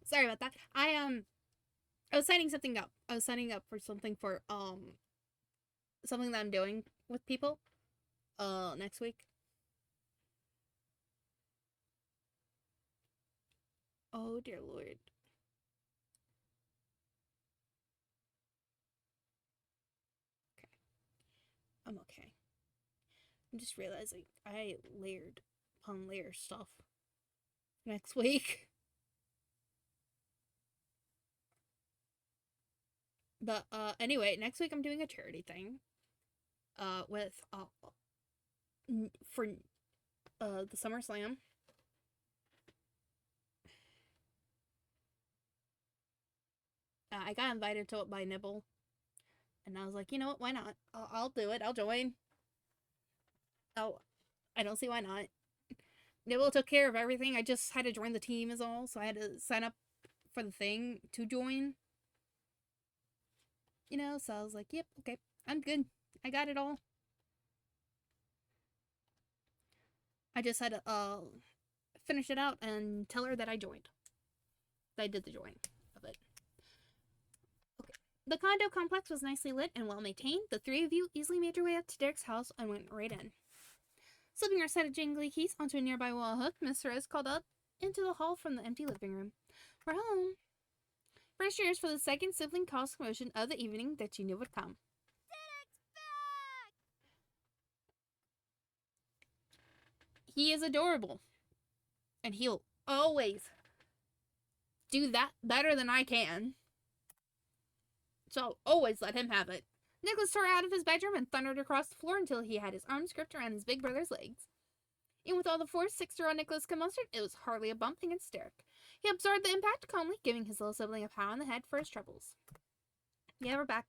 Speaker 1: Sorry about that. I was signing something up. I was signing up for something something that I'm doing with people next week. Oh dear Lord. Okay. I'm okay. I'm just realizing I layered upon layer stuff next week. But anyway, next week I'm doing a charity thing. With for the SummerSlam. I got invited to it by Nibble, and I was like, you know what? Why not? I'll do it. I'll join. Oh, I don't see why not. Nibble took care of everything. I just had to join the team, is all. So I had to sign up for the thing to join. You know, so I was like, yep, okay, I'm good. I got it all. I just had to finish it out and tell her that I joined. I did the join of it. Okay. The condo complex was nicely lit and well maintained. The three of you easily made your way up to Derek's house and went right in. Slipping her set of jingly keys onto a nearby wall hook, Miss Rose called out into the hall from the empty living room. We're home. Fresh ears for the second sibling cause commotion of the evening that you knew would come.
Speaker 4: Derek's back!
Speaker 1: He is adorable. And he'll always do that better than I can. So always let him have it. Nicholas tore out of his bedroom and thundered across the floor until he had his arms gripped around his big brother's legs. And with all the force 6-year-old Nicholas could muster, it was hardly a bump against Derek. He absorbed the impact calmly, giving his little sibling a pat on the head for his troubles. Yeah, we're back.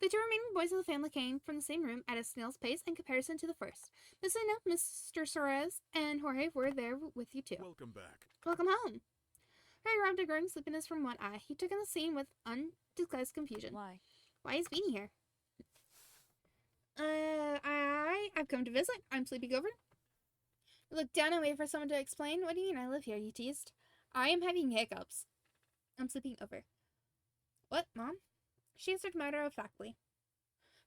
Speaker 1: The two remaining boys of the family came from the same room at a snail's pace in comparison to the first. Miss Lena, Mr. Suarez, and Jorge were there with you too.
Speaker 3: Welcome back.
Speaker 1: Welcome home. Harry rubbed a growing sleepiness from one eye. He took in the scene with undisguised confusion.
Speaker 2: Why?
Speaker 1: Why is Beanie here? I've come to visit. I'm sleeping over. I looked down and waited for someone to explain. What do you mean I live here? You teased. I am having hiccups. I'm sleeping over. What, Mom? She answered matter-of-factly.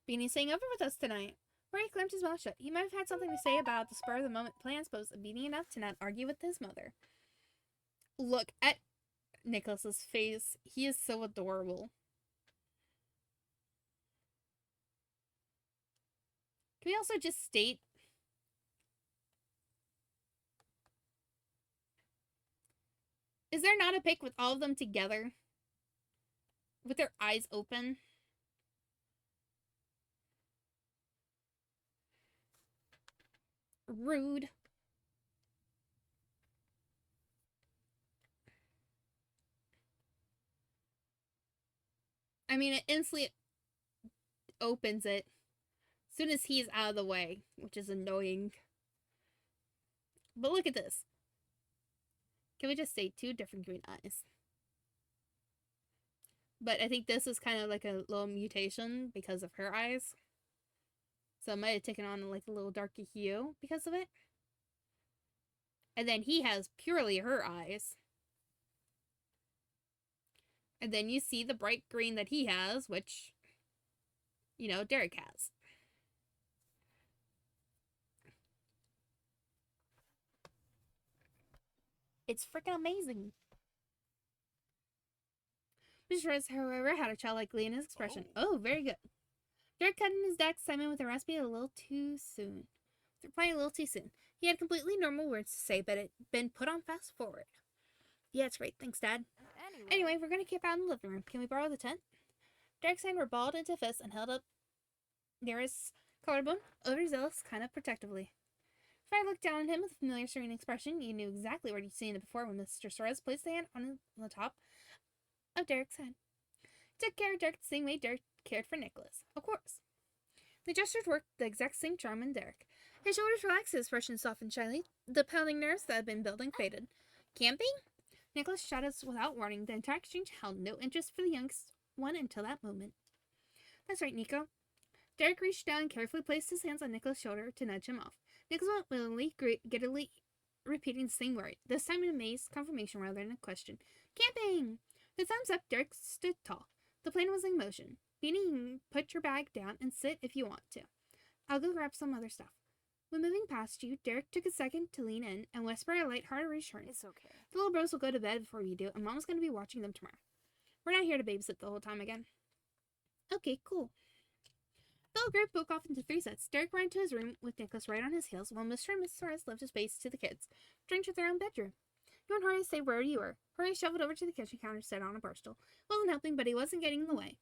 Speaker 1: Beanie's staying over with us tonight. Rory clamped his mouth shut. He might have had something to say about the spur-of-the-moment plans, but was obedient enough to not argue with his mother. Look at Nicholas's face. He is so adorable. Can we also just state is there not a pic with all of them together? With their eyes open? Rude. I mean, it instantly opens it as soon as he's out of the way, which is annoying. But look at this. Can we just say two different green eyes? But I think this is kind of like a little mutation because of her eyes. So it might have taken on like a little darker hue because of it. And then he has purely her eyes. And then you see the bright green that he has, which, you know, Derek has. It's freaking amazing. Mr. Rose, however, had a childlike glee in his expression. Oh, very good. Derek cut in his deck Simon with a raspy a little too soon. Replying a little too soon. He had completely normal words to say, but it had been put on fast forward. Yeah, it's great. Thanks, Dad. Anyway, we're going to camp out in the living room. Can we borrow the tent? Derek's hands were balled into fists and held up near his collarbone, overzealous, kind of protectively. Fry looked down at him with a familiar serene expression. You knew exactly where you'd seen it before when Mr. Suarez placed the hand on the top of Derek's head. He took care of Derek the same way Derek cared for Nicholas. Of course. The gestures worked the exact same charm in Derek. His shoulders relaxed, his expression softened shyly. The pounding nerves that had been building faded. Camping? Nicholas shot us without warning. The entire exchange held no interest for the youngest one until that moment. That's right, Nico. Derek reached down and carefully placed his hands on Nicholas' shoulder to nudge him off. Nicholas went willingly, giddily repeating the same word, this time in amazed confirmation rather than a question. Camping! With thumbs up, Derek stood tall. The plane was in motion. Beanie, you can put your bag down and sit if you want to. I'll go grab some other stuff. When moving past you, Derek took a second to lean in and whisper a light-hearted reassurance.
Speaker 2: It's okay.
Speaker 1: The little bros will go to bed before you do, and Mom's going to be watching them tomorrow. We're not here to babysit the whole time again. Okay, cool. The little group broke off into 3 sets. Derek ran to his room with Nicholas right on his heels, while Mr. and Mrs. Horace left a space to the kids, drenched with their own bedroom. You and Horace stayed where you were. Horace shuffled over to the kitchen counter, set on a bar stool. Wasn't helping, but he wasn't getting in the way.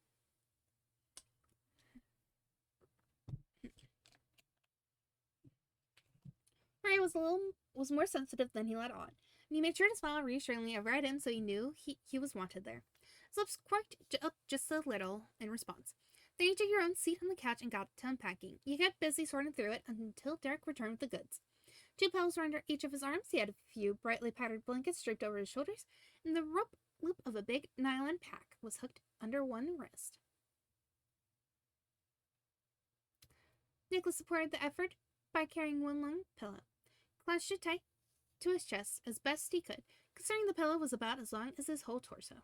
Speaker 1: Ray was more sensitive than he let on, and he made sure to smile reassuringly over at him so he knew he was wanted there. His lips quirked up just a little in response. Then you took your own seat on the couch and got to unpacking. You kept busy sorting through it until Derek returned with the goods. 2 pillows were under each of his arms. He had a few brightly patterned blankets draped over his shoulders, and the rope loop of a big nylon pack was hooked under one wrist. Nicholas supported the effort by carrying one long pillow, clutched it tight to his chest as best he could, considering the pillow was about as long as his whole torso.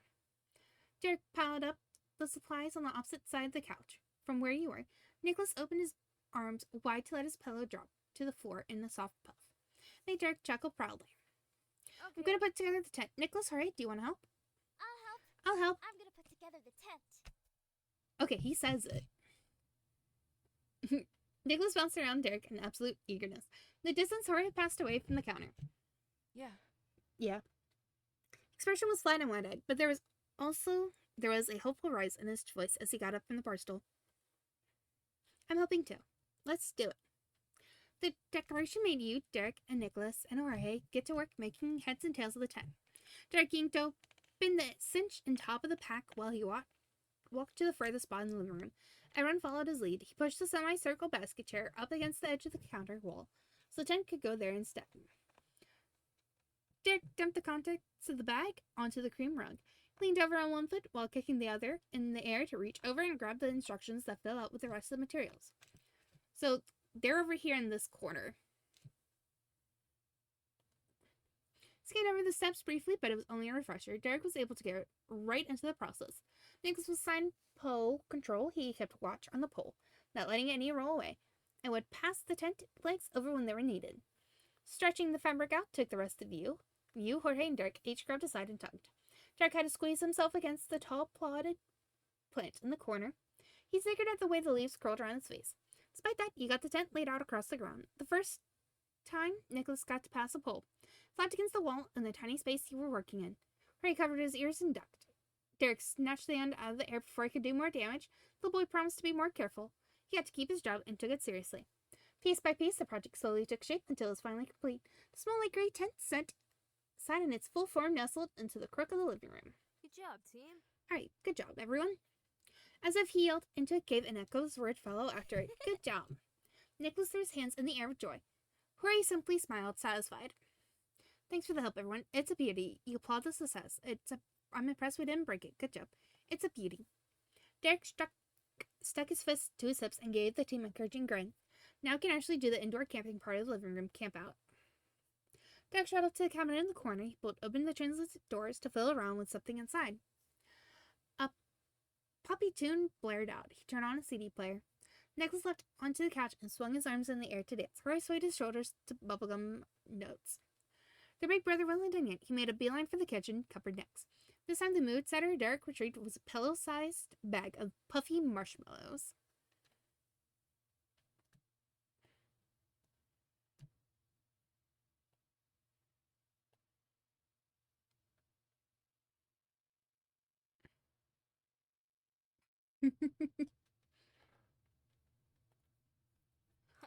Speaker 1: Derek piled up the supplies on the opposite side of the couch. From where you were, Nicholas opened his arms wide to let his pillow drop to the floor in a soft puff. Made Derek chuckle proudly.
Speaker 4: Okay.
Speaker 1: I'm going to put together the tent. Nicholas, hurry, do you want to help?
Speaker 4: I'll help.
Speaker 1: I'll help.
Speaker 4: I'm gonna put together the tent.
Speaker 1: Okay, he says it. Nicholas bounced around Derek in absolute eagerness. In the distance, Jorge passed away from the counter.
Speaker 2: Yeah.
Speaker 1: Expression was flat and wide-eyed, but there was a hopeful rise in his voice as he got up from the bar stool. I'm helping too. Let's do it. The declaration made you, Derek, and Nicholas, and Jorge get to work making heads and tails of the tent. Derek yanked open the cinch and top of the pack while he walked to the furthest spot in the living room. Everyone followed his lead. He pushed the semicircle basket chair up against the edge of the counter wall so the tent could go there instead. Derek dumped the contents of the bag onto the cream rug, leaned over on one foot while kicking the other in the air to reach over and grab the instructions that fell out with the rest of the materials. So they're over here in this corner. Scanned over the steps briefly, but it was only a refresher. Derek was able to get right into the process. Nicholas was assigned pole control. He kept watch on the pole, not letting any roll away, and would pass the tent legs over when they were needed. Stretching the fabric out took the rest of you. You, Jorge, and Derek each grabbed a side and tugged. Derek had to squeeze himself against the tall plotted plant in the corner. He snickered at the way the leaves curled around his face. Despite that, you got the tent laid out across the ground. The first time, Nicholas got to pass a pole, flat against the wall in the tiny space you were working in. Jorge covered his ears and ducked. Derek snatched the end out of the air before he could do more damage. The boy promised to be more careful. He had to keep his job and took it seriously. Piece by piece, the project slowly took shape until it was finally complete. The small light gray tent sat in its full form, nestled into the crook of the living room.
Speaker 2: Good job, team.
Speaker 1: Alright, good job, everyone. As if he yelled into a cave and echoes word follow after it. Good job. Nicholas threw his hands in the air with joy. Jorge simply smiled, satisfied. Thanks for the help, everyone. It's a beauty. You applaud the success. I'm impressed we didn't break it. Good job. It's a beauty. Derek stuck his fist to his hips and gave the team an encouraging grin. Now we can actually do the indoor camping part of the living room camp out. Derek shot up to the cabinet in the corner. He pulled open the transit doors to fill around with something inside. A poppy tune blared out. He turned on a CD player. Nicholas leapt onto the couch and swung his arms in the air to dance. Roy swayed his shoulders to bubblegum notes. Their big brother wasn't done yet. He made a beeline for the kitchen cupboard next. This time the mood setter Derek retrieved was a pillow-sized bag of puffy marshmallows.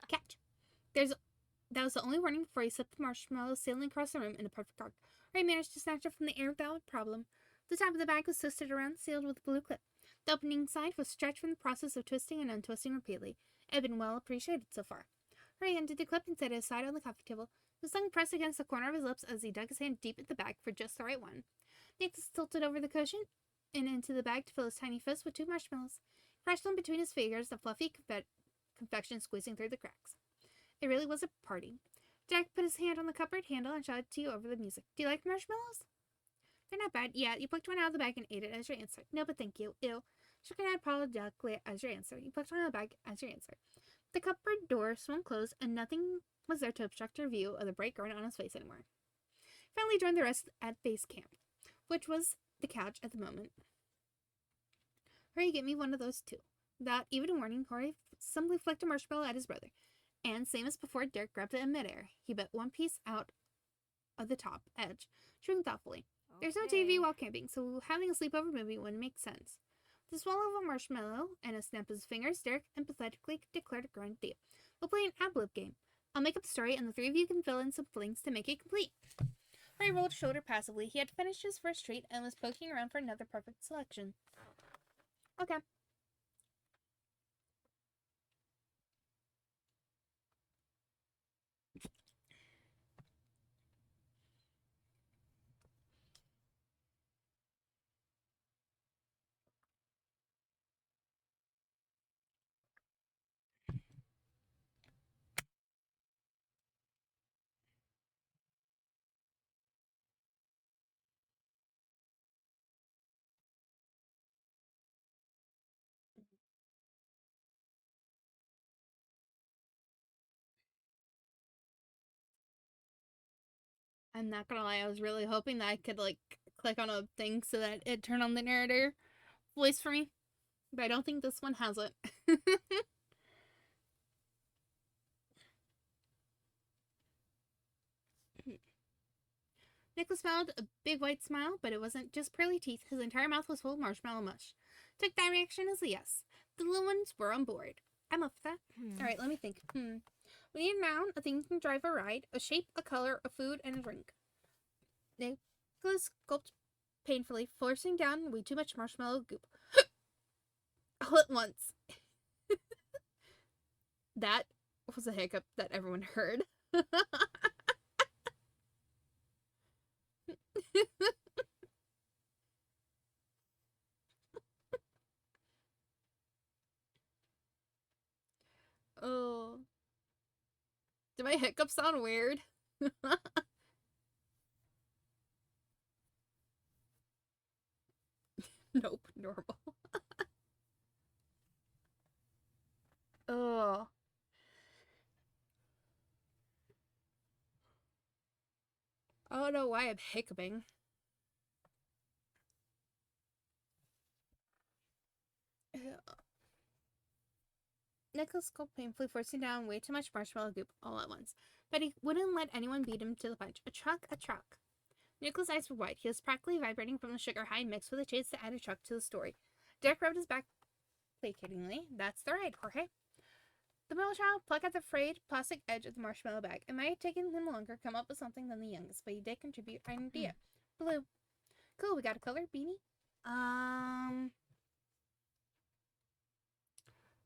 Speaker 1: Catch. That was the only warning before he slipped the marshmallow sailing across the room in a perfect arc. Ray managed to snatch it from the air without problem. The top of the bag was twisted around, sealed with a blue clip. The opening side was stretched from the process of twisting and untwisting repeatedly. It had been well appreciated so far. Ray undid the clip and set it aside on the coffee table. The tongue pressed against the corner of his lips as he dug his hand deep in the bag for just the right one. Nicholas tilted over the cushion and into the bag to fill his tiny fist with 2 marshmallows. He crushed them between his fingers, the fluffy confection squeezing through the cracks. It really was a party. Derek put his hand on the cupboard handle and shouted to you over the music. Do you like marshmallows? They're not bad. Yeah, you plucked one out of the bag and ate it as your answer. No, but thank you. Ew. Shook your head apologetically as your answer. You plucked one out of the bag as your answer. The cupboard door swung closed, and nothing was there to obstruct your view of the bright grin on his face anymore. Finally joined the rest at base camp, which was the couch at the moment. Hurry, get me one of those too. Without even a warning, Hori simply flicked a marshmallow at his brother, and same as before, Derek grabbed it in midair. He bit one piece out of the top edge, chewing thoughtfully. There's no TV while camping, so having a sleepover movie wouldn't make sense. With a swallow of a marshmallow and a snap of his fingers, Derek empathetically declared a grand deal. We'll play an ad-lib game. I'll make up the story, and the three of you can fill in some blanks to make it complete. Ray rolled his shoulder passively. He had finished his first treat and was poking around for another perfect selection. Okay. I'm not gonna lie, I was really hoping that I could, like, click on a thing so that it turned on the narrator voice for me. But I don't think this one has it. Nicholas smiled a big white smile, but it wasn't just pearly teeth. His entire mouth was full of marshmallow mush. Took that reaction as a yes. The little ones were on board. I'm up for that. Alright, let me think. We need a noun, a thing that can drive a ride, a shape, a color, a food, and a drink. Nicholas gulped painfully, forcing down way too much marshmallow goop. All at once. That was a hiccup that everyone heard. Oh. Did my hiccup sound weird? Nope, normal. Oh. I don't know why I'm hiccuping. Nicholas gulped painfully, forcing down way too much marshmallow goop all at once. But he wouldn't let anyone beat him to the punch. A truck, a truck. Nicholas' eyes were wide. He was practically vibrating from the sugar high mixed with a chance to add a truck to the story. Derek rubbed his back placatingly. That's the ride, Jorge. The middle child plucked at the frayed plastic edge of the marshmallow bag. It might have taken him longer to come up with something than the youngest, but he did contribute an idea. Blue. Cool, we got a color, beanie.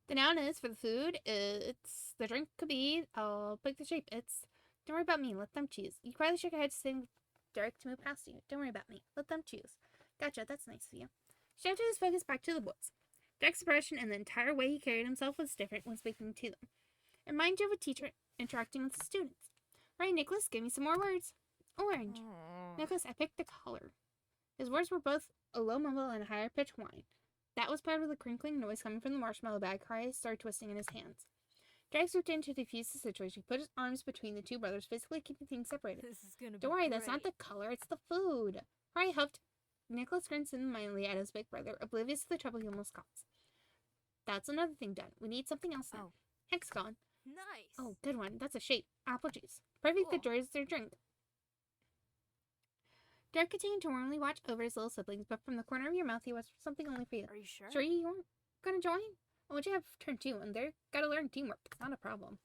Speaker 1: The noun is for the food. It's the drink could be. I'll pick the shape. It's don't worry about me. Let them choose. You quietly shook your head, saying Derek to move past you. Don't worry about me. Let them choose. Gotcha. That's nice of you. Shifted his focus back to the boys. Derek's expression and the entire way he carried himself was different when speaking to them. It reminded you of a teacher interacting with the students. Right, Nicholas, give me some more words. Orange. Nicholas, I picked the color. His words were both a low mumble and a higher pitched whine. That was paired with a crinkling noise coming from the marshmallow bag. Harry started twisting in his hands. Derek swooped in to defuse the situation. He put his arms between the two brothers, physically keeping things separated.
Speaker 2: This is gonna be
Speaker 1: Don't worry,
Speaker 2: great.
Speaker 1: that's not the color, it's the food. Harry huffed. Nicholas grinned mildly at his big brother, oblivious to the trouble he almost caused. That's another thing done. We need something else now.
Speaker 2: Oh.
Speaker 1: Hexagon.
Speaker 2: Nice.
Speaker 1: Oh, good one. That's a shape. Apple juice. Perfect
Speaker 2: Cool.
Speaker 1: to draw as their drink. Derek continued to warmly watch over his little siblings, but from the corner of your mouth he whispered something only for you.
Speaker 2: Are you sure?
Speaker 1: Sure you weren't gonna join? Oh, would you have turn 2 and they're gotta learn teamwork. It's not a problem.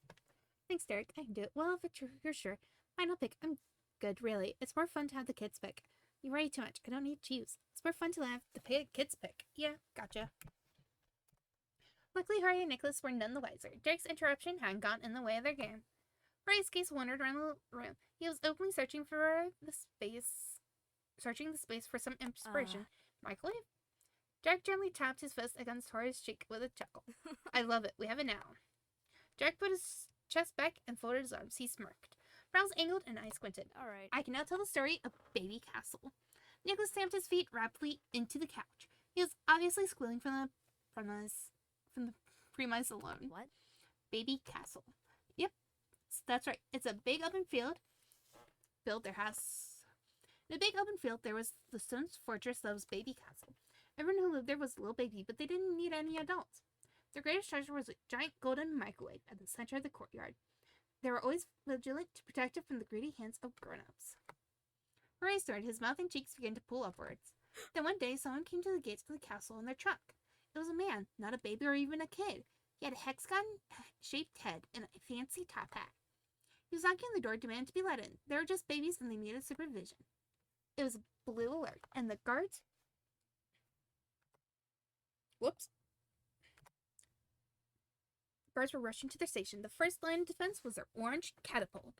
Speaker 1: Thanks, Derek. I can do it. Well, if you're sure. Fine, I'll pick. I'm good, really. It's more fun to have the kids pick. You worry too much. I don't need to choose. It's more fun to have the kids pick. Yeah, gotcha. Luckily, Harry and Nicholas were none the wiser. Derek's interruption hadn't gotten in the way of their game. Harry's gaze wandered around the room. He was openly searching the space for some inspiration. Microwave? Derek gently tapped his fist against Harry's cheek with a chuckle. I love it. We have it now. Derek put his chest back and folded his arms. He smirked. Brows angled and eyes squinted.
Speaker 2: All right.
Speaker 1: I can now tell the story of Baby Castle. Nicholas stamped his feet rapidly into the couch. He was obviously squealing from the premise alone.
Speaker 2: What?
Speaker 1: Baby castle. Yep, that's right. It's a big open field. In a big open field, there was the stone fortress that was Baby Castle. Everyone who lived there was a little baby, but they didn't need any adults. Their greatest treasure was a giant golden microwave at the center of the courtyard. They were always vigilant to protect it from the greedy hands of grown-ups. Rory stirred. His mouth and cheeks began to pull upwards. Then one day, someone came to the gates of the castle in their truck. It was a man, not a baby or even a kid. He had a hexagon-shaped head and a fancy top hat. He was knocking on the door, demanding to be let in. They were just babies and they needed supervision. It was a blue alert, and the guards... Guards were rushing to their station. The first line of defense was their orange catapult.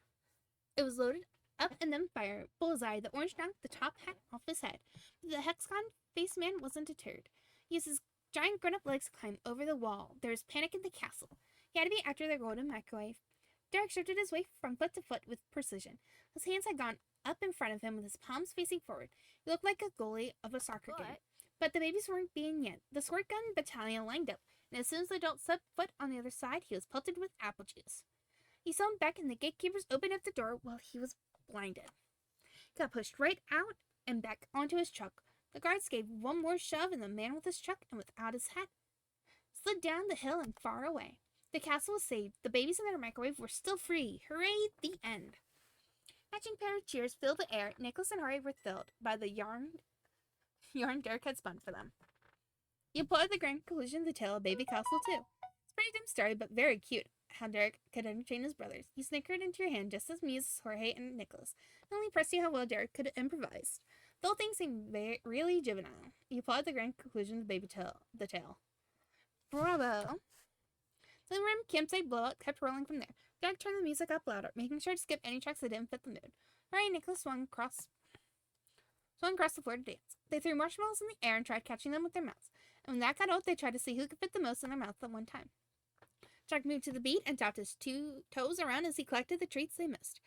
Speaker 1: It was loaded up and then fired. Bullseye, the orange knocked the top hat off his head. But the hexagon-faced man wasn't deterred. He used his giant grown-up legs to climb over the wall. There was panic in the castle. He had to be after their golden microwave. Derek shifted his weight from foot to foot with precision. His hands had gone up in front of him with his palms facing forward. He looked like a goalie of a soccer game. But the babies weren't being yet. The squirt gun battalion lined up, and as soon as the adult set foot on the other side, he was pelted with apple juice. He saw him back, and the gatekeepers opened up the door while he was blinded. He got pushed right out and back onto his truck. The guards gave one more shove, and the man with his truck and without his hat slid down the hill and far away. The castle was saved. The babies in their microwave were still free. Hooray, the end. Matching pair of cheers filled the air. Nicholas and Rory were thrilled by the yarn Derek had spun for them. He applauded the grand conclusion of the tale of Baby Castle, too. It's a pretty dim story, but very cute, how Derek could entertain his brothers. He snickered into your hand just as amused as Jorge and Nicholas. It only impressed you how well Derek could improvise. The whole thing seemed really juvenile. He applauded the grand conclusion of the tale. Bravo! The rim campsite blowout kept rolling from there. Derek turned the music up louder, making sure to skip any tracks that didn't fit the mood. Rory and Nicholas swung across the floor to dance. They threw marshmallows in the air and tried catching them with their mouths. And when that got old, they tried to see who could fit the most in their mouth at one time. Jack moved to the beat and tapped his 2 toes around as he collected the treats they missed.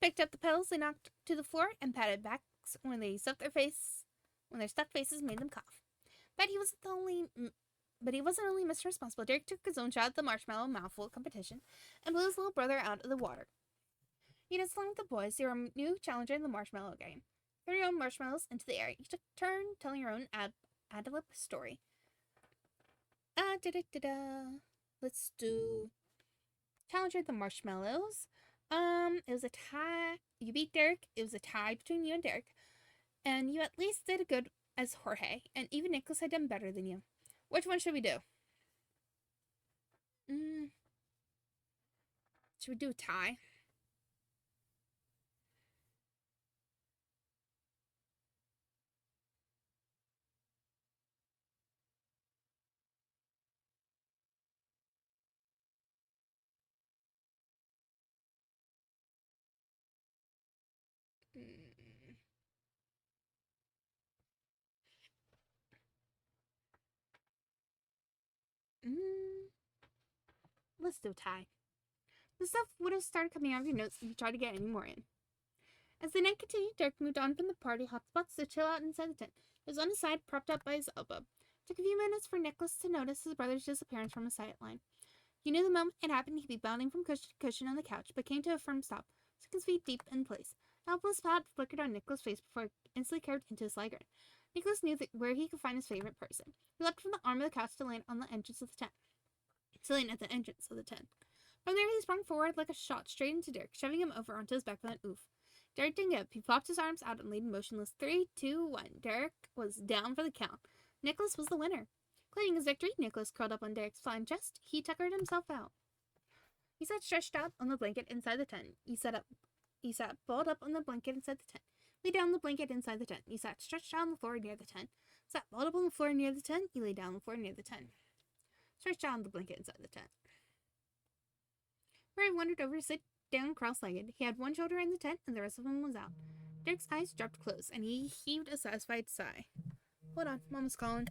Speaker 1: Picked up the petals they knocked to the floor and patted backs when their stuffed faces made them cough. But he wasn't only Mr. Responsible. Derek took his own shot at the marshmallow mouthful competition and blew his little brother out of the water. He danced along with the boys. They were a new challenger in the marshmallow game. Throw your own marshmallows into the air. You took a turn telling your own ad-lib story. Let's do challenger the marshmallows. It was a tie. You beat Derek. It was a tie between you and Derek. And you at least did a good as Jorge. And even Nicholas had done better than you. Which one should we do? Should we do a tie? Let's do a tie. The stuff would have started coming out of your notes if you tried to get any more in. As the night continued, Derek moved on from the party hotspots to chill out inside the tent. He was on his side, propped up by his elbow. It took a few minutes for Nicholas to notice his brother's disappearance from his sight-line. He knew the moment it happened he'd be bounding from cushion to cushion on the couch, but came to a firm stop, took his feet deep in place. A helpless pout flickered on Nicholas' face before it instantly curved into a sly grin. Nicholas knew where he could find his favorite person. He leapt from the arm of the couch to land on the entrance of the tent. At the entrance of the tent. From there, he sprung forward like a shot straight into Derek, shoving him over onto his back with an oof. Derek didn't give up. He popped his arms out and laid motionless. 3, 2, 1. Derek was down for the count. Nicholas was the winner. Claiming his victory, Nicholas curled up on Derek's fine chest. He tuckered himself out. He sat stretched out on the blanket inside the tent. He sat balled up on the blanket inside the tent. Lay down on the blanket inside the tent. He sat stretched out on the floor near the tent. Sat balled up on the floor near the tent. He lay down on the floor near the tent. Stretched out on the blanket inside the tent. Rory wandered over to sit down cross-legged. He had one shoulder in the tent, and the rest of him was out. Derek's eyes dropped close, and he heaved a satisfied sigh. Hold on, Mama's calling.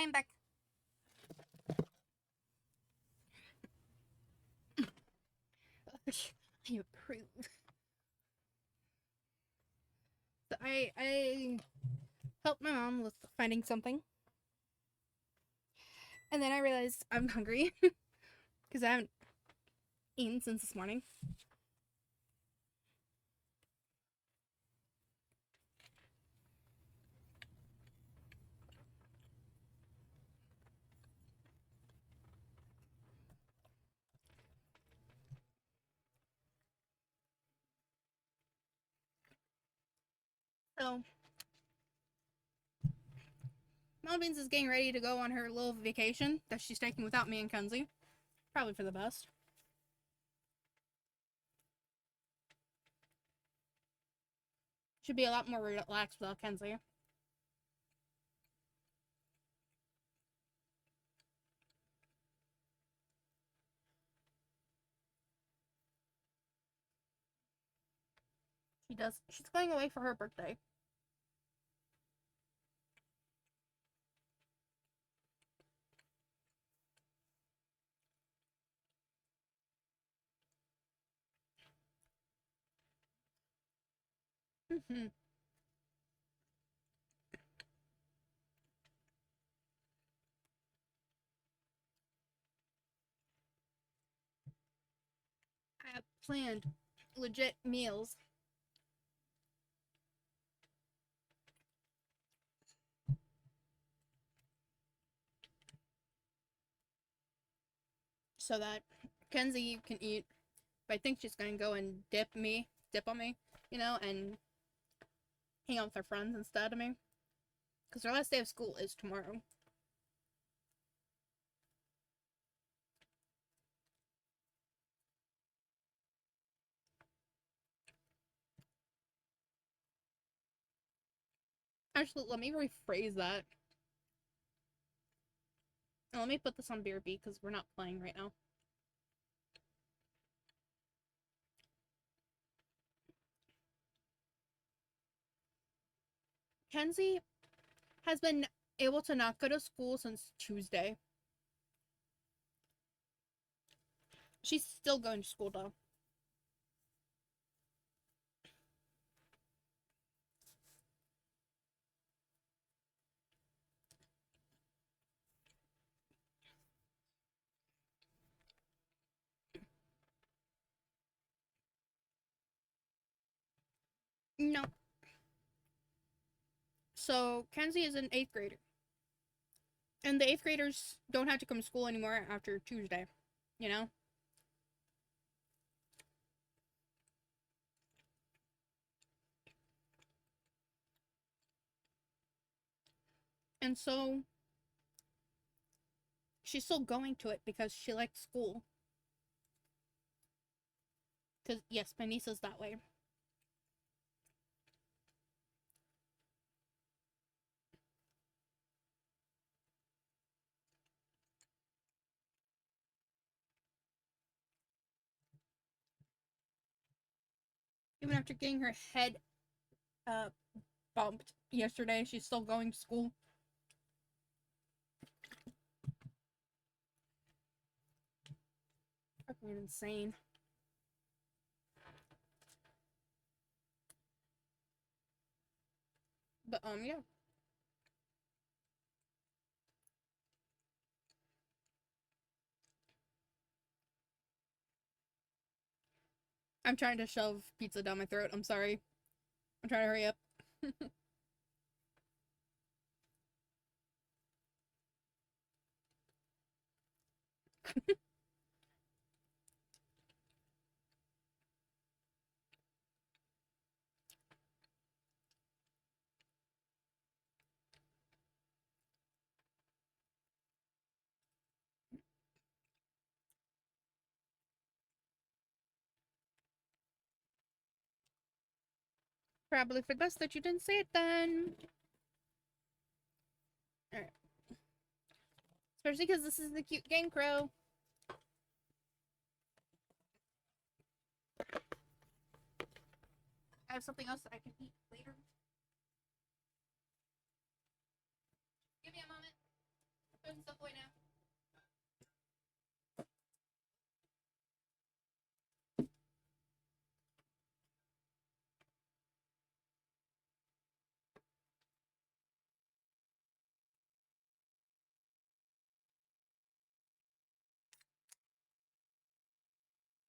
Speaker 1: I'm back. I approve. So I helped my mom with finding something. And then I realized I'm hungry because I haven't eaten since this morning. So, Mom Beans is getting ready to go on her little vacation that she's taking without me and Kenzie. Probably for the best. Should be a lot more relaxed without Kenzie. She does. She's going away for her birthday. Mm-hmm. I have planned legit meals. So that Kenzie can eat. But I think she's gonna go and dip on me, you know, and hang out with her friends instead of me. Because her last day of school is tomorrow. Actually, let me rephrase that. And let me put this on BRB because we're not playing right now. Kenzie has been able to not go to school since Tuesday. She's still going to school though. No. So Kenzie is an 8th grader. And the 8th graders don't have to come to school anymore after Tuesday, you know? And so she's still going to it because she likes school. Because, yes, my niece is that way. Even after getting her head bumped yesterday, she's still going to school. Fucking insane. But, yeah. I'm trying to shove pizza down my throat. I'm sorry. I'm trying to hurry up. Probably for the best that you didn't say it then. Alright. Especially because this is the cute Game Crow. I have something else that I can eat later. Give me a moment. going Subway now.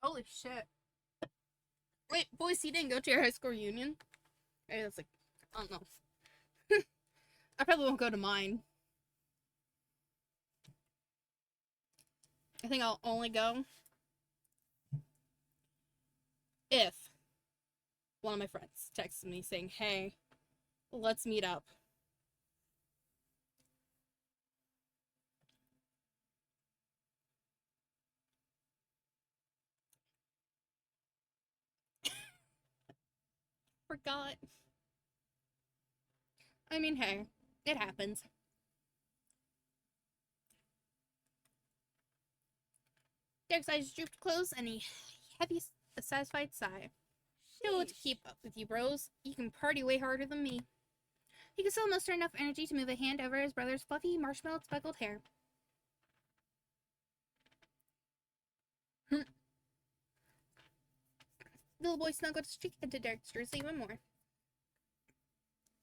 Speaker 1: Holy shit. Wait, Boise, you didn't go to your high school reunion? Maybe that's like, I don't know. I probably won't go to mine. I think I'll only go if one of my friends texts me saying, hey, let's meet up. Forgot. I mean, hey, it happens. Derek's eyes drooped close and a heavy, satisfied sigh. Don't know what to keep up with you, bros. You can party way harder than me. He could still muster enough energy to move a hand over his brother's fluffy, marshmallow-speckled hair. The little boy snuggled his cheek into Derek's jersey even more.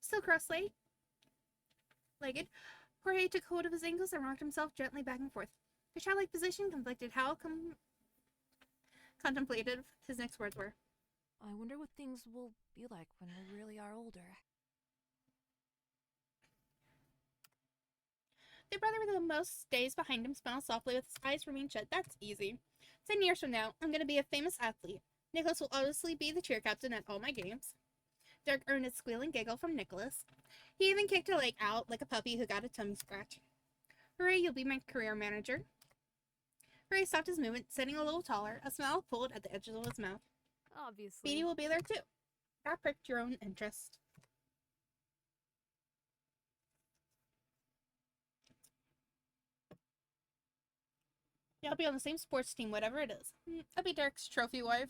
Speaker 1: Still cross-legged, Jorge took hold of his ankles and rocked himself gently back and forth. The childlike position conflicted how contemplative his next words were.
Speaker 2: I wonder what things will be like when we really are older.
Speaker 1: The brother with the most days behind him smiled softly with his eyes remained shut. That's easy. 10 years from now, I'm going to be a famous athlete. Nicholas will obviously be the cheer captain at all my games. Derek earned a squealing giggle from Nicholas. He even kicked a leg out like a puppy who got a tummy scratch. Hooray, you'll be my career manager. Hooray stopped his movement, sitting a little taller, a smile pulled at the edges of his mouth.
Speaker 2: Obviously.
Speaker 1: Speedy will be there too. That pricked your own interest. Yeah, I'll be on the same sports team, whatever it is. I'll be Derek's trophy wife.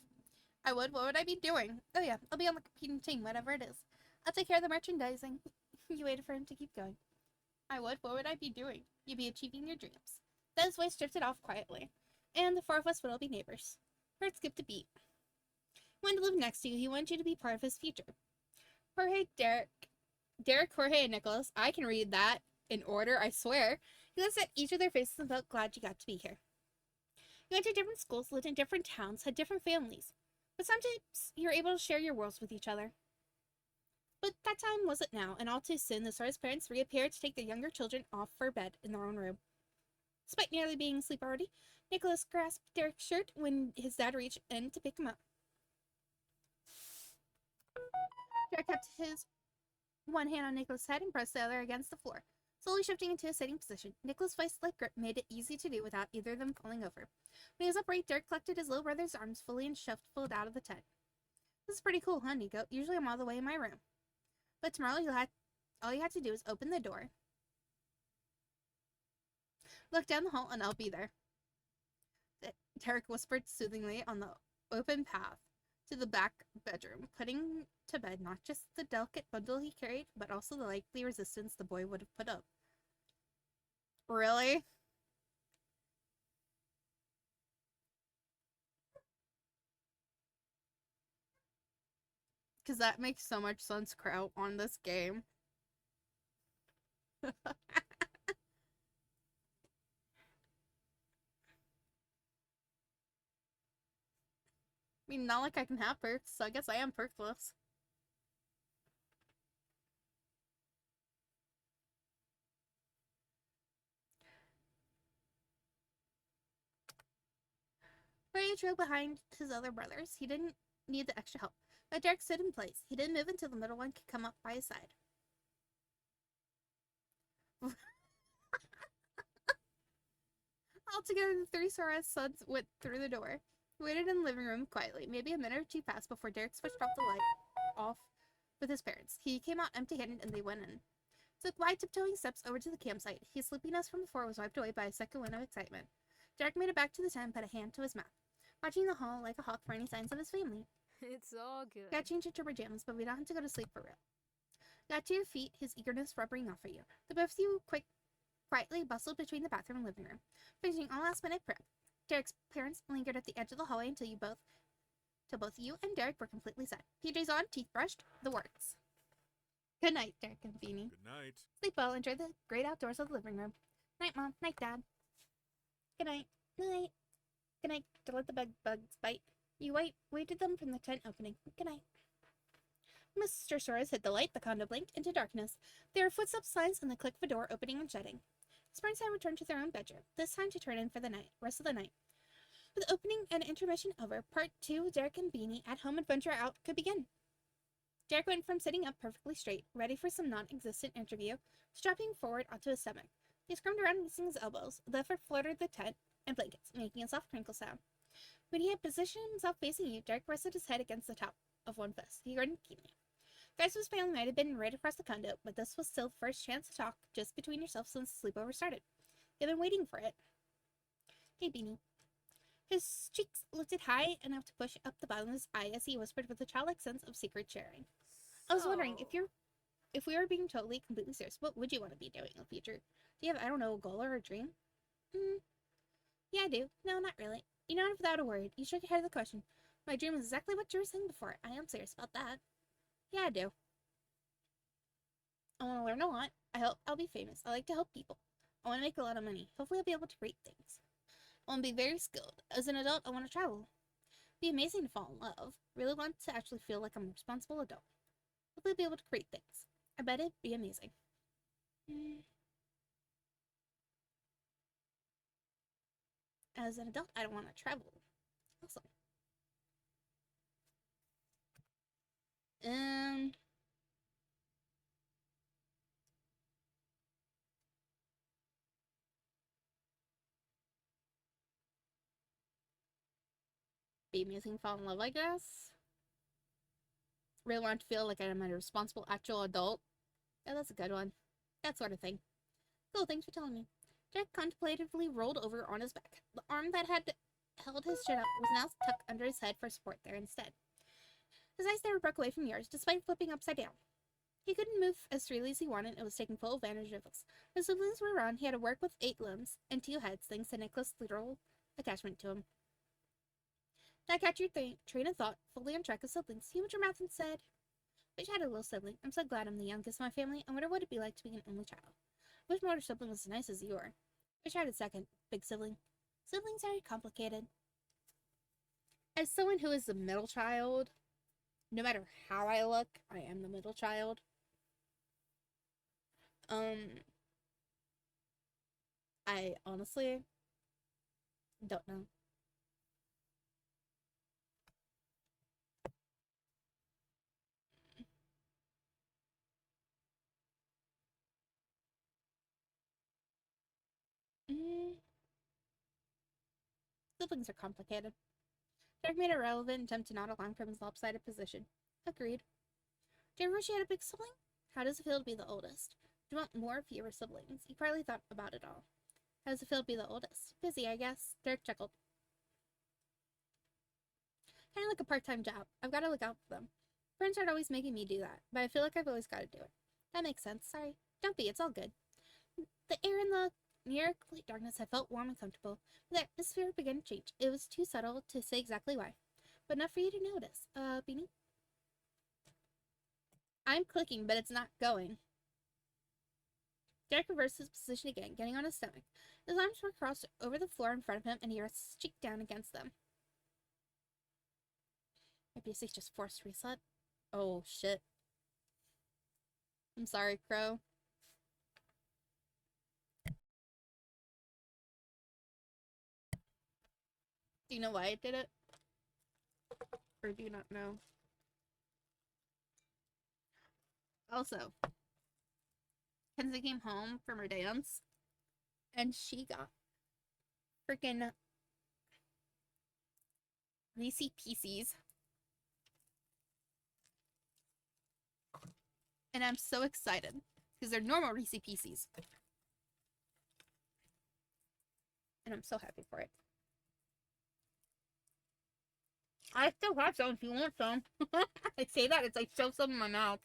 Speaker 1: I would. What would I be doing? Oh yeah, I'll be on the competing team, whatever it is. I'll take care of the merchandising. You waited for him to keep going. I would. What would I be doing? You'd be achieving your dreams. Then his voice drifted off quietly. And the four of us would all be neighbors. Bert skipped a beat. He wanted to live next to you. He wanted you to be part of his future. Jorge, Derek, Jorge, and Nicholas. I can read that in order, I swear. He looked at each of their faces and felt glad you got to be here. You went to different schools, lived in different towns, had different families. But sometimes you're able to share your worlds with each other. But that time wasn't now, and all too soon the Sora's parents reappeared to take their younger children off for bed in their own room. Despite nearly being asleep already, Nicholas grasped Derek's shirt when his dad reached in to pick him up. Derek kept his one hand on Nicholas' head and pressed the other against the floor, slowly shifting into a sitting position. Nicholas' vice-like grip made it easy to do without either of them falling over. When he was upright, Derek collected his little brother's arms fully and shuffled out of the tent. This is pretty cool, huh, Nico? Usually I'm all the way in my room. But tomorrow all you had to do is open the door, look down the hall, and I'll be there. Derek whispered soothingly on the open path to the back bedroom, putting to bed not just the delicate bundle he carried, but also the likely resistance the boy would have put up. Really? Because that makes so much sense, Kraut, on this game. I mean, not like I can have perks, so I guess I am perkless. Ray trailed behind his other brothers. He didn't need the extra help. But Derek stood in place. He didn't move until the middle one could come up by his side. Altogether, the three Sora's sons went through the door. He waited in the living room quietly. Maybe a minute or two passed before Derek switched off the light with his parents. He came out empty-handed and they went in. Took wide tiptoeing steps over to the campsite. His sleepiness from before was wiped away by a second wind of excitement. Derek made it back to the tent and put a hand to his mouth, watching the hall like a hawk for any signs of his family.
Speaker 2: It's all good.
Speaker 1: Got changed into pajamas, but we don't have to go to sleep for real. Got to your feet, his eagerness rubbing off at you. The both of you quietly bustled between the bathroom and living room, finishing all last-minute prep. Derek's parents lingered at the edge of the hallway until both you and Derek were completely set. PJs on, teeth brushed, the works. Good night, Derek and Beanie.
Speaker 3: Good night.
Speaker 1: Sleep well, enjoy the great outdoors of the living room. Night, Mom. Night, Dad. Good night. Night. Good night. Don't let the bugs bite. You waited them from the tent opening. Good night. Mr. Soros hit the light. The condo blinked into darkness. There were footsteps, signs, and the click of a door opening and shutting. Springside returned to their own bedroom, this time to turn in for the rest of the night. With opening and intermission over, part 2 with Derek and Beanie at home adventure out could begin. Derek went from sitting up perfectly straight, ready for some non-existent interview, to dropping forward onto his stomach. He squirmed around missing his elbows, therefore fluttered the tent and blankets, making a soft crinkle sound. When he had positioned himself facing you, Derek rested his head against the top of one fist. He grinned keenly. Guys' family might have been right across the condo, but this was still the first chance to talk just between yourselves since the sleepover started. They've been waiting for it. Hey, Beanie. His cheeks lifted high enough to push up the bottom of his eye as he whispered with a childlike sense of secret sharing. I was wondering, if we were being totally, completely serious, what would you want to be doing in the future? Do you have, I don't know, a goal or a dream? Yeah, I do. No, not really. You know, without a word, you shook your head at the question. My dream is exactly what you were saying before. I am serious about that. Yeah, I do. I want to learn a lot. I hope I'll be famous. I like to help people. I want to make a lot of money. Hopefully I'll be able to create things. I want to be very skilled. As an adult, I want to travel. It'd be amazing to fall in love. Really want to actually feel like I'm a responsible adult. Hopefully I'll be able to create things. I bet it'd be amazing. As an adult, I don't want to travel. Awesome. Be amazing, fall in love, I guess. Really want to feel like I'm a responsible actual adult. Yeah, that's a good one. That sort of thing. Cool, thanks for telling me. Jack contemplatively rolled over on his back. The arm that had held his chin up was now tucked under his head for support there instead. His eyes never broke away from yours, despite flipping upside down. He couldn't move as freely as he wanted and was taking full advantage of us. When siblings were around, he had to work with 8 limbs and 2 heads, thanks to Nicholas' literal attachment to him. Did I catch your train of thought, fully on track of siblings? He went your mouth and said, wish I had a little sibling. I'm so glad I'm the youngest in my family. I wonder what it'd be like to be an only child. I wish my older sibling was as nice as you are. Wish I had a second, big sibling. Siblings are complicated. As someone who is the middle child, no matter how I look, I am the middle child. I honestly don't know. Siblings are complicated. Derek made a relevant attempt to nod along from his lopsided position. Agreed. Do you ever wish you had a big sibling? How does it feel to be the oldest? Do you want more or fewer siblings? You probably thought about it all. How does it feel to be the oldest? Busy, I guess. Derek chuckled. Kind of like a part-time job. I've got to look out for them. Friends aren't always making me do that, but I feel like I've always got to do it. That makes sense. Sorry. Don't be. It's all good. The air in the near complete darkness had felt warm and comfortable, but the atmosphere began to change. It was too subtle to say exactly why, but enough for you to notice. Beanie? I'm clicking, but it's not going. Derek reversed his position again, getting on his stomach. His arms were crossed over the floor in front of him, and he rested his cheek down against them. Maybe it's just forced reset. Oh, shit. I'm sorry, Crow. Do you know why I did it? Or do you not know? Also, Kenzie came home from her dance, and she got freaking Reese Pieces. And I'm so excited, because they're normal Reese Pieces. And I'm so happy for it. I still have some if you want some. I say that, it's like shove some in my mouth.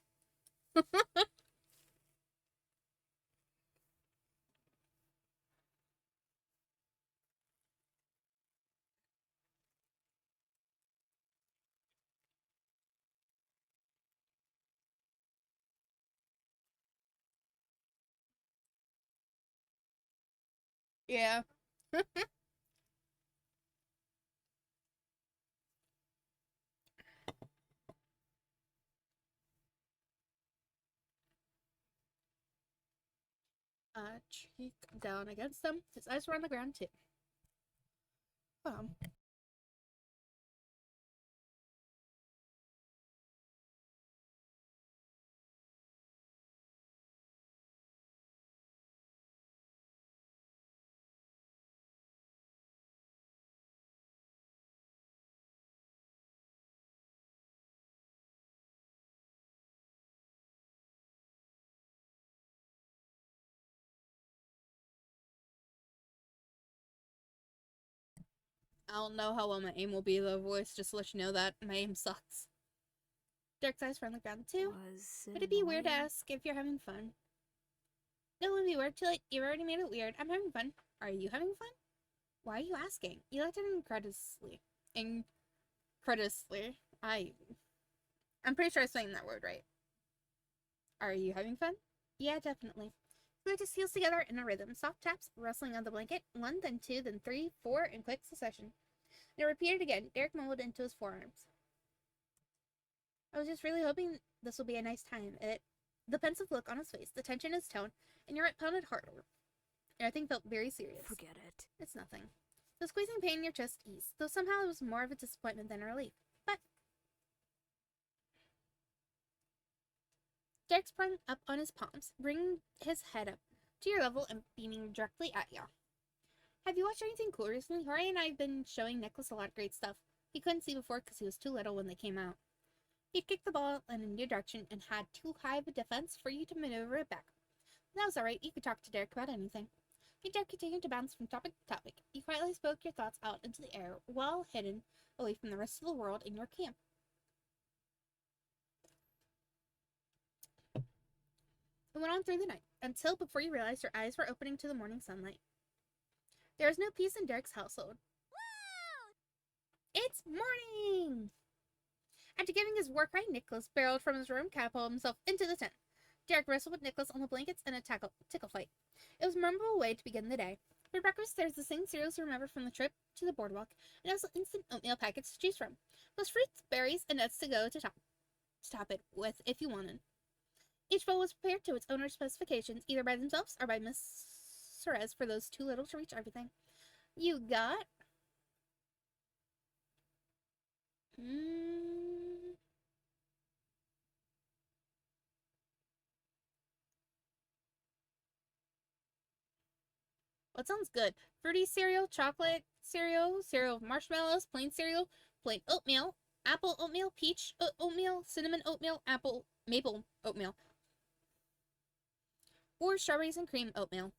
Speaker 1: Yeah. Cheek down against them. His eyes were on the ground too. Um, I don't know how well my aim will be though, voice. Just to let you know that my aim sucks. Derek's eyes were on the ground too.
Speaker 2: Was
Speaker 1: Would it be weird to
Speaker 2: annoying?
Speaker 1: ask if you're having fun? No, it would be weird. Too late. You've already made it weird. I'm having fun. Are you having fun? Why are you asking? You looked at him incredulously. Incredulously. I'm pretty sure I'm saying that word right. Are you having fun? Yeah, definitely. He put his heels together in a rhythm. Soft taps, rustling on the blanket. 1, then 2, then 3, 4, in quick succession. And it repeated again. Derek mumbled into his forearms. I was just really hoping this will be a nice time. The pensive look on his face, the tension in his tone, and your heart pounded harder. Everything felt very serious.
Speaker 2: Forget it.
Speaker 1: It's nothing. The squeezing pain in your chest eased, though somehow it was more of a disappointment than a relief. But Derek sprung up on his palms, bringing his head up to your level and beaming directly at you. Have you watched anything cool recently? Jorge and I have been showing Nicholas a lot of great stuff. He couldn't see before because he was too little when they came out. He'd kicked the ball in a new direction and had too high of a defense for you to maneuver it back. That was alright, you could talk to Derek about anything. Derek continued to bounce from topic to topic. You quietly spoke your thoughts out into the air, well hidden away from the rest of the world in your camp. It went on through the night, until before you realized your eyes were opening to the morning sunlight. There was no peace in Derek's household. It's morning! After giving his war cry, Nicholas barreled from his room, catapulted himself into the tent. Derek wrestled with Nicholas on the blankets in a tickle fight. It was a memorable way to begin the day. For breakfast, there was the same cereals you remember from the trip to the boardwalk, and also instant oatmeal packets to choose from, plus fruits, berries, and nuts to go to top it with if you wanted. Each bowl was prepared to its owner's specifications, either by themselves or by Miss Suarez for those too little to reach everything. You got... What sounds good? Fruity cereal, chocolate cereal, cereal with marshmallows, plain cereal, plain oatmeal, apple oatmeal, peach oatmeal, cinnamon oatmeal, apple maple oatmeal, or strawberries and cream oatmeal.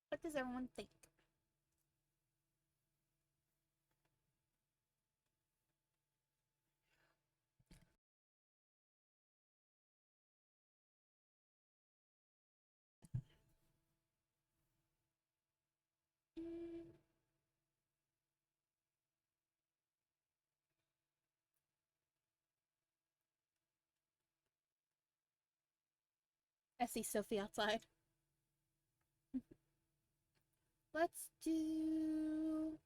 Speaker 1: What does everyone think? I see Sophie outside. Let's do...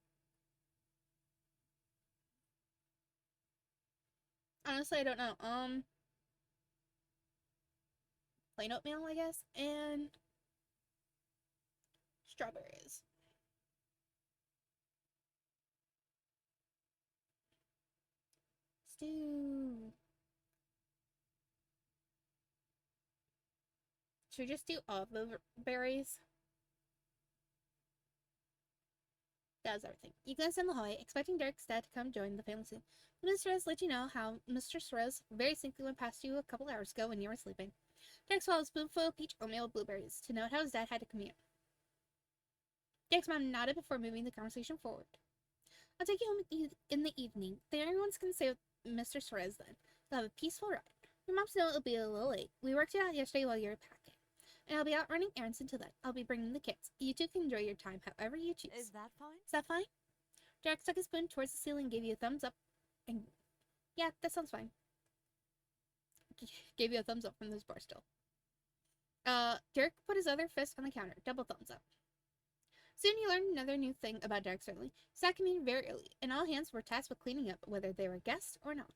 Speaker 1: Honestly, I don't know. Plain oatmeal, I guess, and strawberries. Stew. Should we just do all the berries? That was everything. You glanced down the hallway, expecting Derek's dad to come join the family soon. Mr. Suarez let you know how Mr. Suarez very simply went past you a couple hours ago when you were sleeping. Derek swallowed a spoonful of peach oatmeal with blueberries to note how his dad had to commute. Derek's mom nodded before moving the conversation forward. I'll take you home in the evening. Then everyone's going to stay with Mr. Suarez then. They'll have a peaceful ride. Your moms know it'll be a little late. We worked it out yesterday while you were packing. And I'll be out running errands until then. I'll be bringing the kids. You two can enjoy your time however you choose.
Speaker 2: Is that fine?
Speaker 1: Is that fine? Derek stuck his spoon towards the ceiling and gave you a thumbs up. And yeah, that sounds fine. Gave you a thumbs up from this bar still. Derek put his other fist on the counter. Double thumbs up. Soon you learned another new thing about Derek's family. Sat came in very early, and all hands were tasked with cleaning up, whether they were guests or not.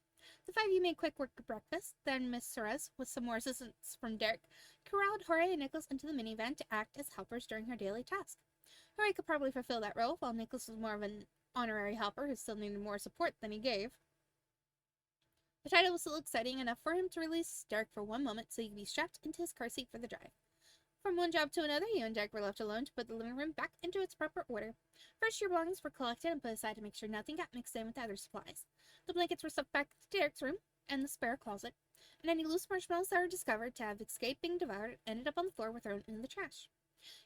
Speaker 1: The five of you made quick work of breakfast. Then Miss Suarez, with some more assistance from Derek, corralled Jorge and Nicholas into the minivan to act as helpers during her daily task. Jorge could probably fulfill that role, while Nicholas was more of an honorary helper who still needed more support than he gave. The title was still exciting enough for him to release Derek for one moment so he could be strapped into his car seat for the drive. From one job to another, you and Derek were left alone to put the living room back into its proper order. First, your belongings were collected and put aside to make sure nothing got mixed in with the other supplies. The blankets were stuffed back to Derek's room and the spare closet, and any loose marshmallows that were discovered to have escaped being devoured ended up on the floor or thrown in the trash.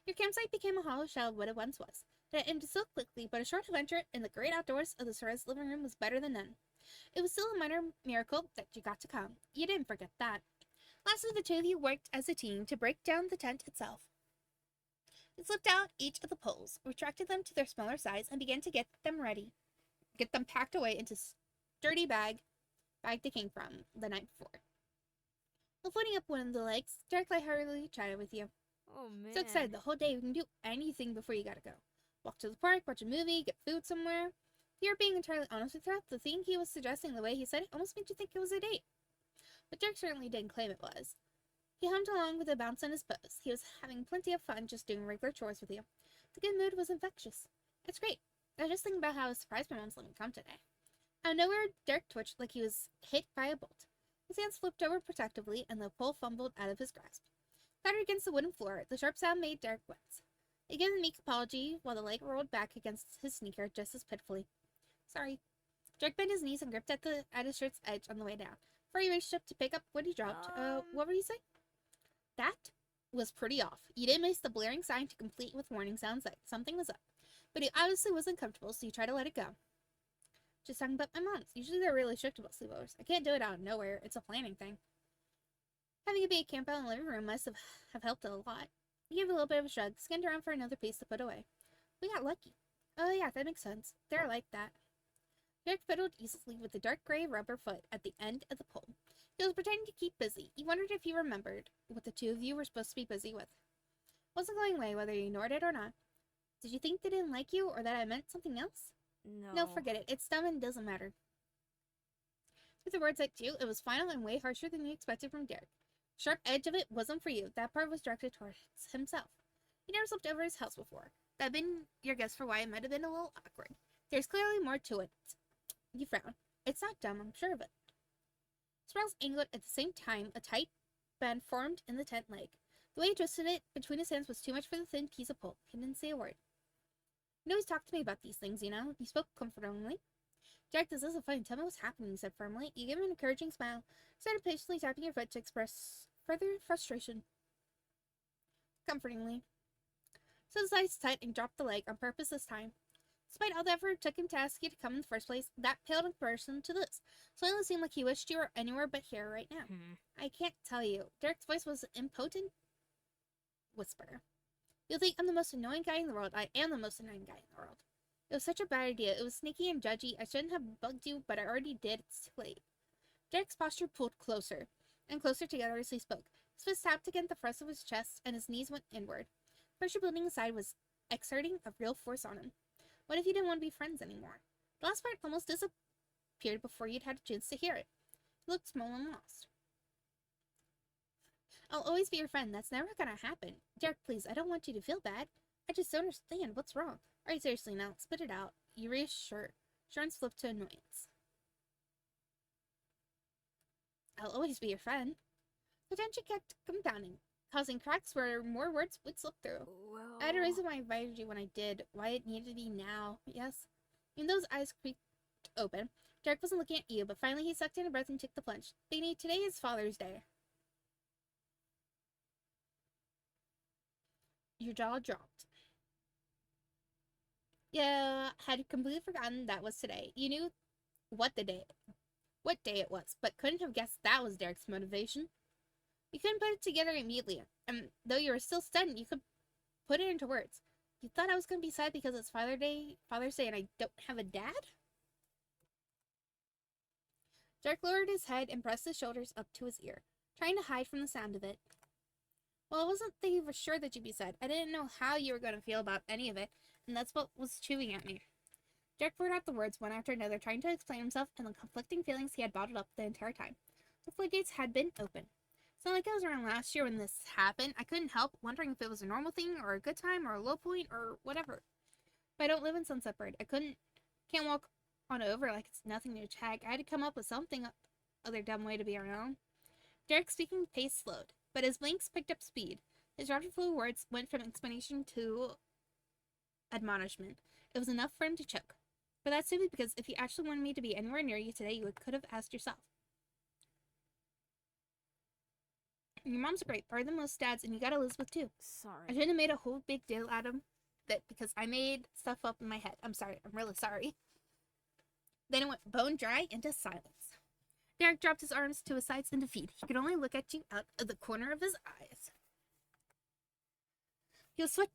Speaker 1: Your campsite became a hollow shell of what it once was. It ended so quickly, but a short adventure in the great outdoors of the Suarez living room was better than none. It was still a minor miracle that you got to come. You didn't forget that. Lastly, the two of you worked as a team to break down the tent itself. You slipped out each of the poles, retracted them to their smaller size, and began to get them ready. Get them packed away into sturdy bag they came from the night before. While floating up one of the legs, Derek lightheartedly chatted with you.
Speaker 2: Oh, man.
Speaker 1: So excited the whole day you can do anything before you gotta go. Walk to the park, watch a movie, get food somewhere. If you're being entirely honest with her, the thing he was suggesting, the way he said it, almost made you think it was a date. But Derek certainly didn't claim it was. He hummed along with a bounce in his pose. He was having plenty of fun just doing regular chores with you. The good mood was infectious. It's great. I was just thinking about how surprised my mom's let me come today. Out of nowhere, Derek twitched like he was hit by a bolt. His hands flipped over protectively, and the pole fumbled out of his grasp. Clattered against the wooden floor, the sharp sound made Derek wince. He gave a meek apology while the leg rolled back against his sneaker just as pitifully. Sorry. Derek bent his knees and gripped at his shirt's edge on the way down. Before he reached up to pick up what he dropped, what were you saying? That was pretty off. You didn't miss the blaring sign to complete with warning sounds that something was up. But he obviously wasn't comfortable, so you tried to let it go. Just talking about my moms. Usually they're really strict about sleepovers. I can't do it out of nowhere. It's a planning thing. Having a big camp out in the living room must have helped a lot. He gave a little bit of a shrug, skinned around for another piece to put away. We got lucky. Oh yeah, that makes sense. They're like that. Derek fiddled easily with the dark gray rubber foot at the end of the pole. He was pretending to keep busy. He wondered if he remembered what the two of you were supposed to be busy with. It wasn't going away whether you ignored it or not. Did you think they didn't like you or that I meant something else? No, forget it. It's dumb and doesn't matter. With the words at you, it was final and way harsher than you expected from Derek. The sharp edge of it wasn't for you. That part was directed towards himself. He never slept over his house before. That had been your guess for why it might have been a little awkward. There's clearly more to it. You frowned. It's not dumb, I'm sure of it. Sprouse angled at the same time. A tight band formed in the tent leg. The way he twisted it between his hands was too much for the thin piece of pole. He didn't say a word. You always talk to me about these things, you know. He spoke comfortingly. Jack, this isn't funny. Tell me what's happening, he said firmly. You gave him an encouraging smile. Started patiently tapping your foot to express further frustration. Comfortingly. So his eyes tight and dropped the leg on purpose this time. Despite all the effort it took him to ask you to come in the first place, that paled in comparison to this. Suddenly seemed like he wished you were anywhere but here right now. I can't tell you. Derek's voice was an impotent whisper. You'll think I'm the most annoying guy in the world. I am the most annoying guy in the world. It was such a bad idea. It was sneaky and judgy. I shouldn't have bugged you, but I already did. It's too late. Derek's posture pulled closer and closer together as he spoke. His fist tapped against the front of his chest, and his knees went inward. Pressure building inside was exerting a real force on him. What if you didn't want to be friends anymore? The last part almost disappeared before you'd had a chance to hear it. He looked small and lost. I'll always be your friend. That's never gonna happen. Derek, please, I don't want you to feel bad. I just don't understand. What's wrong? Alright, seriously now, spit it out. You reassure. Sharon's flipped to annoyance. I'll always be your friend. The tension kept compounding, causing cracks where more words would slip through.
Speaker 2: Well,
Speaker 1: I had a reason why I invited you when I did, why it needed to be now, yes? Even though his eyes creaked open, Derek wasn't looking at you, but finally he sucked in a breath and took the plunge. Beanie, today is Father's Day. Your jaw dropped. Yeah, had completely forgotten that was today. You knew what the day what day it was, but couldn't have guessed that was Derek's motivation. You couldn't put it together immediately, and though you were still stunned, you could put it into words. You thought I was going to be sad because it's Father's Day, and I don't have a dad? Derek lowered his head and pressed his shoulders up to his ear, trying to hide from the sound of it. Well, I wasn't thinking for sure that you'd be sad. I didn't know how you were going to feel about any of it, and that's what was chewing at me. Derek poured out the words one after another, trying to explain himself and the conflicting feelings he had bottled up the entire time. The floodgates had been open. So like it was around last year when this happened, I couldn't help wondering if it was a normal thing or a good time or a low point or whatever. But I don't live in Sunset Bird. Can't walk on over like it's nothing to check. I had to come up with something other dumb way to be around. Derek's speaking pace slowed, but his blinks picked up speed. His rapid flow words went from explanation to admonishment. It was enough for him to choke. But that's simply because if you actually wanted me to be anywhere near you today, you could have asked yourself. Your mom's great, better than most dads, and you got Elizabeth too. I
Speaker 2: Sorry.
Speaker 1: shouldn't have made a whole big deal out of that because I made stuff up in my head. I'm sorry. I'm really sorry. Then it went bone dry into silence. Derek dropped his arms to his sides in defeat. He could only look at you out of the corner of his eyes. He was such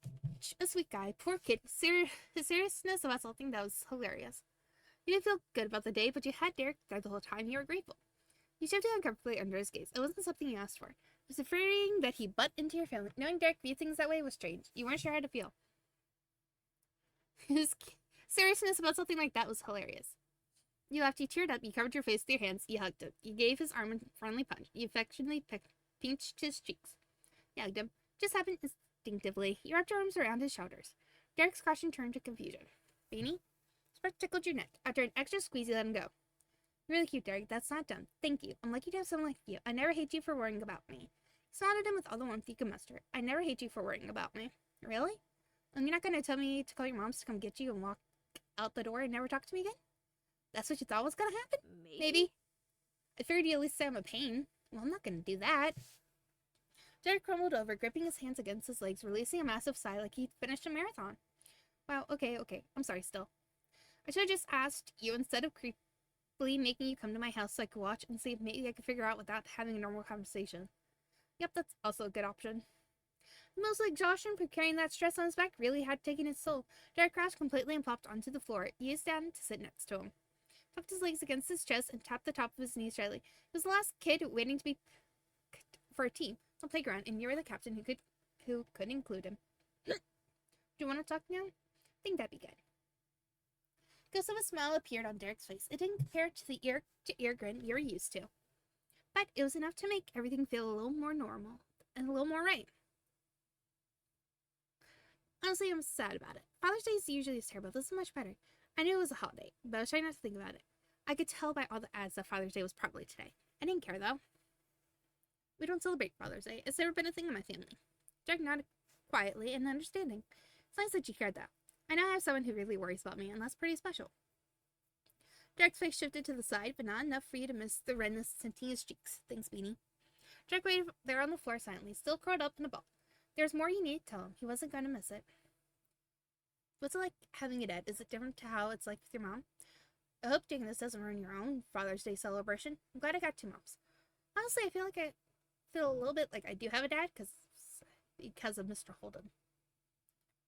Speaker 1: a sweet guy. Poor kid. His seriousness about something that was hilarious. You didn't feel good about the day, but you had Derek there the whole time. You were grateful. You shoved it uncomfortably under his gaze. It wasn't something you asked for. It was afraid that he butt into your family. Knowing Derek viewed things that way was strange. You weren't sure how to feel. His seriousness about something like that was hilarious. You laughed, you teared up, you covered your face with your hands, you hugged him. You gave his arm a friendly punch. You affectionately pinched his cheeks. You hugged him. Just happened instinctively. You wrapped your arms around his shoulders. Derek's caution turned to confusion. Beanie? Spark tickled your neck. After an extra squeeze, you let him go. You're really cute, Derek. That's not dumb. Thank you. I'm lucky to have someone like you. I never hate you for worrying about me. He smiled at him with all the warmth he could muster. I never hate you for worrying about me. Really? And you're not going to tell me to call your moms to come get you and walk out the door and never talk to me again? That's what you thought was going to happen? Maybe. I figured you at least say I'm a pain. Well, I'm not going to do that. Derek crumbled over, gripping his hands against his legs, releasing a massive sigh like he'd finished a marathon. Wow, okay. I'm sorry still. I should have just asked you instead of creepily making you come to my house so I could watch and see if maybe I could figure out without having a normal conversation. Yep, that's also a good option. Mostly exhaustion from carrying that stress on his back really had taken its toll. Derek crashed completely and plopped onto the floor. He used down to sit next to him. Tucked his legs against his chest and tapped the top of his knees shyly. He was the last kid waiting to be picked for a team on the playground, and you were the captain who could include him. Do you want to talk now? I think that'd be good. Ghost of a smile appeared on Derek's face. It didn't compare to the ear-to-ear grin you were used to, but it was enough to make everything feel a little more normal and a little more right. Honestly, I'm sad about it. Father's Day is usually terrible. This is much better. I knew it was a holiday, but I was trying not to think about it. I could tell by all the ads that Father's Day was probably today. I didn't care, though. We don't celebrate Father's Day. It's never been a thing in my family. Derek nodded quietly and understanding. It's nice that you cared, though. I now have someone who really worries about me, and that's pretty special. Derek's face shifted to the side, but not enough for you to miss the redness tinting his cheeks. Thanks, Beanie. Derek waited there on the floor silently, still curled up in a ball. There's more you need to tell him. He wasn't going to miss it. What's it like having a dad? Is it different to how it's like with your mom? I hope taking this doesn't ruin your own Father's Day celebration. I'm glad I got two moms. Honestly, I feel a little bit like I do have a dad because of Mr. Holden.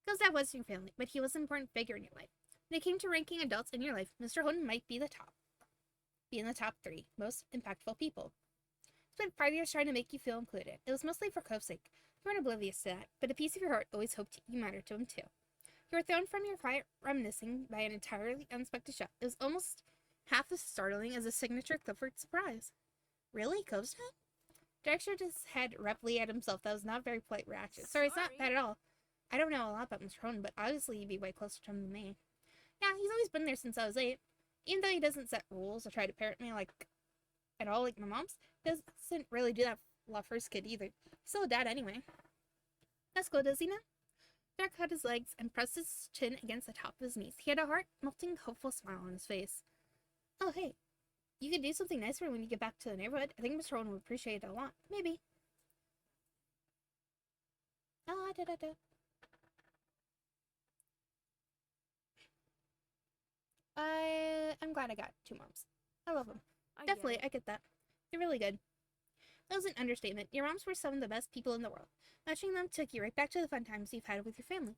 Speaker 1: Because dad was in your family, but he was an important figure in your life. When it came to ranking adults in your life, Mr. Holden might be in the top 3 most impactful people. He spent 5 years trying to make you feel included. It was mostly for Cove's sake. You weren't oblivious to that, but a piece of your heart always hoped you mattered to him too. You were thrown from your quiet reminiscing by an entirely unexpected shot. It was almost half as startling as a signature Clifford surprise. Really? Cove's dad? Derek shook his head roughly at himself. That was not a very polite reaction. Sorry, it's not bad at all. I don't know a lot about Mr. Holden, but obviously you'd be way closer to him than me. Yeah, he's always been there since I was 8. Even though he doesn't set rules or try to parent me at all like my mom's, he doesn't really do that a lot for his kid either. He's still a dad anyway. That's cool, does he now? Derek cut his legs and pressed his chin against the top of his knees. He had a heart-melting, hopeful smile on his face. Oh, hey. You could do something nice for him when you get back to the neighborhood. I think Mr. Holden would appreciate it a lot. Maybe. I'm glad I got two moms. I love them. Definitely, I get that. They're really good. That was an understatement. Your moms were some of the best people in the world. Matching them took you right back to the fun times you've had with your family.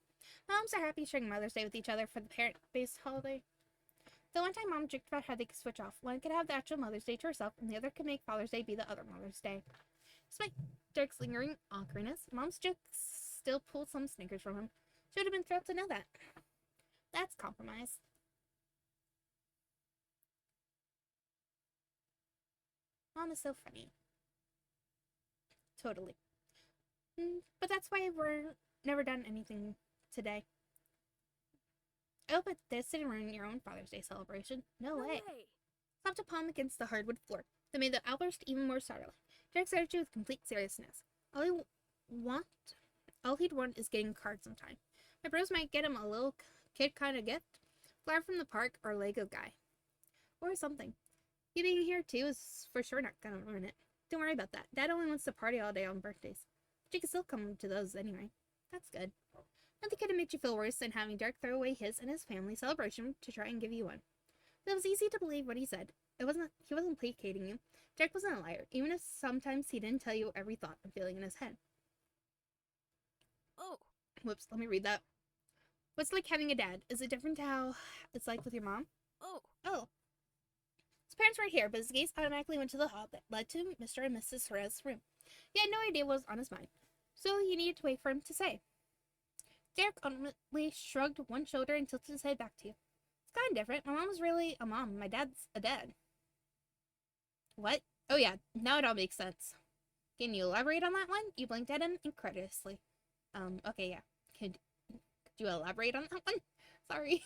Speaker 1: Moms are happy sharing Mother's Day with each other for the parent-based holiday. The one time Mom joked about how they could switch off. One could have the actual Mother's Day to herself, and the other could make Father's Day be the other Mother's Day. Despite Derek's lingering awkwardness, Mom's jokes still pulled some snickers from him. She would have been thrilled to know that. That's compromise. Mom is so funny. Totally. But that's why we're never done anything today. I hope this didn't ruin your own Father's Day celebration. No way. Slapped a palm against the hardwood floor. That made the outburst even more startling. Derek stared at you with complete seriousness. All he'd want is getting a card sometime. My bros might get him a little kid kind of gift. Flower from the park or Lego guy. Or something. You being here too is for sure not gonna ruin it. Don't worry about that. Dad only wants to party all day on birthdays. But you can still come to those anyway. That's good. Nothing could have made you feel worse than having Derek throw away his and his family's celebration to try and give you one. But it was easy to believe what he said. He wasn't placating you. Derek wasn't a liar, even if sometimes he didn't tell you every thought and feeling in his head.
Speaker 2: Oh.
Speaker 1: Whoops, let me read that. What's like having a dad? Is it different to how it's like with your mom?
Speaker 2: Oh.
Speaker 1: His parents were here, but his gaze automatically went to the hall that led to Mr. and Mrs. Jerez's room. He had no idea what was on his mind, so he needed to wait for him to say. Derek ultimately shrugged one shoulder and tilted his head back to you. It's kind of different. My mom's really a mom. My dad's a dad. What? Oh yeah, now it all makes sense. Can you elaborate on that one? You blinked at him incredulously. Okay, yeah. Could you elaborate on that one? Sorry.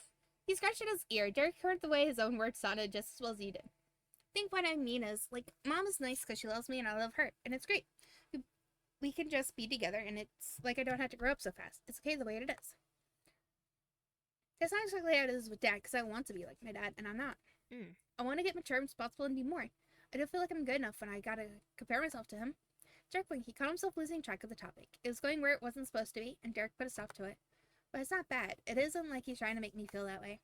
Speaker 1: He scratched at his ear. Derek heard the way his own words sounded just as well as he did. I think what I mean is, like, Mom is nice because she loves me and I love her, and it's great. We can just be together, and it's like I don't have to grow up so fast. It's okay the way it is. That's not exactly how it is with Dad, because I want to be like my dad, and I'm not. I want to get mature and responsible and be more. I don't feel like I'm good enough when I gotta compare myself to him. Derek blinked. He caught himself losing track of the topic. It was going where it wasn't supposed to be, and Derek put a stop to it. But it's not bad. It isn't like he's trying to make me feel that way.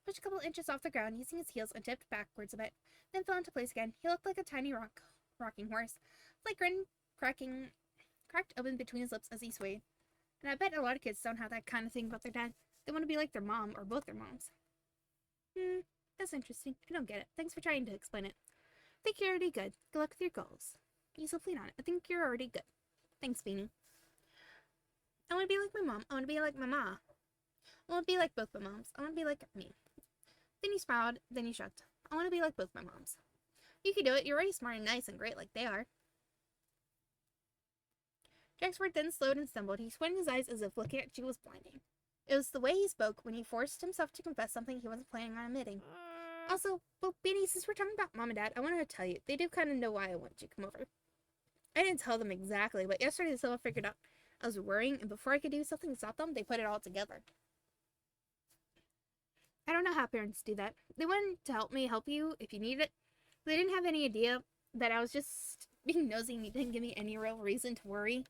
Speaker 1: Pushed a couple inches off the ground using his heels and tipped backwards a bit, then fell into place again. He looked like a tiny rocking horse, like grin cracked open between his lips as he swayed. And I bet a lot of kids don't have that kind of thing about their dad. They want to be like their mom or both their moms. That's interesting. I don't get it. Thanks for trying to explain it. I think you're already good. Good luck with your goals. You still lean on it. I think you're already good. Thanks, Beanie. I want to be like my mom. I want to be like my ma. I want to be like both my moms. I want to be like me. Then he smiled, then he shrugged. I want to be like both my moms. You can do it. You're already smart and nice and great like they are. Derek's word then slowed and stumbled. He squinted his eyes as if looking at you was blinding. It was the way he spoke when he forced himself to confess something he wasn't planning on admitting. Also, well, Beanie, since we're talking about Mom and Dad, I wanted to tell you, they do kind of know why I wanted you to come over. I didn't tell them exactly, but yesterday someone figured out I was worrying, and before I could do something to stop them, they put it all together. I don't know how parents do that. They wanted to help you if you need it. They didn't have any idea that I was just being nosy and you didn't give me any real reason to worry.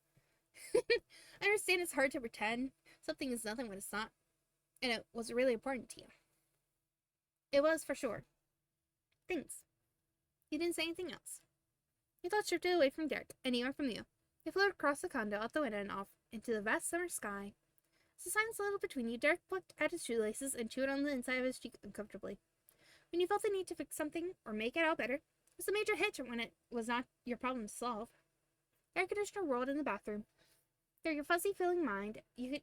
Speaker 1: I understand it's hard to pretend something is nothing when it's not, and it was really important to you. It was, for sure. Thanks. You didn't say anything else. Your thoughts drifted away from Derek, and even from you. They floated across the condo, out the window, and off into the vast summer sky. As the silence settled between you, Derek plucked at his shoelaces and chewed on the inside of his cheek uncomfortably. When you felt the need to fix something or make it out better, it was a major hitch when it was not your problem to solve. The air conditioner roared in the bathroom. Through your fuzzy-feeling mind, you could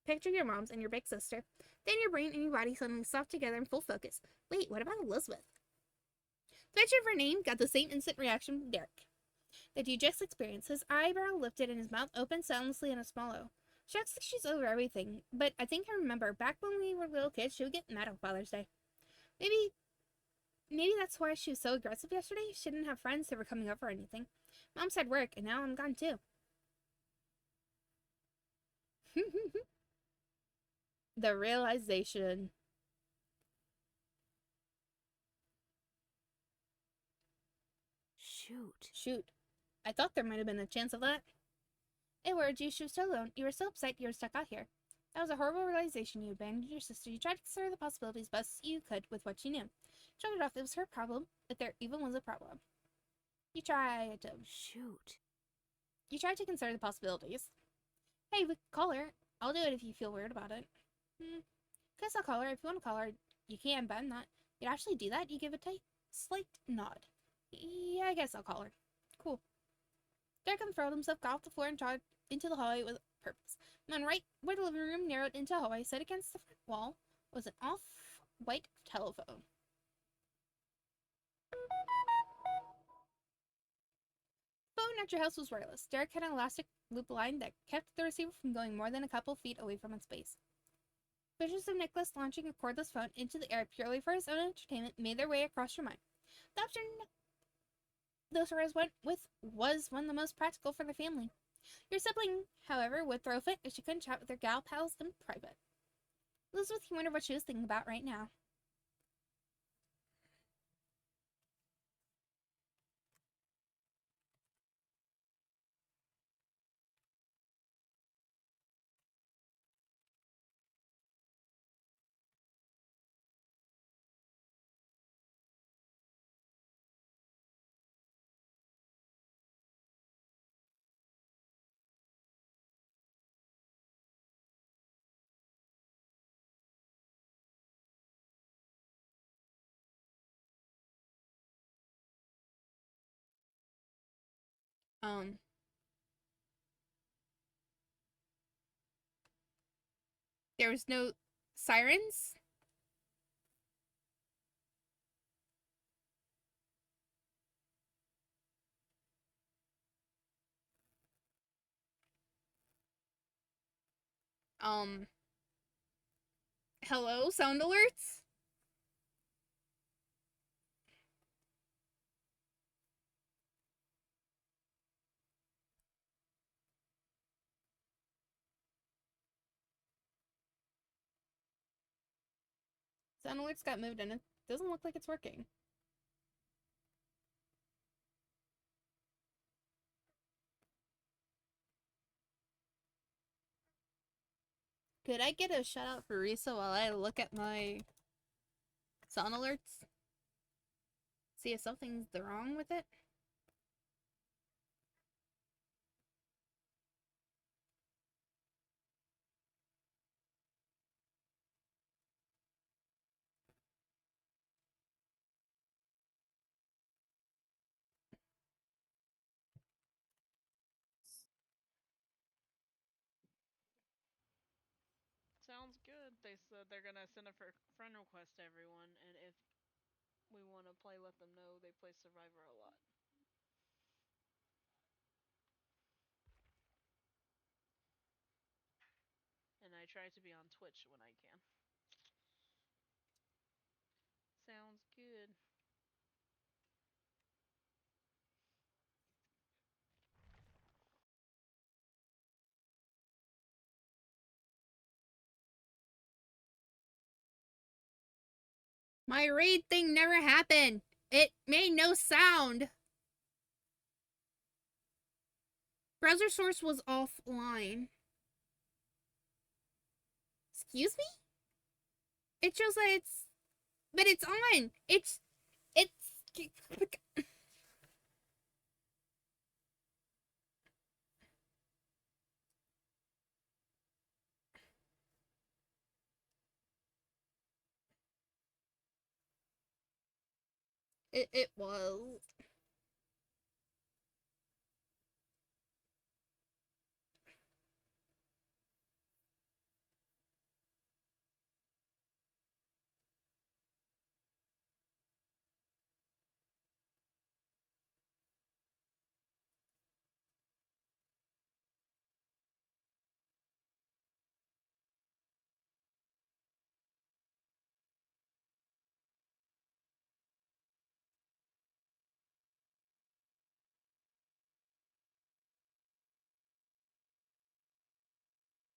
Speaker 1: picture your moms and your big sister. Then your brain and your body suddenly stopped together in full focus. Wait, what about Elizabeth? The mention of her name got the same instant reaction from Derek that you just experienced. His eyebrow lifted and his mouth opened soundlessly in a small O. She acts like she's over everything, but I think I remember back when we were little kids, she would get mad on Father's Day. Maybe that's why she was so aggressive yesterday. She didn't have friends that were coming over or anything. Mom's had work, and now I'm gone too. The realization. Shoot. I thought there might have been a chance of that. Hey, where'd you? She was so alone. You were so upset you were stuck out here. That was a horrible realization. You abandoned your sister. You tried to consider the possibilities best you could with what you knew. Shrugged it off. It was her problem, if there even was a problem. You tried to
Speaker 2: Shoot.
Speaker 1: consider the possibilities. Hey, we could call her. I'll do it if you feel weird about it. Guess I'll call her. If you want to call her, you can, but I'm not. You'd actually do that? You give a slight nod. Yeah, I guess I'll call her. Cool. Derek unfurled himself, got off the floor, and trotted into the hallway with purpose. And then right where the living room narrowed into a hallway, set against the front wall, was an off-white telephone. The phone at your house was wireless. Derek had an elastic loop line that kept the receiver from going more than a couple feet away from its base. Visions of Nicholas launching a cordless phone into the air purely for his own entertainment made their way across your mind. The option those Horace went with was one of the most practical for the family. Your sibling, however, would throw a fit if she couldn't chat with her gal pals in private. Elizabeth wondered what she was thinking about right now. There was no sirens? Hello, sound alerts? Sound alerts got moved and it doesn't look like it's working. Could I get a shout out for Risa while I look at my sound alerts? See if something's wrong with it?
Speaker 5: Sounds good. They said they're gonna send a friend request to everyone, and if we want to play, let them know. They play Survivor a lot. And I try to be on Twitch when I can. Sounds good.
Speaker 1: My raid thing never happened. It made no sound. Browser source was offline. Excuse me? It shows that it's... But it's on. It's... It was...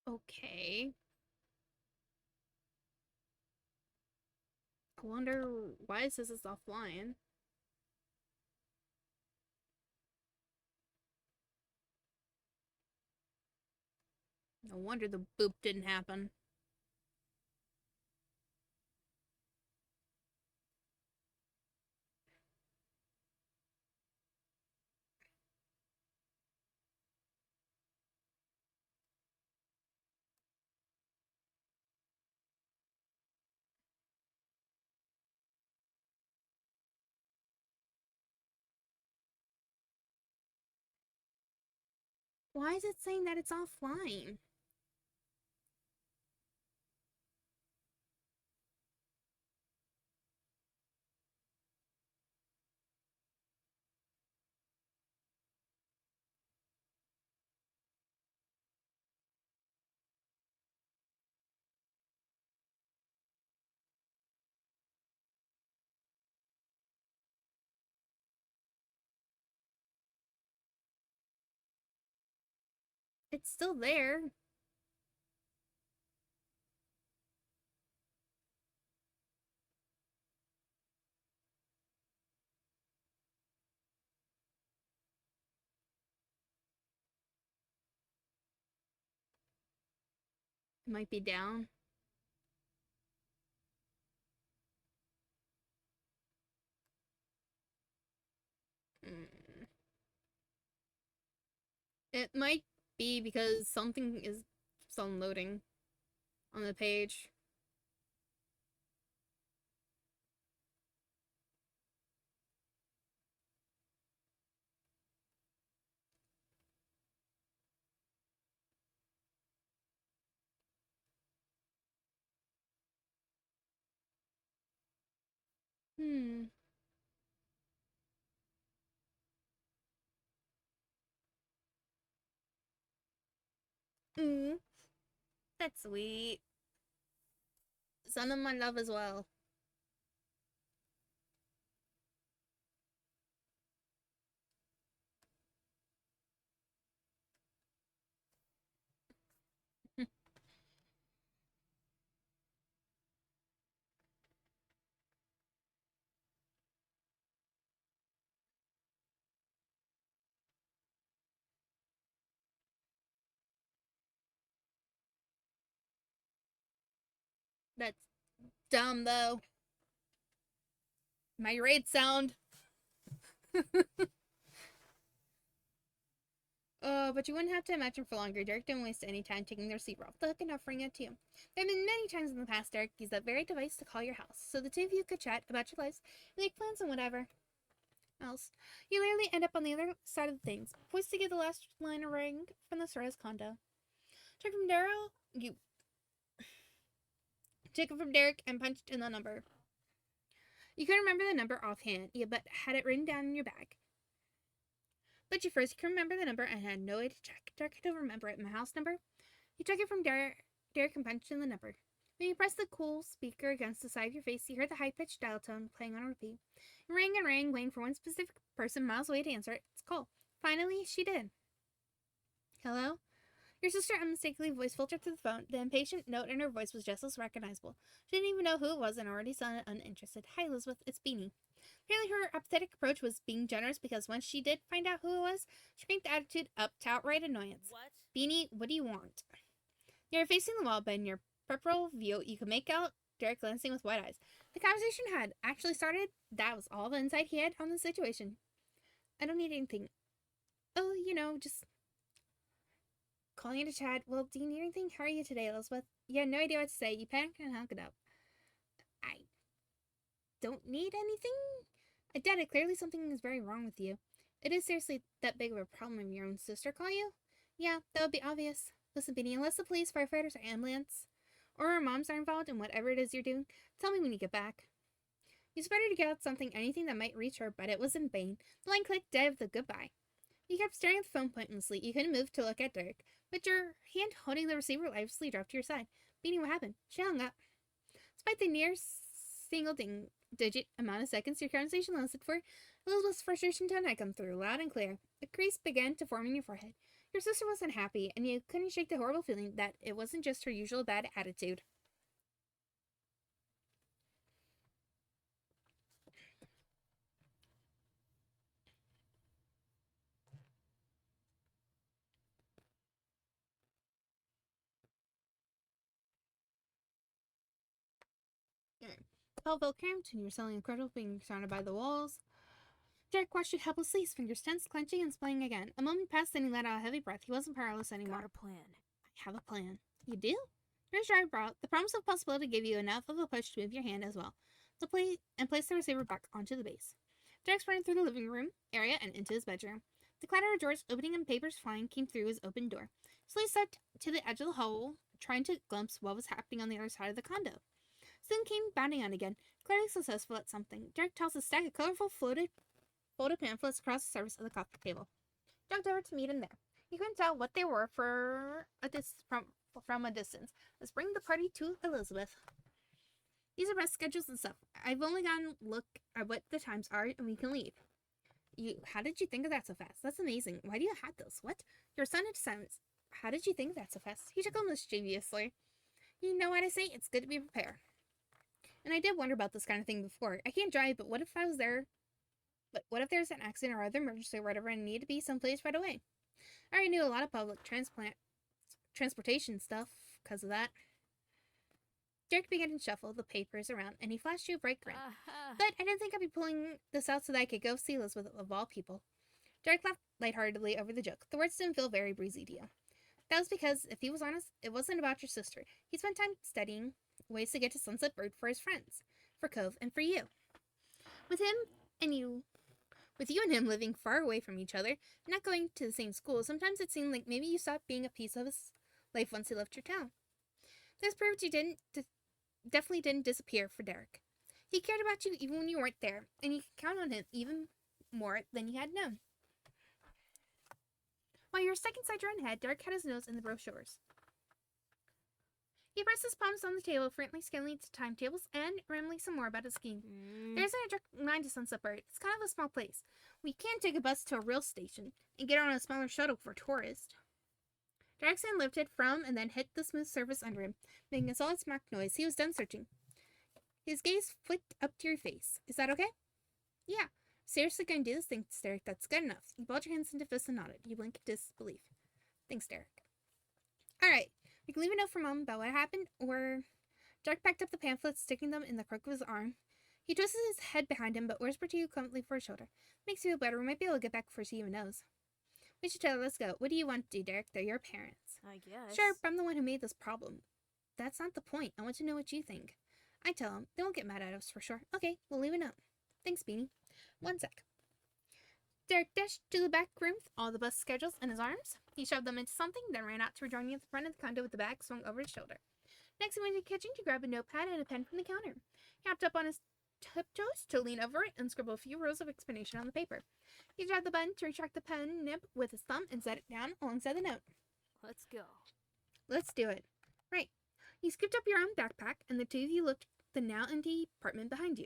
Speaker 1: Okay. I wonder why it says it's offline. No wonder the boop didn't happen. Why is it saying that it's offline? It's still there. It might be down. Mm. It might be because something is unloading on the page. Hmm. Mm. That's sweet. Send them my love as well. That's dumb though. My raid sound. But you wouldn't have to imagine for longer. Derek didn't waste any time taking the receiver off the hook and offering it to you. There have been many times in the past Derek used that very device to call your house, so the two of you could chat about your lives, make plans, and whatever else. You literally end up on the other side of things, poised to get the last line of ring from the Suarez condo. Took from it from Derek and punched in the number. You couldn't remember the number offhand, but had it written down in your bag. But you first could remember the number and had no way to check. Derek could remember it in the house number. You took it from Derek and punched in the number. When you pressed the cool speaker against the side of your face, you heard the high-pitched dial tone playing on repeat. It rang and rang, waiting for one specific person miles away to answer its call. Finally, she did. Hello? Your sister unmistakably voice filtered through the phone. The impatient note in her voice was just as recognizable. She didn't even know who it was and already sounded uninterested. Hi, Elizabeth, it's Beanie. Apparently her apathetic approach was being generous because once she did find out who it was, she cranked the attitude up to outright annoyance.
Speaker 6: What?
Speaker 1: Beanie, what do you want? You're facing the wall, but in your peripheral view, you can make out Derek glancing with wide eyes. The conversation had actually started. That was all the insight he had on the situation. I don't need anything. Oh, just calling you to chat. Well, do you need anything? How are you today, Elizabeth? You had no idea what to say. You panicked and hung it up. I don't need anything? I doubt it. Clearly something is very wrong with you. It is seriously that big of a problem if your own sister call you? Yeah, that would be obvious. Listen, Beanie, unless the police, firefighters, or ambulance, or our moms are involved in whatever it is you're doing, tell me when you get back. You started to get out anything that might reach her, but it was in vain. The line clicked dead with a goodbye. You kept staring at the phone pointlessly. You couldn't move to look at Derek, but your hand holding the receiver lifelessly dropped to your side. Beanie, what happened? She hung up. Despite the near single-digit amount of seconds your conversation lasted for, Elizabeth's frustration tone had come through loud and clear. A crease began to form in your forehead. Your sister wasn't happy, and you couldn't shake the horrible feeling that it wasn't just her usual bad attitude. Paul felt cramped, and you were suddenly incredible, being surrounded by the walls. Derek watched you helplessly, his fingers tense, clenching and splaying again. A moment passed, then he let out a heavy breath. He wasn't powerless anymore.
Speaker 2: Got a plan.
Speaker 1: I have a plan. You do? Here's your eyebrow. The promise of possibility gave you enough of a push to move your hand as well. To place the receiver back onto the base. Derek sprinted through the living room area and into his bedroom. The clatter of drawers opening and papers flying came through his open door. Slowly stepped to the edge of the hall, trying to glimpse what was happening on the other side of the condo. Soon came bounding on again, clearly successful at something. Derek tossed a stack of colorful folded pamphlets across the surface of the coffee table. Jogged over to meet him there. He couldn't tell what they were from a distance. Let's bring the party to Elizabeth. These are bus schedules and stuff. I've only gotten a look at what the times are, and we can leave. How did you think of that so fast? That's amazing. Why do you have those? What? Your son had silence. How did you think of that so fast? He chuckled mischievously. You know what I say? It's good to be prepared. And I did wonder about this kind of thing before. I can't drive, but what if I was there? But what if there's an accident or other emergency or whatever and I need to be someplace right away? I already knew a lot of public transportation stuff because of that. Derek began to shuffle the papers around, and he flashed you a bright grin. But I didn't think I'd be pulling this out so that I could go see Elizabeth of all people. Derek laughed lightheartedly over the joke. The words didn't feel very breezy to you. That was because, if he was honest, it wasn't about your sister. He spent time studying ways to get to Sunset Bird for his friends, for Cove, and for you. With you and him living far away from each other, not going to the same school, sometimes it seemed like maybe you stopped being a piece of his life once he left your town. This proved you definitely didn't disappear for Derek. He cared about you even when you weren't there, and you could count on him even more than you had known. While you were stuck inside your own head, Derek had his nose in the brochures. He pressed his palms on the table, frequently scanning the timetables and rambling some more about his scheme. There isn't a direct line to Sunset Bird. It's kind of a small place. We can take a bus to a rail station and get on a smaller shuttle for tourists. Derek's hand lifted from and then hit the smooth surface under him, making a solid smack noise. He was done searching. His gaze flicked up to your face. Is that okay? Yeah. Seriously gonna do this? Thanks, Derek. That's good enough. You balled your hands into fists and nodded. You blinked in disbelief. Thanks, Derek. Alright. We can leave a note for Mom about what happened, or... Derek packed up the pamphlets, sticking them in the crook of his arm. He twisted his head behind him, but whispered to you comfortably for his shoulder. Makes you feel better. We might be able to get back before she even knows. We should tell her. Let's go. What do you want to do, Derek? They're your parents.
Speaker 2: I guess.
Speaker 1: Sure, but I'm the one who made this problem. That's not the point. I want to know what you think. I tell them. They won't get mad at us for sure. Okay, we'll leave a note. Thanks, Beanie. One sec. Derek dashed to the back room with all the bus schedules in his arms. He shoved them into something, then ran out to rejoin you at the front of the condo with the bag swung over his shoulder. Next, he went to the kitchen to grab a notepad and a pen from the counter. He hopped up on his tiptoes to lean over it and scribble a few rows of explanation on the paper. He jabbed the button to retract the pen nib with his thumb and set it down alongside the note.
Speaker 2: Let's go.
Speaker 1: Let's do it. Right. He scooped up your own backpack, and the two of you looked the now empty apartment behind you.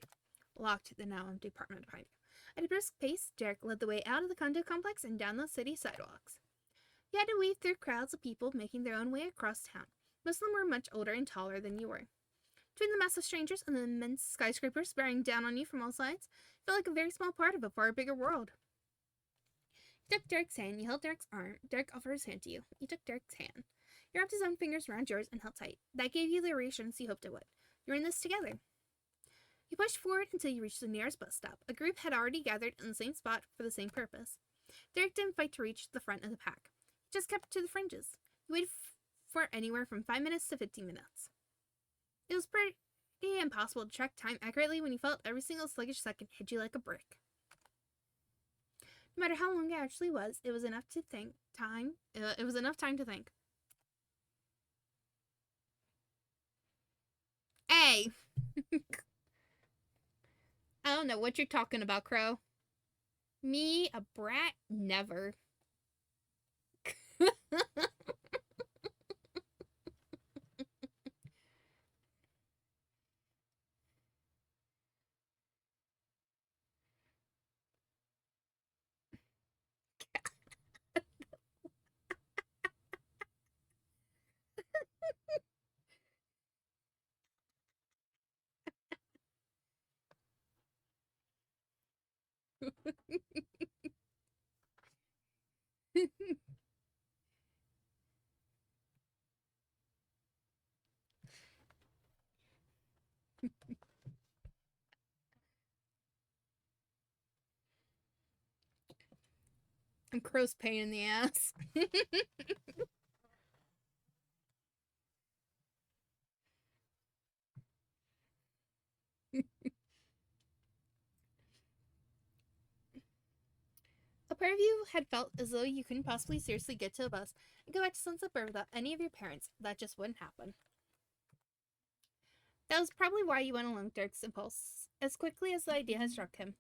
Speaker 1: Locked the now empty apartment behind you. At a brisk pace, Derek led the way out of the condo complex and down the city sidewalks. He had to weave through crowds of people making their own way across town. Most of them were much older and taller than you were. Between the mass of strangers and the immense skyscrapers bearing down on you from all sides, it felt like a very small part of a far bigger world. You took Derek's hand. You held Derek's arm. Derek offered his hand to you. You took Derek's hand. He wrapped his own fingers around yours and held tight. That gave you the reassurance you hoped it would. You're in this together. You pushed forward until you reached the nearest bus stop. A group had already gathered in the same spot for the same purpose. Derek didn't fight to reach the front of the pack. He just kept to the fringes. He waited for anywhere from 5 minutes to 15 minutes. It was pretty impossible to track time accurately when you felt every single sluggish second hit you like a brick. No matter how long it actually was, it was enough to think time. It was enough time to think. Hey! I don't know what you're talking about, Crow. Me, a brat? Never. I'm Crow's pain in the ass. A pair of you had felt as though you couldn't possibly seriously get to a bus and go back to Sunset Bird without any of your parents. That just wouldn't happen. That was probably why you went along with Derek's impulse as quickly as the idea had struck him.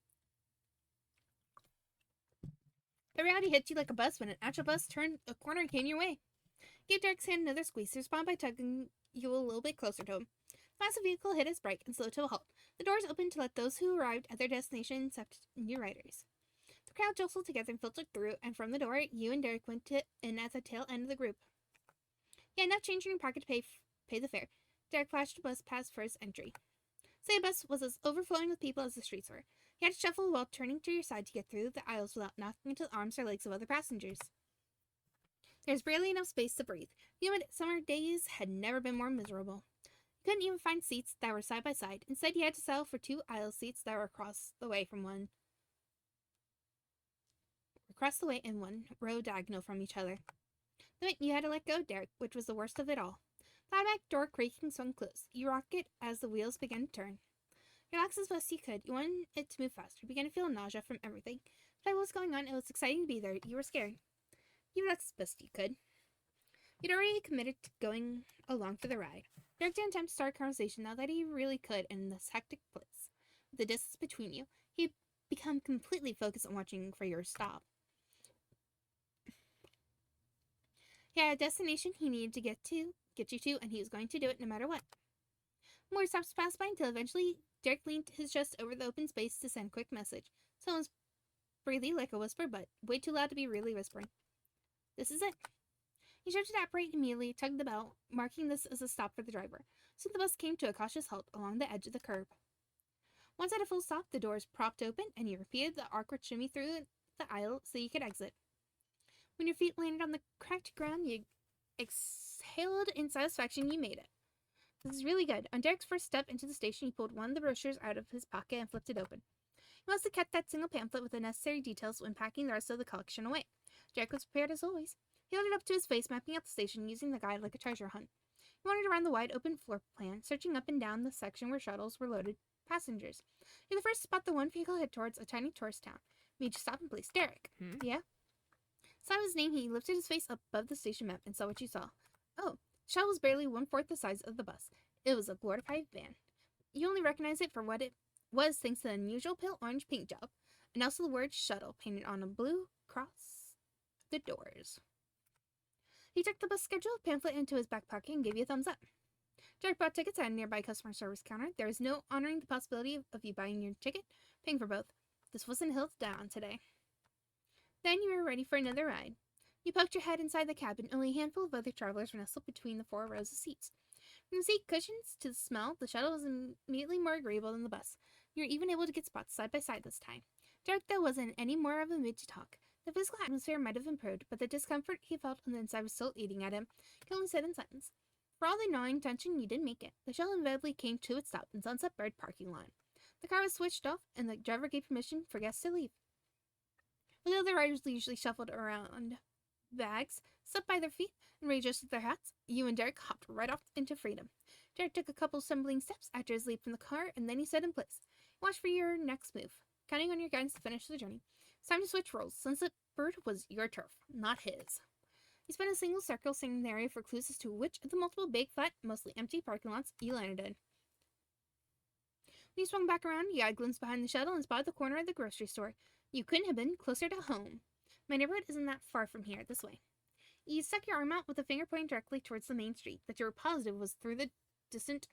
Speaker 1: The reality hit you like a bus when an actual bus turned a corner and came your way. Gave Derek's hand another squeeze to respond by tugging you a little bit closer to him. The massive vehicle hit its brake and slowed to a halt. The doors opened to let those who arrived at their destination accept new riders. The crowd jostled together and filtered through, and from the door, you and Derek went in at the tail end of the group. You had enough change in your pocket to pay the fare. Derek flashed a bus pass for his entry. Say, the bus was as overflowing with people as the streets were. You had to shuffle while turning to your side to get through the aisles without knocking into the arms or legs of other passengers. There's barely enough space to breathe. The humid summer days had never been more miserable. You couldn't even find seats that were side by side. Instead, you had to settle for 2 aisle seats that were across the way in one row diagonal from each other. The minute you had to let go, Derek, which was the worst of it all. The back door creaked and swung closed. You rocked it as the wheels began to turn. Relax as best you could. You wanted it to move faster. You began to feel nausea from everything. Despite what was going on, it was exciting to be there. You were scared. You relaxed as best you could. You'd already committed to going along for the ride. Derek didn't attempt to start a conversation now that he really could in this hectic place. With the distance between you, he'd become completely focused on watching for your stop. He had a destination he needed to get you to, and he was going to do it no matter what. More stops passed by until eventually Derek leaned his chest over the open space to send a quick message. Someone's breathy like a whisper, but way too loud to be really whispering. This is it. He shouted to operate immediately, tugged the bell, marking this as a stop for the driver. Soon the bus came to a cautious halt along the edge of the curb. Once at a full stop, the doors propped open, and you repeated the awkward shimmy through the aisle so you could exit. When your feet landed on the cracked ground, you exhaled in satisfaction. You made it. This is really good. On Derek's first step into the station, he pulled one of the brochures out of his pocket and flipped it open. He must have kept that single pamphlet with the necessary details when packing the rest of the collection away. Derek was prepared as always. He held it up to his face, mapping out the station using the guide like a treasure hunt. He wandered around the wide open floor plan, searching up and down the section where shuttles were loaded passengers. He was the first to spot the one vehicle head towards a tiny tourist town. Made you stop and place. Derek. Yeah? Saw his name, he lifted his face up above the station map and saw what you saw. Oh, the shuttle was barely 1/4 the size of the bus. It was a glorified van. You only recognized it for what it was thanks to the unusual pale orange paint job, and also the word shuttle painted on a blue cross the doors. He tucked the bus schedule pamphlet into his back pocket and gave you a thumbs up. Derek bought tickets at a nearby customer service counter. There was no honoring the possibility of you buying your ticket, paying for both. This wasn't a hill to die on today. Then you were ready for another ride. You poked your head inside the cabin. Only a handful of other travelers were nestled between the 4 rows of seats. From the seat cushions to the smell, the shuttle was immediately more agreeable than the bus. You were even able to get spots side by side this time. Derek, though, wasn't any more of a mood to talk. The physical atmosphere might have improved, but the discomfort he felt on the inside was still eating at him. He only said in silence. For all the gnawing tension, you didn't make it. The shuttle inevitably came to its stop in Sunset Bird parking lot. The car was switched off, and the driver gave permission for guests to leave. While the other riders usually shuffled around bags, slept by their feet, and readjusted their hats, you and Derek hopped right off into freedom. Derek took a couple stumbling steps after his leap from the car, and then he sat in place. He watched for your next move, counting on your guidance to finish the journey. It's time to switch roles. Sunset Bird was your turf, not his. He spun a single circle, scanning the area for clues as to which of the multiple big, flat, mostly empty parking lots you landed in. When you swung back around, you got a glimpse behind the shuttle and spotted the corner of the grocery store. You couldn't have been closer to home. My neighborhood isn't that far from here, this way. You stuck your arm out with a finger pointing directly towards the main street that you were positive was through the distant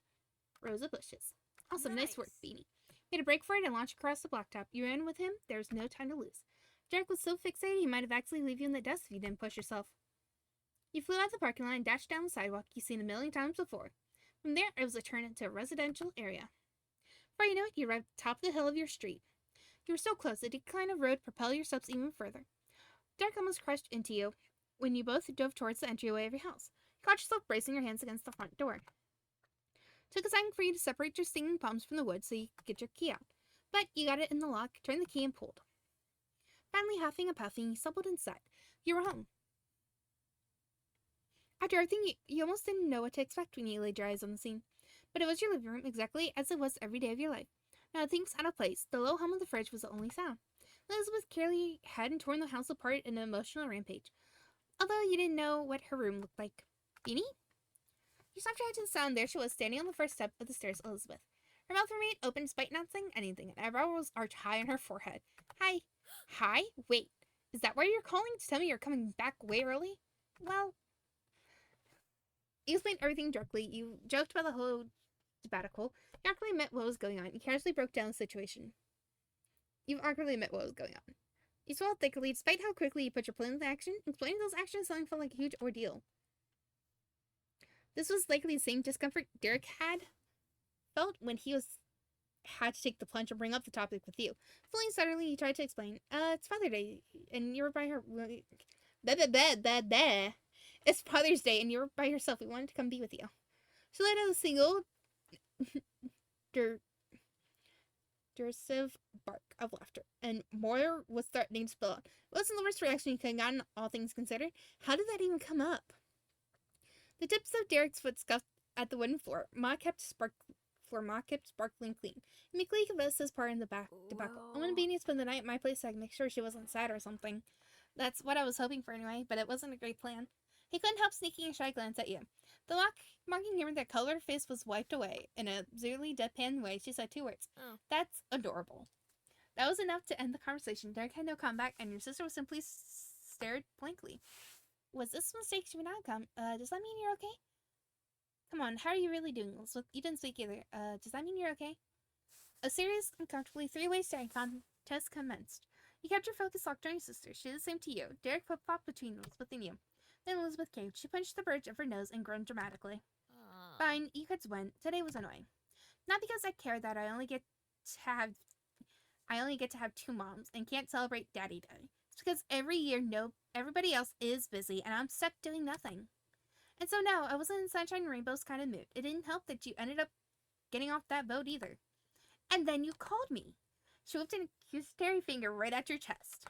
Speaker 1: rows of bushes. Awesome, nice work, Beanie. Made a break for it and launched across the blacktop. You ran with him. There was no time to lose. Derek was so fixated he might have accidentally leave you in the dust if you didn't push yourself. You flew out the parking lot and dashed down the sidewalk you've seen a million times before. From there, it was a turn into a residential area. Before you know it, you arrived at the top of the hill of your street. You were so close, the decline of road propelled your steps even further. Derek almost crashed into you when you both dove towards the entryway of your house. You caught yourself bracing your hands against the front door. Took a second for you to separate your stinging palms from the wood so you could get your key out. But you got it in the lock, turned the key, and pulled. Finally, huffing and puffing, you stumbled inside. You were home. After everything, you almost didn't know what to expect when you laid your eyes on the scene. But it was your living room, exactly as it was every day of your life. Now, things out of place. The low hum of the fridge was the only sound. Elizabeth clearly hadn't torn the house apart in an emotional rampage, although you didn't know what her room looked like. Beanie? You stopped right to the sound. There she was, standing on the first step of the stairs, Elizabeth. Her mouth remained open despite not saying anything, and eyebrow was arched high on her forehead. Hi. Hi? Wait. Is that why you're calling to tell me you're coming back way early? Well, you explained everything directly. You joked about the whole sabbatical. You awkwardly admit what was going on. You casually broke down the situation. You awkwardly admit what was going on. You swallowed thickly, despite how quickly you put your plan into action. Explaining those actions suddenly felt like a huge ordeal. This was likely the same discomfort Derek had felt when he had to take the plunge and bring up the topic with you. Feeling suddenly, he tried to explain. It's Father's Day, and you were by her. It's Father's Day, and you were by yourself. We wanted to come be with you. She let out a single derisive bark of laughter, and Moyer was threatening to spill out. It wasn't the worst reaction you could have gotten, all things considered. How did that even come up? The tips of Derek's foot scuffed at the wooden floor. Ma kept sparkling clean. He meekly confessed his part in the debacle. I wanted Beanie to spend the night at my place so I could make sure she wasn't sad or something. That's what I was hoping for anyway, but it wasn't a great plan. He couldn't help sneaking a shy glance at you. The mocking humor that colored her face was wiped away. In a zeroly deadpan way, she said 2 words.
Speaker 2: Oh.
Speaker 1: That's adorable. That was enough to end the conversation. Derek had no comeback, and your sister was simply stared blankly. Was this mistake to an outcome? Does that mean you're okay? Come on, how are you really doing, Elizabeth? You didn't speak either. Does that mean you're okay? A serious, uncomfortably 3-way staring contest commenced. You kept your focus locked on your sister. She did the same to you. Derek flip-flopped between Elizabeth and you. Then Elizabeth caved. She punched the bridge of her nose and groaned dramatically. Fine, you could win. Today was annoying. Not because I care that I only get to have 2 moms and can't celebrate Daddy Day. It's because every year everybody else is busy and I'm stuck doing nothing. And so now I wasn't in sunshine and rainbows kind of mood. It didn't help that you ended up getting off that boat either. And then you called me. She whipped an accusatory finger right at your chest.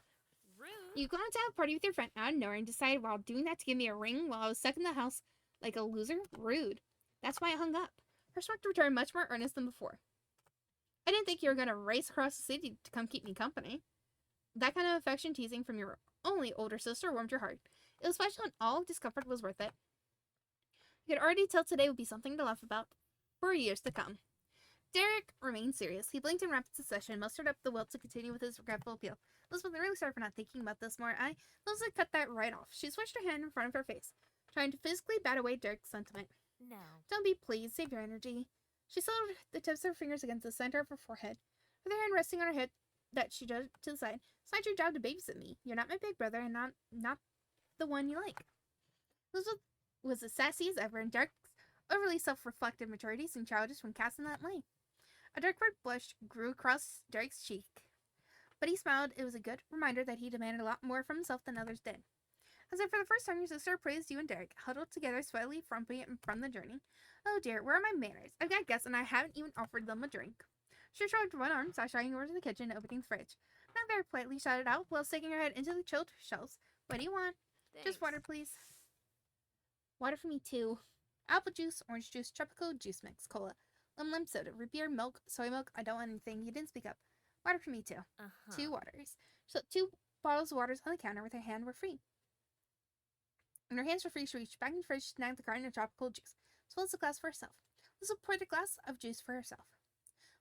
Speaker 2: Rude.
Speaker 1: You gone to have a party with your friend out of nowhere and decided while doing that to give me a ring while I was stuck in the house like a loser? Rude. That's why I hung up. Her smirk returned much more earnest than before. I didn't think you were going to race across the city to come keep me company. That kind of affection teasing from your only older sister warmed your heart. It was special and all discomfort was worth it. You could already tell today would be something to laugh about for years to come. Derek remained serious. He blinked in rapid succession, mustered up the will to continue with his regretful appeal. Elizabeth, I'm really sorry for not thinking about this more. Elizabeth cut that right off. She switched her hand in front of her face, trying to physically bat away Derek's sentiment.
Speaker 2: No.
Speaker 1: Don't be pleased. Save your energy. She settled the tips of her fingers against the center of her forehead, with her hand resting on her hip that she drew to the side. It's not your job to babysit me. You're not my big brother and not the one you like. Elizabeth was as sassy as ever, and Derek's overly self-reflective maturity seemed childish when cast in that light. A dark red blush grew across Derek's cheek, but he smiled. It was a good reminder that he demanded a lot more from himself than others did. As if for the first time, your sister praised you and Derek, huddled together, slightly frumpy from the journey. Oh dear, where are my manners? I've got guests, and I haven't even offered them a drink. She shrugged one arm, sashaying over to the kitchen and opening the fridge. Not very politely shouted out, while sticking her head into the chilled shelves. What do you want?
Speaker 2: Thanks.
Speaker 1: Just water, please. Water for me, too. Apple juice, orange juice, tropical juice mix, cola, lemon soda, root beer, milk, soy milk. I don't want anything. You didn't speak up. Water for me, too. 2 waters. So 2 bottles of waters on the counter with her hand were free. When her hands were free, she reached back in the fridge, snagged the carton of tropical juice, as well as a glass for herself. Elizabeth poured a glass of juice for herself.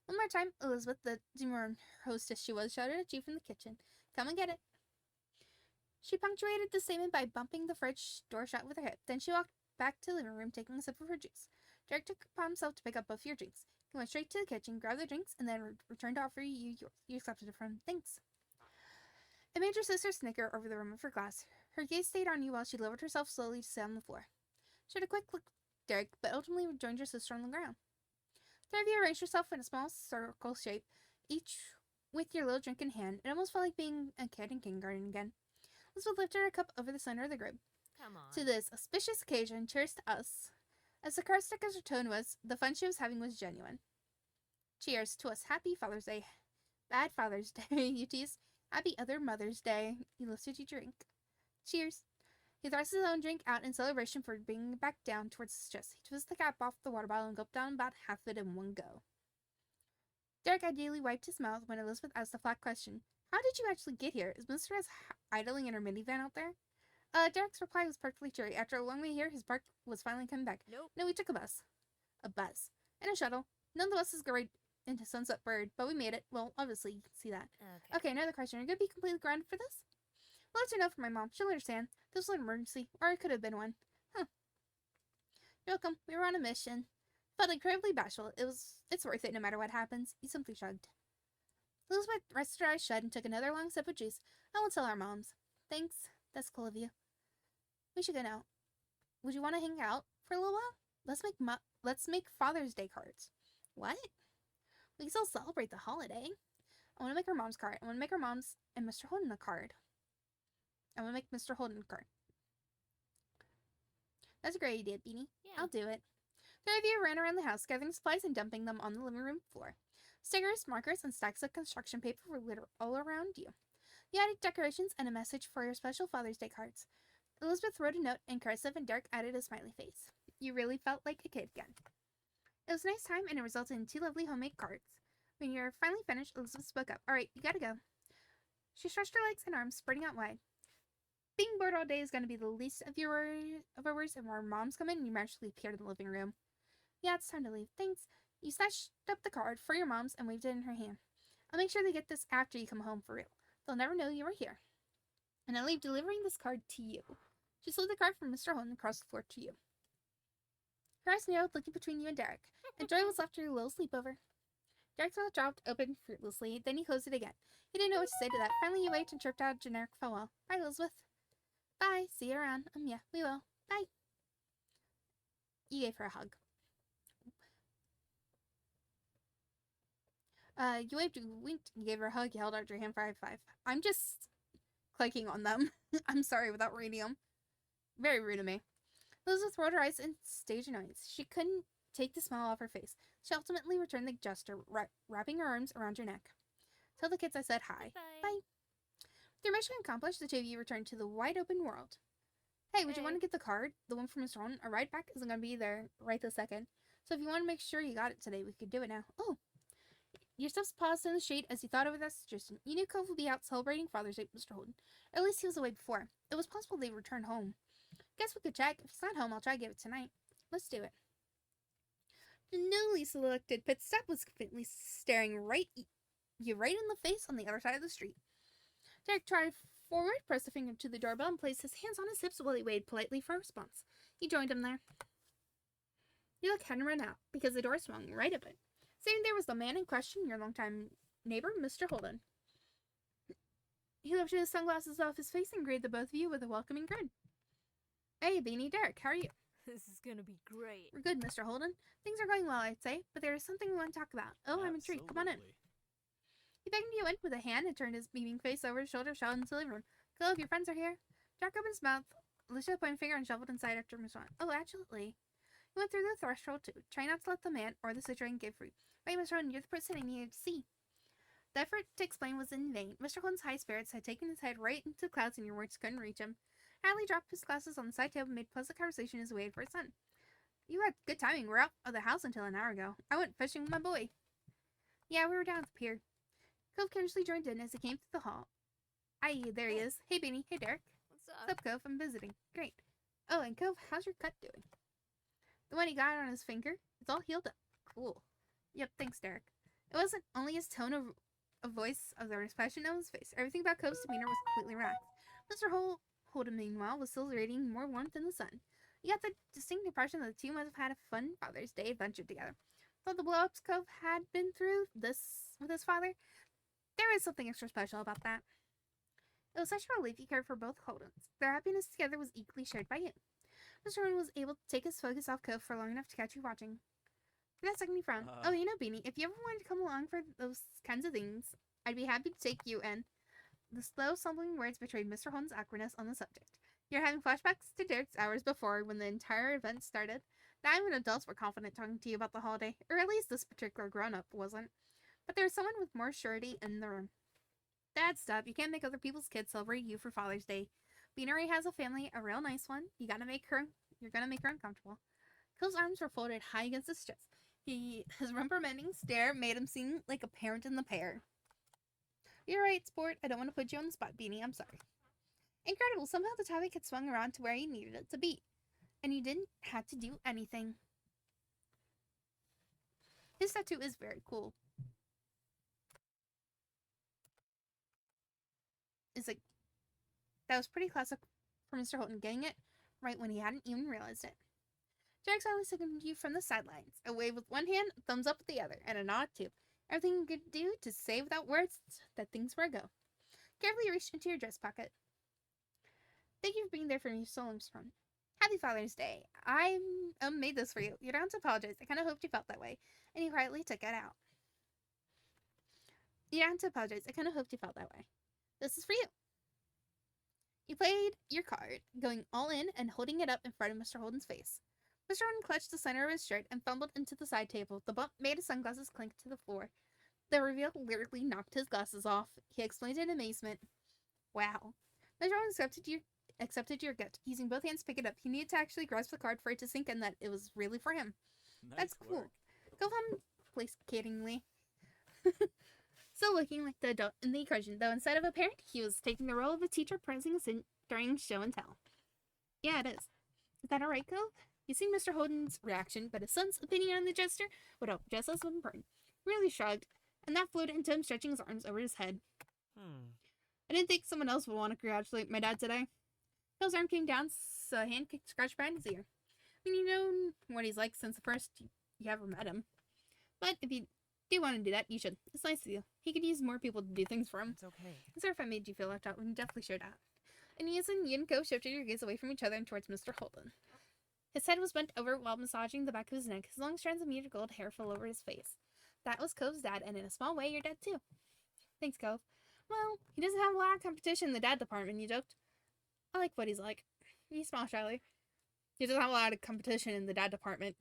Speaker 1: One more time, Elizabeth, the demure hostess she was, shouted at you from the kitchen. Come and get it. She punctuated the statement by bumping the fridge door shut with her hip. Then she walked back to the living room, taking a sip of her juice. Derek took upon himself to pick up both your drinks. He went straight to the kitchen, grabbed the drinks, and then returned to offer you yours. You accepted it from him. Thanks. It made your sister snicker over the rim of her glass. Her gaze stayed on you while she lowered herself slowly to sit on the floor. She had a quick look at Derek, but ultimately rejoined your sister on the ground. The 3 of you arranged yourself in a small circle shape, each with your little drink in hand. It almost felt like being a kid in kindergarten again. Elizabeth lifted her cup over the center of the grid.
Speaker 2: Come on.
Speaker 1: To this auspicious occasion, cheers to us. As sarcastic as her tone was, the fun she was having was genuine. Cheers to us. Happy Father's Day. Bad Father's Day, you teased. Happy other Mother's Day. He lifted you drink. Cheers. He thrust his own drink out in celebration for bringing it back down towards his chest. He twisted the cap off the water bottle and gulped down about half of it in one go. Derek ideally wiped his mouth when Elizabeth asked the flat question, How did you actually get here? Is Mr. S idling in her minivan out there? Derek's reply was perfectly cheery. After a long wait here, his bark was finally coming back.
Speaker 2: Nope.
Speaker 1: No, we took a bus. A bus. And a shuttle. None of the buses go right into Sunset Bird, but we made it. Well, obviously, you can see that. Okay, another question. Are you going to be completely grounded for this? Well, let her know from my mom. She'll understand. This was an emergency, or it could have been one. Huh. You're welcome. We were on a mission. Felt incredibly bashful. It's worth it no matter what happens. He simply shrugged. Elizabeth rested her eyes shut and took another long sip of juice. I won't tell our moms. Thanks. That's cool of you. We should go now. Would you want to hang out for a little while? Let's make Father's Day cards. What? We can still celebrate the holiday. I want to make her mom's card. I want to make her mom's and Mr. Holden a card. I want to make Mr. Holden a card. That's a great idea, Beanie.
Speaker 2: Yeah.
Speaker 1: I'll do it. The three of you ran around the house, gathering supplies and dumping them on the living room floor. Stickers, markers, and stacks of construction paper were littered all around you. You added decorations and a message for your special Father's Day cards. Elizabeth wrote a note in cursive and Derek added a smiley face. You really felt like a kid again. It was a nice time and it resulted in 2 lovely homemade cards. When you were finally finished, Elizabeth spoke up. Alright, you gotta go. She stretched her legs and arms, spreading out wide. Being bored all day is going to be the least of our worries, and when our moms come in, you magically appeared in the living room. Yeah, it's time to leave. Thanks. You snatched up the card for your moms and waved it in her hand. I'll make sure they get this after you come home for real. They'll never know you were here. And I'll leave delivering this card to you. She slid the card from Mr. Holden across the floor to you. Her eyes narrowed, looking between you and Derek, and joy was left for your little sleepover. Derek's mouth dropped open fruitlessly, then he closed it again. He didn't know what to say to that. Finally, he waved and chirped out a generic farewell. Bye, Elizabeth. Bye. See you around. Yeah, we will. Bye. You gave her a hug. You waved, you winked, you gave her a hug, you held out your hand for a high five. I'm just clicking on them. I'm sorry without reading them. Very rude of me. Elizabeth rolled her eyes and staged a noise. She couldn't take the smile off her face. She ultimately returned the gesture, wrapping her arms around your neck. Tell the kids I said hi. Bye. With your mission accomplished, the two of you returned to the wide open world. Hey, would you want to get the card? The one from Mr. Holden? A ride back isn't going to be there right this second. So if you want to make sure you got it today, we could do it now. Oh. Your steps paused in the shade as you thought over that suggestion. You knew Cove would be out celebrating Father's Day with Mr. Holden. Or at least he was away before. It was possible they'd return home. Guess we could check. If he's not home, I'll try to get it tonight. Let's do it. The newly selected pit stop was completely staring you right in the face on the other side of the street. Derek tried forward, pressed a finger to the doorbell, and placed his hands on his hips while he waited politely for a response. You joined him there. You look had to run out, because the door swung right open. Sitting there was the man in question, your longtime neighbor, Mr. Holden. He lifted his sunglasses off his face and greeted the both of you with a welcoming grin. Hey, Beanie, Derek, how are you?
Speaker 2: This is gonna be great.
Speaker 1: We're good, Mr. Holden. Things are going well, I'd say, but there is something we want to talk about. Oh, I'm intrigued. Come on in. He beckoned you in with a hand and turned his beaming face over his shoulder, shouted into the living room. Caleb, your friends are here. Jack opened his mouth, lifted a pointing finger, and shuffled inside after Miss Ron. Oh, actually. He went through the threshold, too. Try not to let the man or the situation get free. Wait, Mr. Holden, you're the person I needed to see. The effort to explain was in vain. Mr. Holden's high spirits had taken his head right into the clouds, and your words couldn't reach him. Hadley dropped his glasses on the side table and made pleasant conversation as he waited for his son. You had good timing. We're out of the house until an hour ago. I went fishing with my boy. Yeah, we were down at the pier. Cove casually joined in as he came through the hall. Aye, there he is. Hey, Beanie. Hey, Derek.
Speaker 2: What's up?
Speaker 1: What's up, Cove? I'm visiting. Great. Oh, and Cove, how's your cut doing? The one he got on his finger? It's all healed up. Cool. Yep, thanks, Derek. It wasn't only his tone of voice of the expression on his face. Everything about Cove's demeanor was completely relaxed. Mr. Holden, meanwhile, was still radiating more warmth than the sun. You got the distinct impression that the two must have had a fun Father's Day adventure together. Though the blow-ups Cove had been through this with his father, there is something extra special about that. It was such a relief you cared for both Holdens. Their happiness together was equally shared by you. Mr. Holden was able to take his focus off Cove for long enough to catch you watching. For that second he frowned. Oh, you know, Beanie, if you ever wanted to come along for those kinds of things, I'd be happy to take you and... The slow, stumbling words betrayed Mr. Holden's awkwardness on the subject. You're having flashbacks to Derek's hours before when the entire event started. Not even adults were confident talking to you about the holiday, or at least this particular grown-up wasn't. But there was someone with more surety in the room. Dad, stop. You can't make other people's kids celebrate you for Father's Day. Beanery has a family, a real nice one. You're gonna make her uncomfortable. Cove's arms were folded high against his chest. His rumper-bending stare made him seem like a parent in the pair. You're right, sport. I don't want to put you on the spot, Beanie. I'm sorry. Incredible. Somehow the topic had swung around to where you needed it to be. And you didn't have to do anything. His tattoo is very cool. It's like, that was pretty classic for Mr. Holton, getting it right when he hadn't even realized it. Jack silently seconded you from the sidelines. A wave with one hand, a thumbs up with the other, and a nod too. Everything you could do to say without words that things were a go. Carefully reached into your dress pocket. Thank you for being there for me so long, Mr. Holton. Happy Father's Day. I made this for you. You don't have to apologize. I kind of hoped you felt that way. And he quietly took it out. You don't have to apologize. I kind of hoped you felt that way. This is for you. You played your card, going all in and holding it up in front of Mr. Holden's face. Mr. Holden clutched the center of his shirt and fumbled into the side table. The bump made his sunglasses clink to the floor. The reveal literally knocked his glasses off. He exclaimed in amazement. Wow. Mr. Holden accepted your gift. Using both hands to pick it up, he needed to actually grasp the card for it to sink in that it was really for him.
Speaker 6: Nice
Speaker 1: That's cool.
Speaker 6: work.
Speaker 1: Go home placatingly. Still looking like the adult in the equation, though instead of a parent, he was taking the role of a teacher praising during show and tell. Yeah, it is. Is that alright, Cove? You seen Mr. Holden's reaction, but his son's opinion on the gesture would help just as important. He really shrugged, and that flowed into him stretching his arms over his head. I didn't think someone else would want to congratulate my dad today. His arm came down, so a hand scratched behind his ear. I mean, you know what he's like since the first you ever met him. But if you do want to do that, you should. It's nice of you. He could use more people to do things for him.
Speaker 6: It's okay.
Speaker 1: I'm sorry if I made you feel left out when you definitely showed out. And you and Co shifted your gaze away from each other and towards Mr. Holden. His head was bent over while massaging the back of his neck. His long strands of muted gold hair fell over his face. That was Cove's dad, and in a small way, your dad too. Thanks, Cove. Well, he doesn't have a lot of competition in the dad department, you joked. I like what he's like. You smile shyly. He doesn't have a lot of competition in the dad department.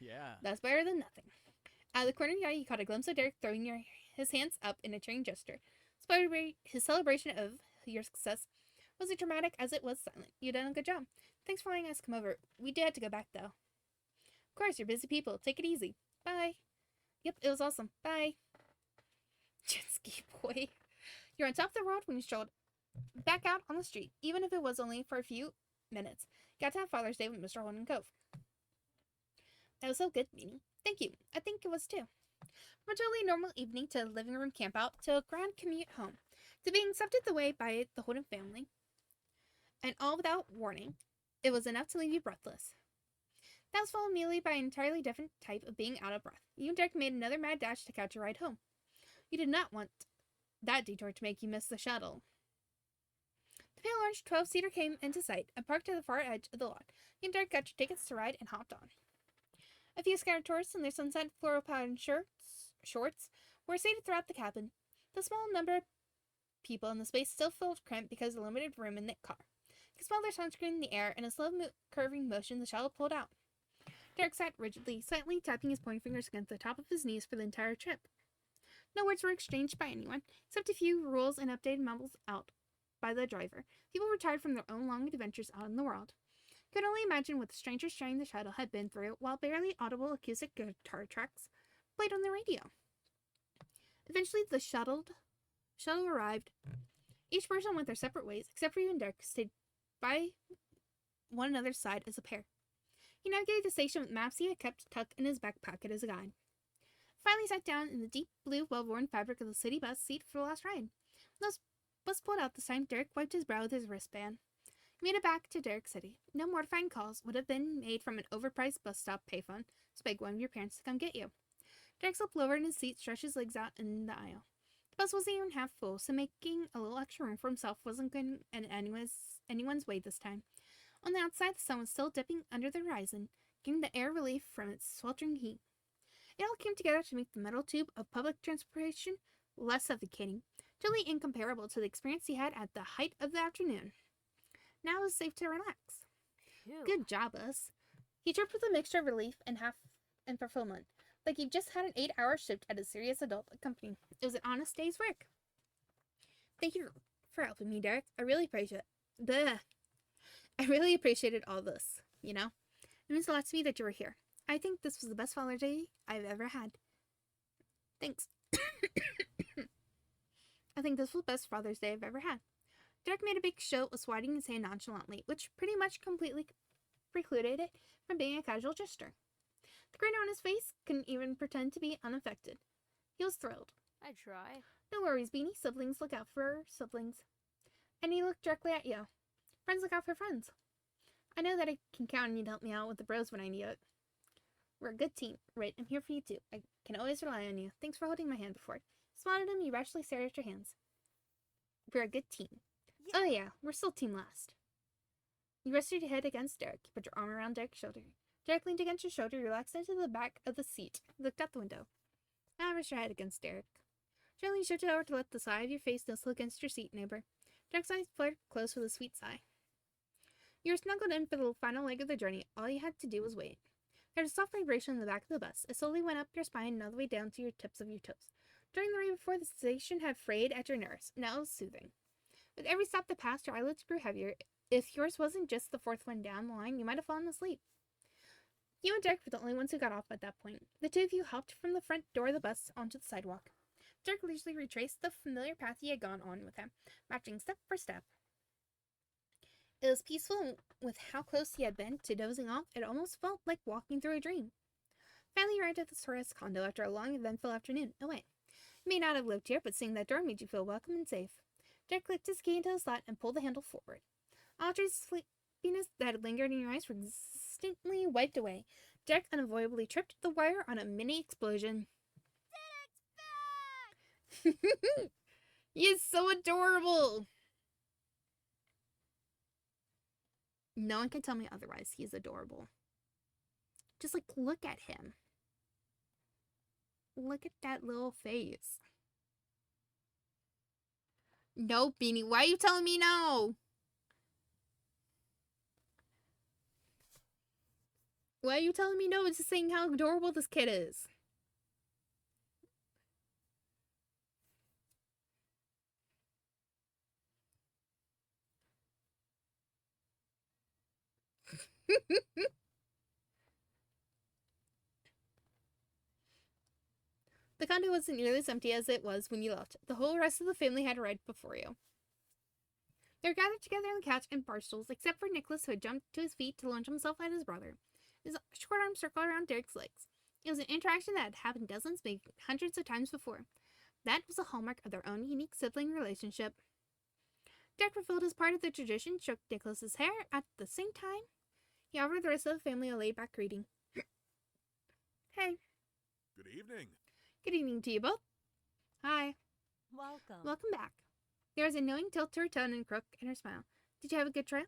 Speaker 6: Yeah.
Speaker 1: That's better than nothing. Out of the corner of your eye, you caught a glimpse of Derek throwing his hands up in a cheering gesture. His celebration of your success was as dramatic as it was silent. You done a good job. Thanks for letting us come over. We did have to go back, though. Of course, you're busy people. Take it easy. Bye. Yep, it was awesome. Bye. Jet ski boy. You're on top of the world when you strolled back out on the street, even if it was only for a few minutes. Got to have Father's Day with Mr. Holden Cove. That was so good, Beanie. Thank you. I think it was too. From a totally normal evening to a living room campout to a grand commute home to being accepted the way by the Holden family, and all without warning, it was enough to leave you breathless. That was followed immediately by an entirely different type of being out of breath. You and Derek made another mad dash to catch a ride home. You did not want that detour to make you miss the shuttle. The pale orange 12-seater came into sight and parked at the far edge of the lot. You and Derek got your tickets to ride and hopped on. A few scattered tourists in their sunset floral patterned shorts were seated throughout the cabin. The small number of people in the space still felt cramped because of the limited room in the car. You could smell their sunscreen in the air, and a slow curving motion the shuttle pulled out. Derek sat rigidly, slightly tapping his pointing fingers against the top of his knees for the entire trip. No words were exchanged by anyone, except a few rules and updated mumbles out by the driver. People retired from their own long adventures out in the world. You could only imagine what the strangers sharing the shuttle had been through while barely audible acoustic guitar tracks played on the radio. Eventually, the shuttle arrived. Each person went their separate ways, except for you and Derek, who stayed by one another's side as a pair. He navigated the station with maps he had kept tucked in his back pocket as a guide. Finally sat down in the deep blue, well-worn fabric of the city bus seat for the last ride. When the bus pulled out this time, Derek wiped his brow with his wristband. He made it back to Derek City. No mortifying calls would have been made from an overpriced bus stop payphone to beg one of your parents to come get you. Derek slipped lower in his seat, stretched his legs out in the aisle. The bus wasn't even half full, so making a little extra room for himself wasn't going in anyone's way this time. On the outside, the sun was still dipping under the horizon, giving the air relief from its sweltering heat. It all came together to make the metal tube of public transportation less suffocating, totally incomparable to the experience he had at the height of the afternoon. Now it was safe to relax.
Speaker 2: Phew.
Speaker 1: Good job, us. He chirped with a mixture of relief and fulfillment, like he just had an 8-hour shift at a serious adult company. It was an honest day's work. Thank you for helping me, Derek. I really appreciate it. I really appreciated all this, you know? It means a lot to me that you were here. I think this was the best Father's Day I've ever had. Thanks. I think this was the best Father's Day I've ever had. Derek made a big show of swatting his hand nonchalantly, which pretty much completely precluded it from being a casual gesture. The grin on his face couldn't even pretend to be unaffected. He was thrilled.
Speaker 2: I try.
Speaker 1: No worries, Beanie. Siblings look out for siblings. And he looked directly at you. Friends look out for friends. I know that I can count on you to help me out with the bros when I need it. We're a good team. Right, I'm here for you too. I can always rely on you. Thanks for holding my hand before. Smiled at him, you rashly stared at your hands. We're a good team.
Speaker 2: Yeah.
Speaker 1: Oh yeah, we're still team last. You rested your head against Derek. You put your arm around Derek's shoulder. Derek leaned against your shoulder, relaxed into the back of the seat. He looked out the window. Now rest your head against Derek. Gently shifted over to let the side of your face nestle against your seat, neighbor. Derek's eyes fluttered close with a sweet sigh. You were snuggled in for the final leg of the journey. All you had to do was wait. There was a soft vibration in the back of the bus. It slowly went up your spine and all the way down to your tips of your toes. During the ride before, the station had frayed at your nerves. Now it was soothing. With every stop that passed, your eyelids grew heavier. If yours wasn't just the fourth one down the line, you might have fallen asleep. You and Derek were the only ones who got off at that point. The two of you hopped from the front door of the bus onto the sidewalk. Derek leisurely retraced the familiar path he had gone on with him, matching step for step. It was peaceful, and with how close he had been to dozing off, it almost felt like walking through a dream. Finally, you arrived at the Torres condo after a long, eventful afternoon. Away. You may not have lived here, but seeing that door made you feel welcome and safe. Derek clicked his key into the slot and pulled the handle forward. All traces of sleepiness that had lingered in your eyes were instantly wiped away. Derek unavoidably tripped the wire on a mini explosion.
Speaker 4: Derek's back!
Speaker 1: He is so adorable! No one can tell me otherwise. He is adorable. Just, like, look at him. Look at that little face. No, Beanie, why are you telling me no? Why are you telling me no? It's just saying how adorable this kid is. The condo wasn't nearly as empty as it was when you left. The whole rest of the family had arrived before you. They were gathered together on the couch and bar stools, except for Nicholas, who had jumped to his feet to launch himself at his brother. His short arm circled around Derek's legs. It was an interaction that had happened dozens, maybe hundreds of times before. That was a hallmark of their own unique sibling relationship. Derek fulfilled his part of the tradition, stroked Nicholas's hair at the same time. He offered the rest of the family a laid-back greeting. Hey.
Speaker 3: Good evening.
Speaker 1: Good evening to you both. Hi.
Speaker 2: Welcome.
Speaker 1: Welcome back. There was a knowing tilt to her tone and crook in her smile. Did you have a good trail?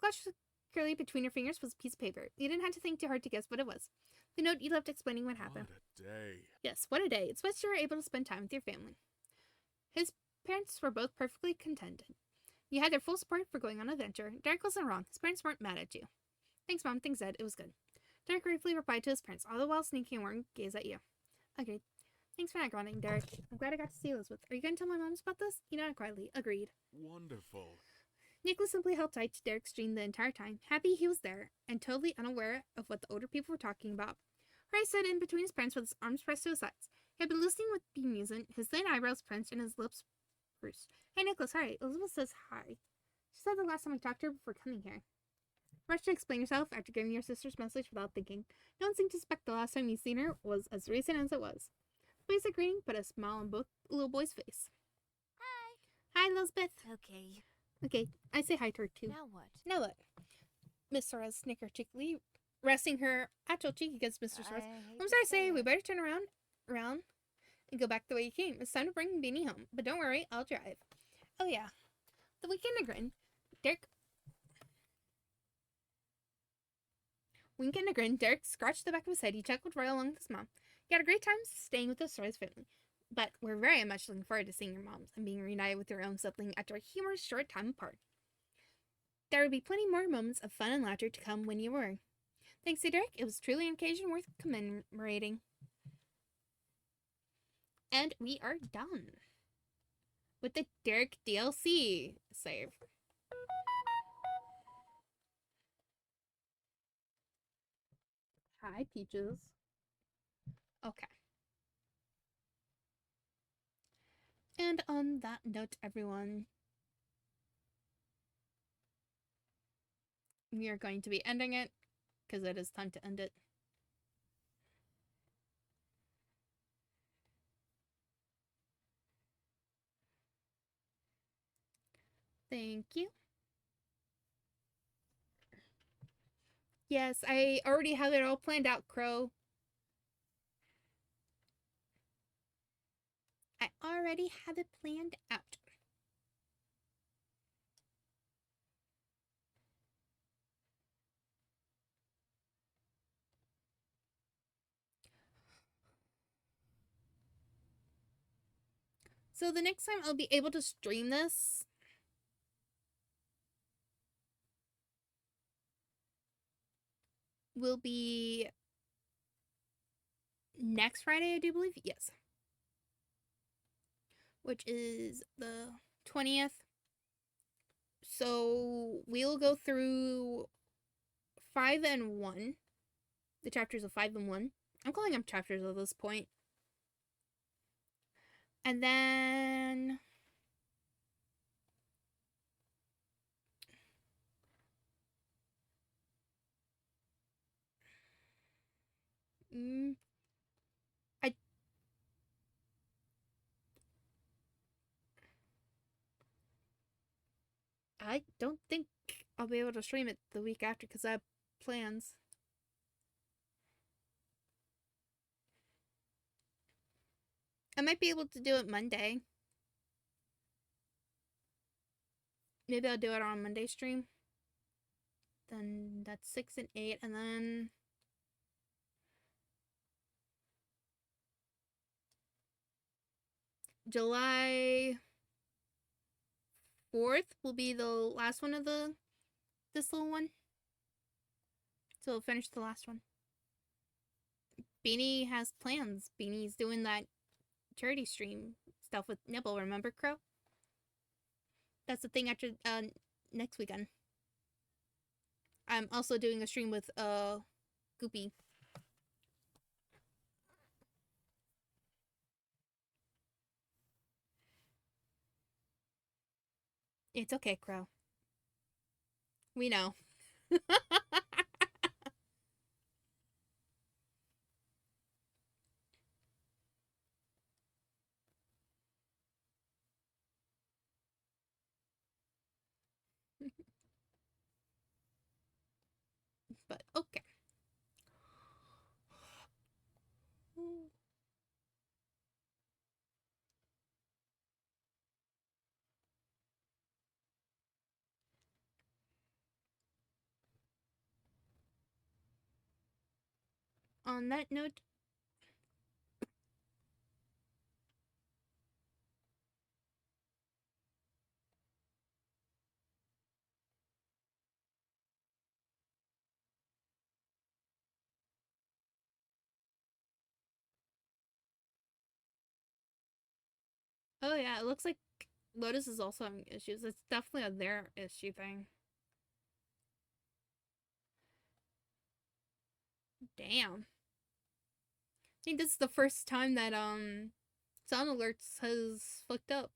Speaker 1: Clutched securely between her fingers was a piece of paper. You didn't have to think too hard to guess what it was. The note you left explaining what happened.
Speaker 3: What a day.
Speaker 1: Yes, what a day. It's best you were able to spend time with your family. His parents were both perfectly contented. You had their full support for going on an adventure. Derek wasn't wrong. His parents weren't mad at you. Thanks, Mom. Thanks, Dad. It was good. Derek briefly replied to his parents, all the while sneaking a warm gaze at you. Agreed. Thanks for not grunting, Derek. I'm glad I got to see Elizabeth. Are you going to tell my moms about this? You nodded quietly. Agreed.
Speaker 3: Wonderful.
Speaker 1: Nicholas simply held tight to Derek's stream the entire time, happy he was there, and totally unaware of what the older people were talking about. Ray sat in between his parents with his arms pressed to his sides. He had been listening with bemusement, his thin eyebrows clenched and his lips pursed. Hey, Nicholas, hi. Elizabeth says hi. She said the last time I talked to her before coming here. Rush to explain yourself after giving your sister's message without thinking. No one seemed to suspect the last time you'd seen her was as recent as it was. Basic greeting put a smile on both little boy's face.
Speaker 4: Hi.
Speaker 1: Hi, Elizabeth.
Speaker 2: Okay.
Speaker 1: Okay, I say hi to her too.
Speaker 2: Now what?
Speaker 1: Now what? Miss Suarez snickered cheekily, resting her actual cheek against Mr. Suarez. I'm sorry to say, we better turn around, and go back the way you came. It's time to bring Beanie home. But don't worry, I'll drive. Oh yeah. The weekend a grin. Derek. Wink and a grin. Derek scratched the back of his head. He chuckled right along with his mom. He had a great time staying with the Suarez family. But we're very much looking forward to seeing your moms and being reunited with your own sibling after a humorous short time apart. There would be plenty more moments of fun and laughter to come when you were. Thanks to Derek, it was truly an occasion worth commemorating. And we are done with the Derek DLC save. Hi, Peaches. Okay. And on that note, everyone, we are going to be ending it because it is time to end it. Thank you. Yes, I already have it all planned out, Crow. I already have it planned out. So the next time I'll be able to stream this will be next Friday, I do believe. Yes. Which is the 20th. So we'll go through 5 and 1. The chapters of 5 and 1. I'm calling them chapters at this point. And then I don't think I'll be able to stream it the week after because I have plans. I might be able to do it Monday. Maybe I'll do it on Monday stream. Then that's 6 and 8, and then July 4th will be the last one of this little one. So we'll finish the last one. Beanie has plans. Beanie's doing that charity stream stuff with Nibble, remember, Crow? That's the thing after next weekend. I'm also doing a stream with Goopy. It's okay, Crow. We know. But okay. On that note, oh yeah, it looks like Lotus is also having issues. It's definitely a their issue thing. Damn. I think this is the first time that Sound Alerts has fucked up.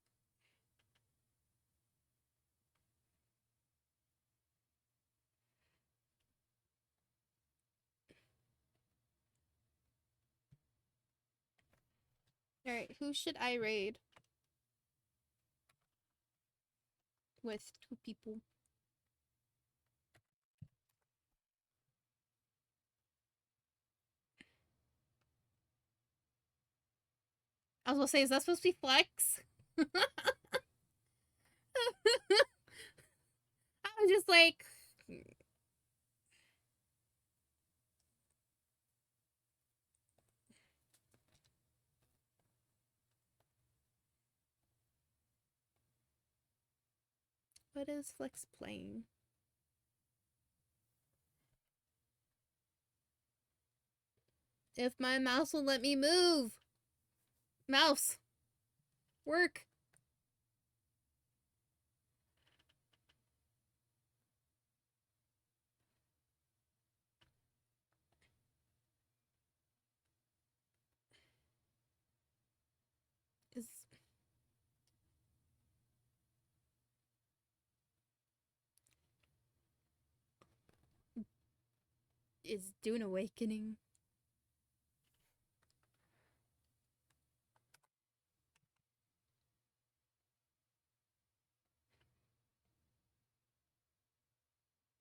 Speaker 1: Alright, who should I raid? With 2 people. I was gonna say, is that supposed to be flex? I was just like... What is Flex playing? If my mouse will let me move! Mouse! Work! Is... is Dune Awakening.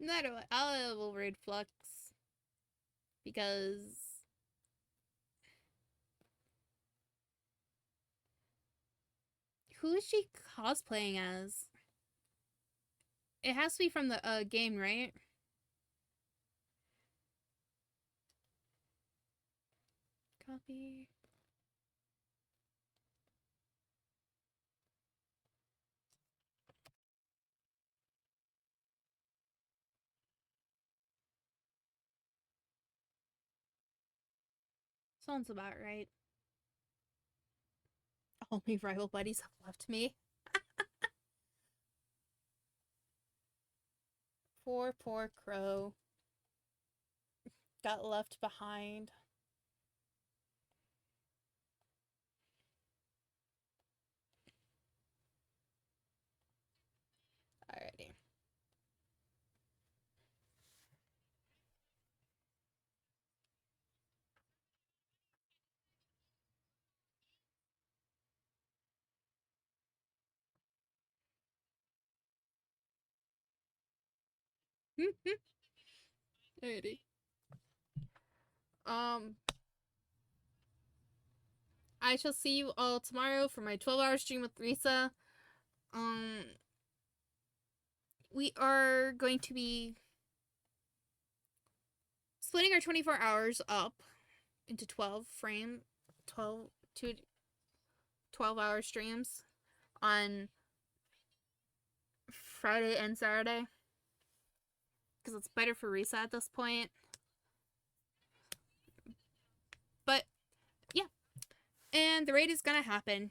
Speaker 1: No matter what, I will raid Flux. Because... who is she cosplaying as? It has to be from the game, right? Copy. Sounds about right. Only rival buddies have left me. Poor Crow. Got left behind. Alrighty. Alrighty. I shall see you all tomorrow for my 12-hour stream with Risa. We are going to be splitting our 24 hours up into 12-hour streams on Friday and Saturday. Because it's better for Risa at this point. But, yeah. And the raid is gonna happen.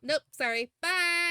Speaker 1: Nope, sorry. Bye!